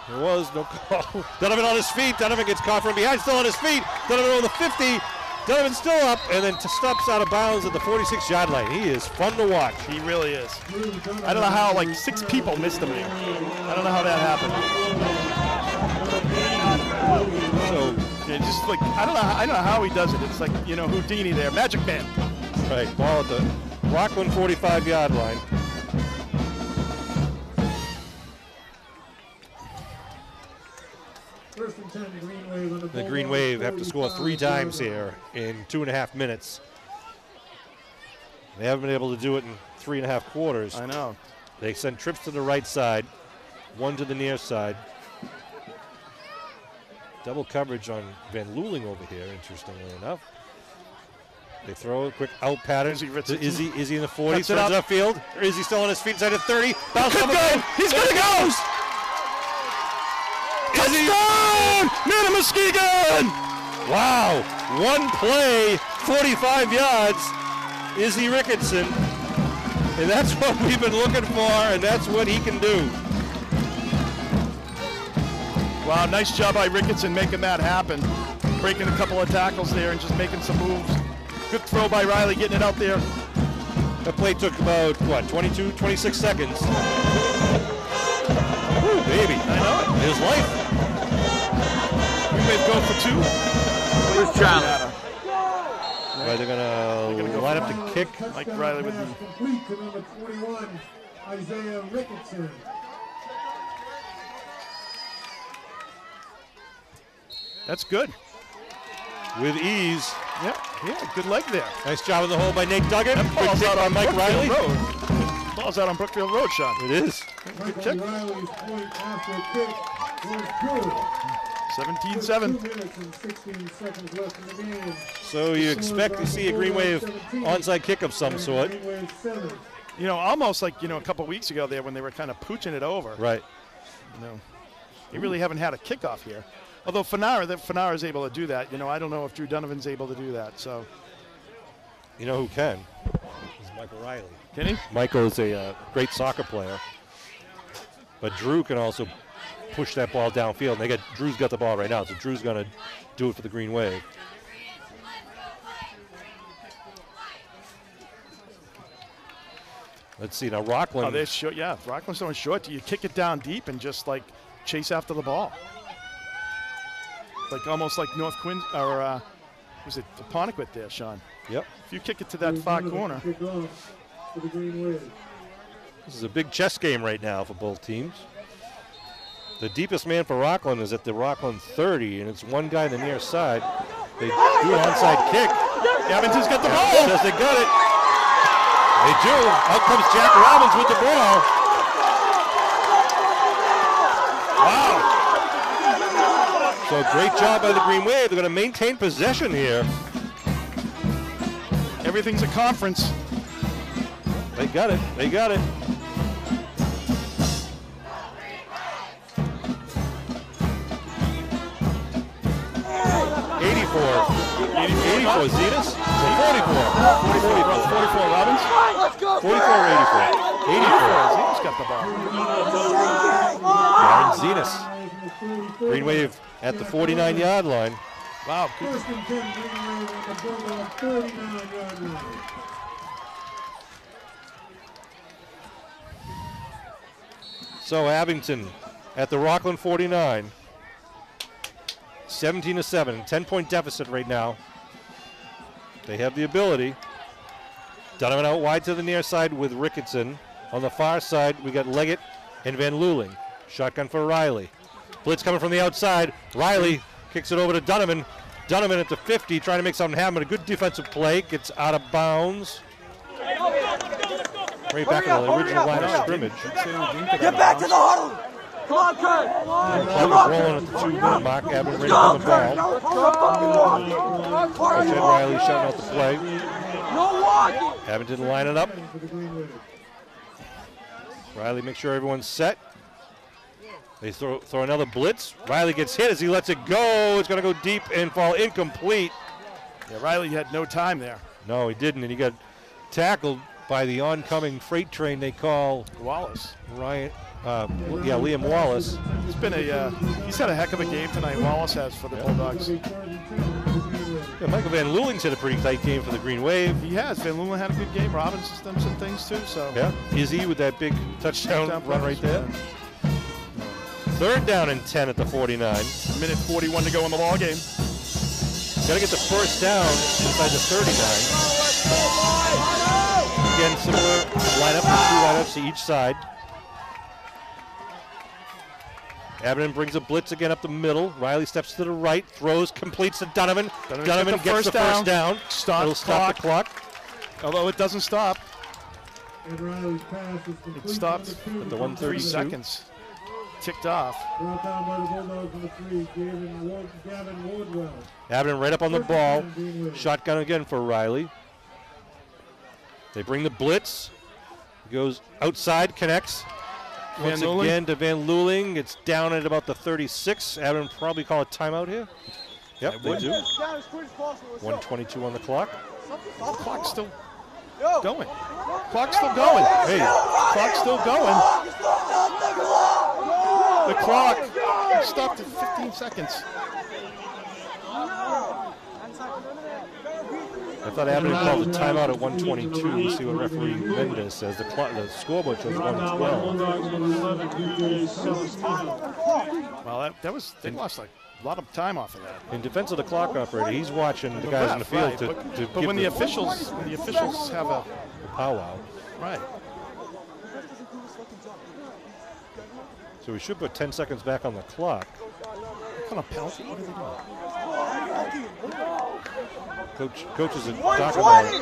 Speaker 7: There was no call. Donovan on his feet. Donovan gets caught from behind, still on his feet. Donovan on the 50. Donovan's still up, and then stops out of bounds at the 46-yard line. He is fun to watch.
Speaker 8: He really is. I don't know how, like, 6 people missed him there. I don't know how that happened.
Speaker 7: So,
Speaker 8: yeah, just like, I don't know how he does it. It's like, you know, Houdini there, Magic Man.
Speaker 7: right, ball at the Rockland 45-yard line.
Speaker 1: First and 10, Green Wave on the
Speaker 7: The Green Wave have to score 3 times here in 2.5 minutes. They haven't been able to do it in 3.5 quarters.
Speaker 8: I know.
Speaker 7: They send trips to the right side, 1 to the near side. Double coverage on Van Luling over here, interestingly enough. They throw a quick out pattern to Izzy in the 40,
Speaker 8: Cuts it
Speaker 7: turns
Speaker 8: up.
Speaker 7: upfield. Izzy still on his feet inside at 30. Bounce
Speaker 8: Could go. He's going to go. Touchdown! Nana Muskegon!
Speaker 7: Wow, 1 play, 45 yards, Izzy Ricketson. And that's what we've been looking for, and that's what he can do.
Speaker 8: Wow, nice job by Ricketson making that happen. Breaking a couple of tackles there and just making some moves. Good throw by Riley, getting it out there.
Speaker 7: That play took about, what, 22, 26 seconds. Ooh, baby.
Speaker 8: I know it.
Speaker 7: His life.
Speaker 8: We may go for 2.
Speaker 3: Where's Charlie?
Speaker 7: Right, they're going to line up the kick.
Speaker 8: Mike Riley with
Speaker 1: Pass
Speaker 8: the
Speaker 1: complete to number 21, Isaiah Ricketson.
Speaker 8: That's good.
Speaker 7: With ease.
Speaker 8: Yeah, good leg there.
Speaker 7: Nice job in the hole by Nate Duggan.
Speaker 8: That
Speaker 7: Good
Speaker 8: ball's
Speaker 7: kick
Speaker 8: out
Speaker 7: by
Speaker 8: on
Speaker 7: Mike
Speaker 8: Brookfield
Speaker 7: Riley.
Speaker 8: Road. Ball's out on Brookfield Road, Sean.
Speaker 7: It is.
Speaker 8: Good
Speaker 1: Michael
Speaker 8: kick.
Speaker 1: Riley's point after kick was good.
Speaker 8: 17-7.
Speaker 1: 2 minutes and 16 seconds left in the game.
Speaker 7: So you expect to see a Green Wave onside kick of some sort.
Speaker 1: Green Wave 7.
Speaker 8: You know, almost like, you know, a couple weeks ago there when they were kind of pooching it over.
Speaker 7: Right.
Speaker 8: You know, they really haven't had a kickoff here. Although Fanara is able to do that. You know, I don't know if Drew Donovan's able to do that. So,
Speaker 7: You know who can? Is Michael Riley.
Speaker 8: can he?
Speaker 7: Michael is a great soccer player, but Drew can also push that ball downfield. And Drew's got the ball right now, so Drew's going to do it for the Green Wave. Let's see now, Rockland.
Speaker 8: Oh, they're short. Yeah, Rockland's throwing short. Do you kick it down deep and just like chase after the ball? Like almost like North Quinn or was it the Pontiac there, Sean?
Speaker 7: Yep.
Speaker 8: If you kick it to that far corner.
Speaker 1: Kick off for the Green Wave.
Speaker 7: This is a big chess game right now for both teams. The deepest man for Rockland is at the Rockland 30, and it's one guy on the near side. They do an onside kick.
Speaker 8: Abington's got the ball.
Speaker 7: Says they got it. They do. Out comes Jack Robbins with the ball. Wow. So great job by the Green Wave. They're going to maintain possession here.
Speaker 8: Everything's a conference.
Speaker 7: They got it. They got it. $84 Zetas. 44.
Speaker 8: 44 Robbins.
Speaker 7: 44 or 84. 84.
Speaker 8: Zetas got the ball.
Speaker 7: Aaron Zenas. Green Wave at the 49-yard line.
Speaker 8: Wow.
Speaker 1: First and 10, Green Wave on the Bulldog 39-yard line.
Speaker 7: So Abington at the Rockland 49. 17-7, 10-point deficit right now. They have the ability. Donovan out wide to the near side with Ricketson. On the far side, we got Leggett and Van Luling. Shotgun for Riley. Blitz coming from the outside. Riley kicks it over to Donovan. Donovan at the 50, trying to make something happen. A good defensive play. Gets out of bounds. Right back in the original line of scrimmage.
Speaker 3: Get back to the huddle! Come on, Kurt!
Speaker 7: Clock is rolling at the 2-minute mark. Abington ready on the ball. Coach Ed Riley shouting out the play. Abington lining up. Riley makes sure everyone's set. They throw another blitz. Riley gets hit as he lets it go. It's going to go deep and fall incomplete.
Speaker 8: Yeah, Riley had no time there.
Speaker 7: No, he didn't, and he got tackled by the oncoming freight train they call
Speaker 8: Wallace.
Speaker 7: Ryan. Liam Wallace.
Speaker 8: It's been he's had a heck of a game tonight. Wallace has for the Bulldogs.
Speaker 7: Yeah, Michael Van Luling's had a pretty tight game for the Green Wave.
Speaker 8: He has. Van Lulen had a good game. Robbins has done some things too. So
Speaker 7: yeah, Izzy with that big touchdown run right there. Third down and 10 at the 49.
Speaker 8: Minute 41 to go in the ball game.
Speaker 7: Got to get the first down inside the 39. Again, similar lineup, two lineups to each side. Abington brings a blitz again up the middle. Riley steps to the right, throws, completes to Donovan. Donovan gets the first down. It'll stop the clock.
Speaker 8: Although it doesn't stop.
Speaker 1: And Riley's pass is
Speaker 8: It stops
Speaker 7: at the 1:32.
Speaker 8: 3 seconds. Ticked off.
Speaker 1: brought down by the Bulldogs in the 3. Gavin Wardwell.
Speaker 7: Abington right up on the ball. Shotgun again for Riley. They bring the blitz. He goes outside, connects. Once again to Van Luling. It's down at about the 36. Abington probably call a timeout here. Yep, they do. 1:22 on the clock.
Speaker 8: Clock's still going. Clock's still going. Hey, clock's still going. The clock stopped at 15 seconds.
Speaker 7: I thought Abington called a timeout at 1:22. We'll see what referee Mendez says. The scoreboard shows 1:12.
Speaker 8: Well, they lost like a lot of time off of that.
Speaker 7: In defense of the clock operator, he's watching the guys in the field to
Speaker 8: but when the officials have a
Speaker 7: powwow.
Speaker 8: Right.
Speaker 7: So we should put 10 seconds back on the clock.
Speaker 8: What kind of penalty? What are they doing?
Speaker 7: Coach is talking about it.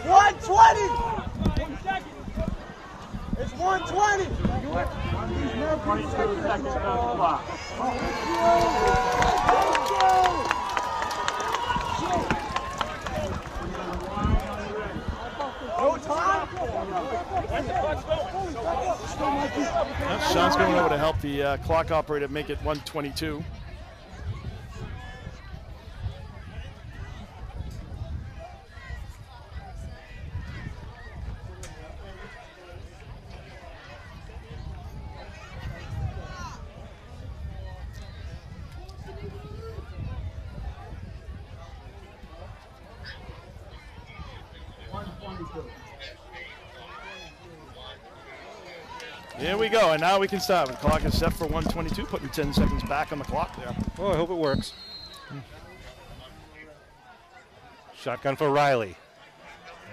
Speaker 3: 120! It's 120!
Speaker 5: 22 seconds on the clock.
Speaker 3: No time?
Speaker 8: Sean's going over to help the clock operator make it 1:22. Here we go, and now we can start. The clock is set for 1:22, putting 10 seconds back on the clock there.
Speaker 7: Oh, I hope it works. Shotgun for Riley.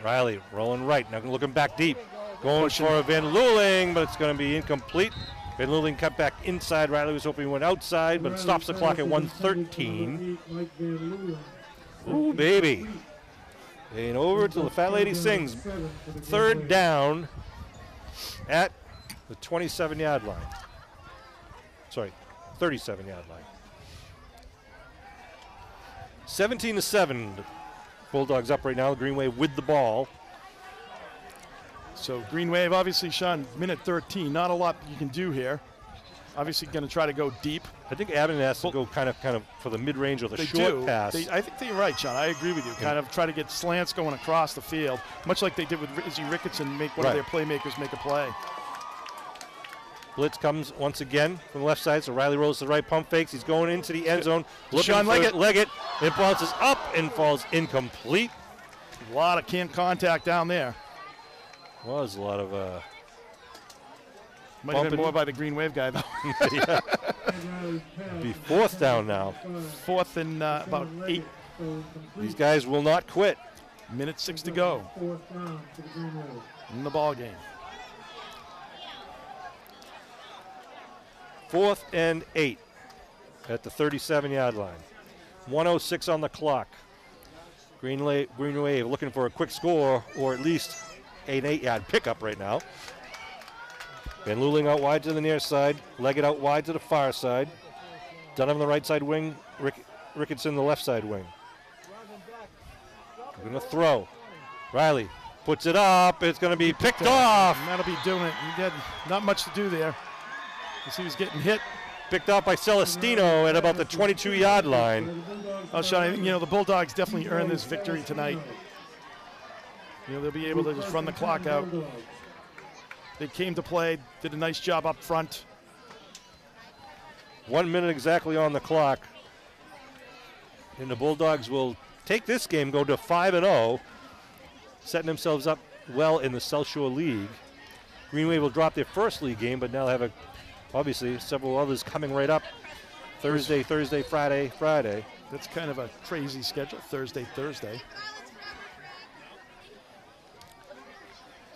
Speaker 7: Riley rolling right, now looking back deep. Going for Van Luling, but it's going to be incomplete. Van Luling cut back inside. Riley was hoping he went outside, but it stops the clock at 1:13. Ooh, baby. And over till the fat lady sings. Third down at the 27-yard line. Sorry, 37-yard line. 17-7. Bulldogs up right now. Green Wave with the ball.
Speaker 8: So Green Wave, obviously, Sean, minute 13. Not a lot you can do here. Obviously going to try to go deep.
Speaker 7: I think Abington has to go kind of for the mid-range or the short pass.
Speaker 8: I think they're right, Sean. I agree with you. Kind of try to get slants going across the field, much like they did with Izzy Ricketson, make one of their playmakers make a play.
Speaker 7: Blitz comes once again from the left side, so Riley rolls to the right, pump fakes. He's going into the end zone.
Speaker 8: Sean
Speaker 7: Leggett. It bounces up and falls incomplete.
Speaker 8: A lot of contact down there.
Speaker 7: Was a lot of
Speaker 8: might have been more by the Green Wave guy, though.
Speaker 7: Yeah. Be fourth down now.
Speaker 8: Fourth and about 8.
Speaker 7: These guys will not quit.
Speaker 8: Minute 6 to go in the ball game.
Speaker 7: 4th and 8 at the 37-yard line. 1:06 on the clock. Green Wave looking for a quick score or at least an 8-yard pickup right now. Van Luling out wide to the near side. Leggett out wide to the far side. Donovan the right side wing. Ricketson the left side wing. We're going to throw. Riley puts it up. It's going to be picked off.
Speaker 8: And that'll be doing it. He had not much to do there. As he was getting hit.
Speaker 7: Picked off by Celestino at about the 22-yard line.
Speaker 8: Oh, Sean, I think, the Bulldogs definitely earned this victory tonight. You know, they'll be able to just run the clock out. They came to play, did a nice job up front.
Speaker 7: 1 minute exactly on the clock. And the Bulldogs will take this game, go to 5-0, setting themselves up well in the South Shore League. Green Wave will drop their first league game, but now have obviously several others coming right up. Thursday, Friday.
Speaker 8: That's kind of a crazy schedule, Thursday.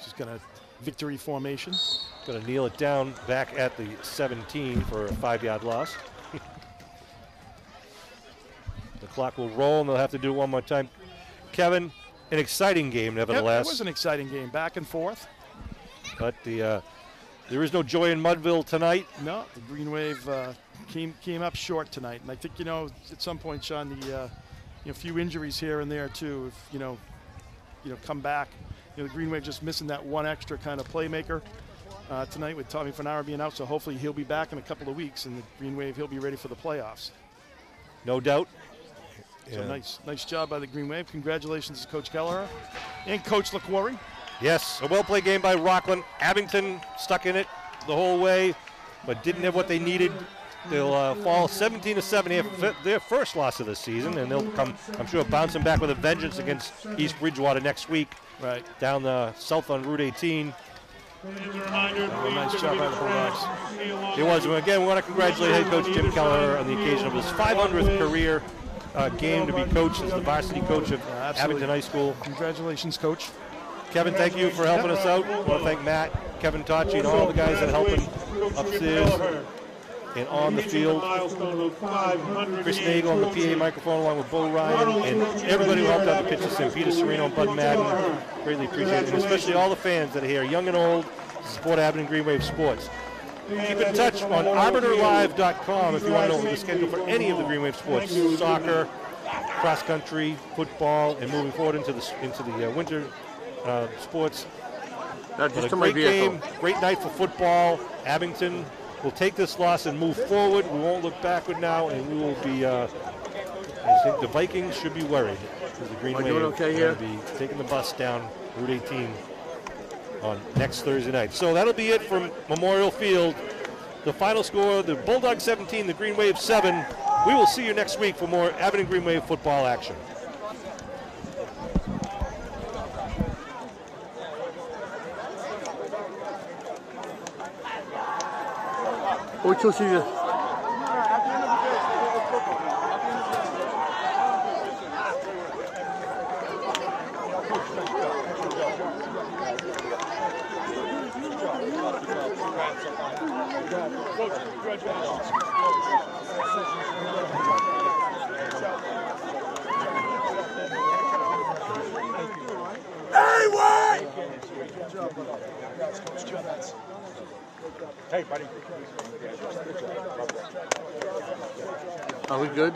Speaker 8: Just going to victory formation.
Speaker 7: Going to kneel it down back at the 17 for a 5-yard loss. The clock will roll, and they'll have to do it one more time. Kevin, an exciting game, nevertheless.
Speaker 8: It was an exciting game, back and forth.
Speaker 7: But there is no joy in Mudville tonight.
Speaker 8: No, the Green Wave came up short tonight. And I think, at some point, Sean, the few injuries here and there, too, if, come back. The Green Wave just missing that one extra kind of playmaker tonight with Tommy Fanara being out. So hopefully he'll be back in a couple of weeks, and the Green Wave, he'll be ready for the playoffs.
Speaker 7: No doubt.
Speaker 8: So nice job by the Green Wave. Congratulations to Coach Keller and Coach LaQuarrie.
Speaker 7: Yes, a well-played game by Rockland. Abington stuck in it the whole way, but didn't have what they needed. They'll fall 17-7, their first loss of the season, and they'll come, I'm sure, bouncing back with a vengeance against East Bridgewater next week.
Speaker 8: Right.
Speaker 7: Down the south on Route 18.
Speaker 8: Nice job by the Bulldogs.
Speaker 7: It was. Again, we want to congratulate head coach Jim Keller on the occasion of his 500th career game to be coached as the varsity coach of Abington High School.
Speaker 8: Congratulations, Coach.
Speaker 7: Kevin, thank you for helping us out. I want to thank Matt, Kevin Tocci, and all the guys that are helping upstairs and on the field. Chris Nagel on the PA microphone along with Bo Ryan and everybody who helped out the pitches and Peter Sereno and Bud Madden. Greatly appreciate it, and especially all the fans that are here, young and old, support Abington Green Wave Sports. Keep in touch on arbiterlive.com if you want to know the schedule for any of the Green Wave sports, soccer, cross country, football, and moving forward into the winter sports.
Speaker 3: Just
Speaker 7: a
Speaker 3: to my
Speaker 7: great
Speaker 3: vehicle.
Speaker 7: game, great night for football. Abington will take this loss and move forward. We won't look backward now, and we will be. I think the Vikings should be worried because the Green Wave will be taking the bus down Route 18 on next Thursday night. So that'll be it from Memorial Field. The final score: the Bulldogs 17, the Green Wave 7. We will see you next week for more Abington Green Wave football action.
Speaker 3: Ocho sigue.
Speaker 4: Hey, buddy.
Speaker 3: Are we good?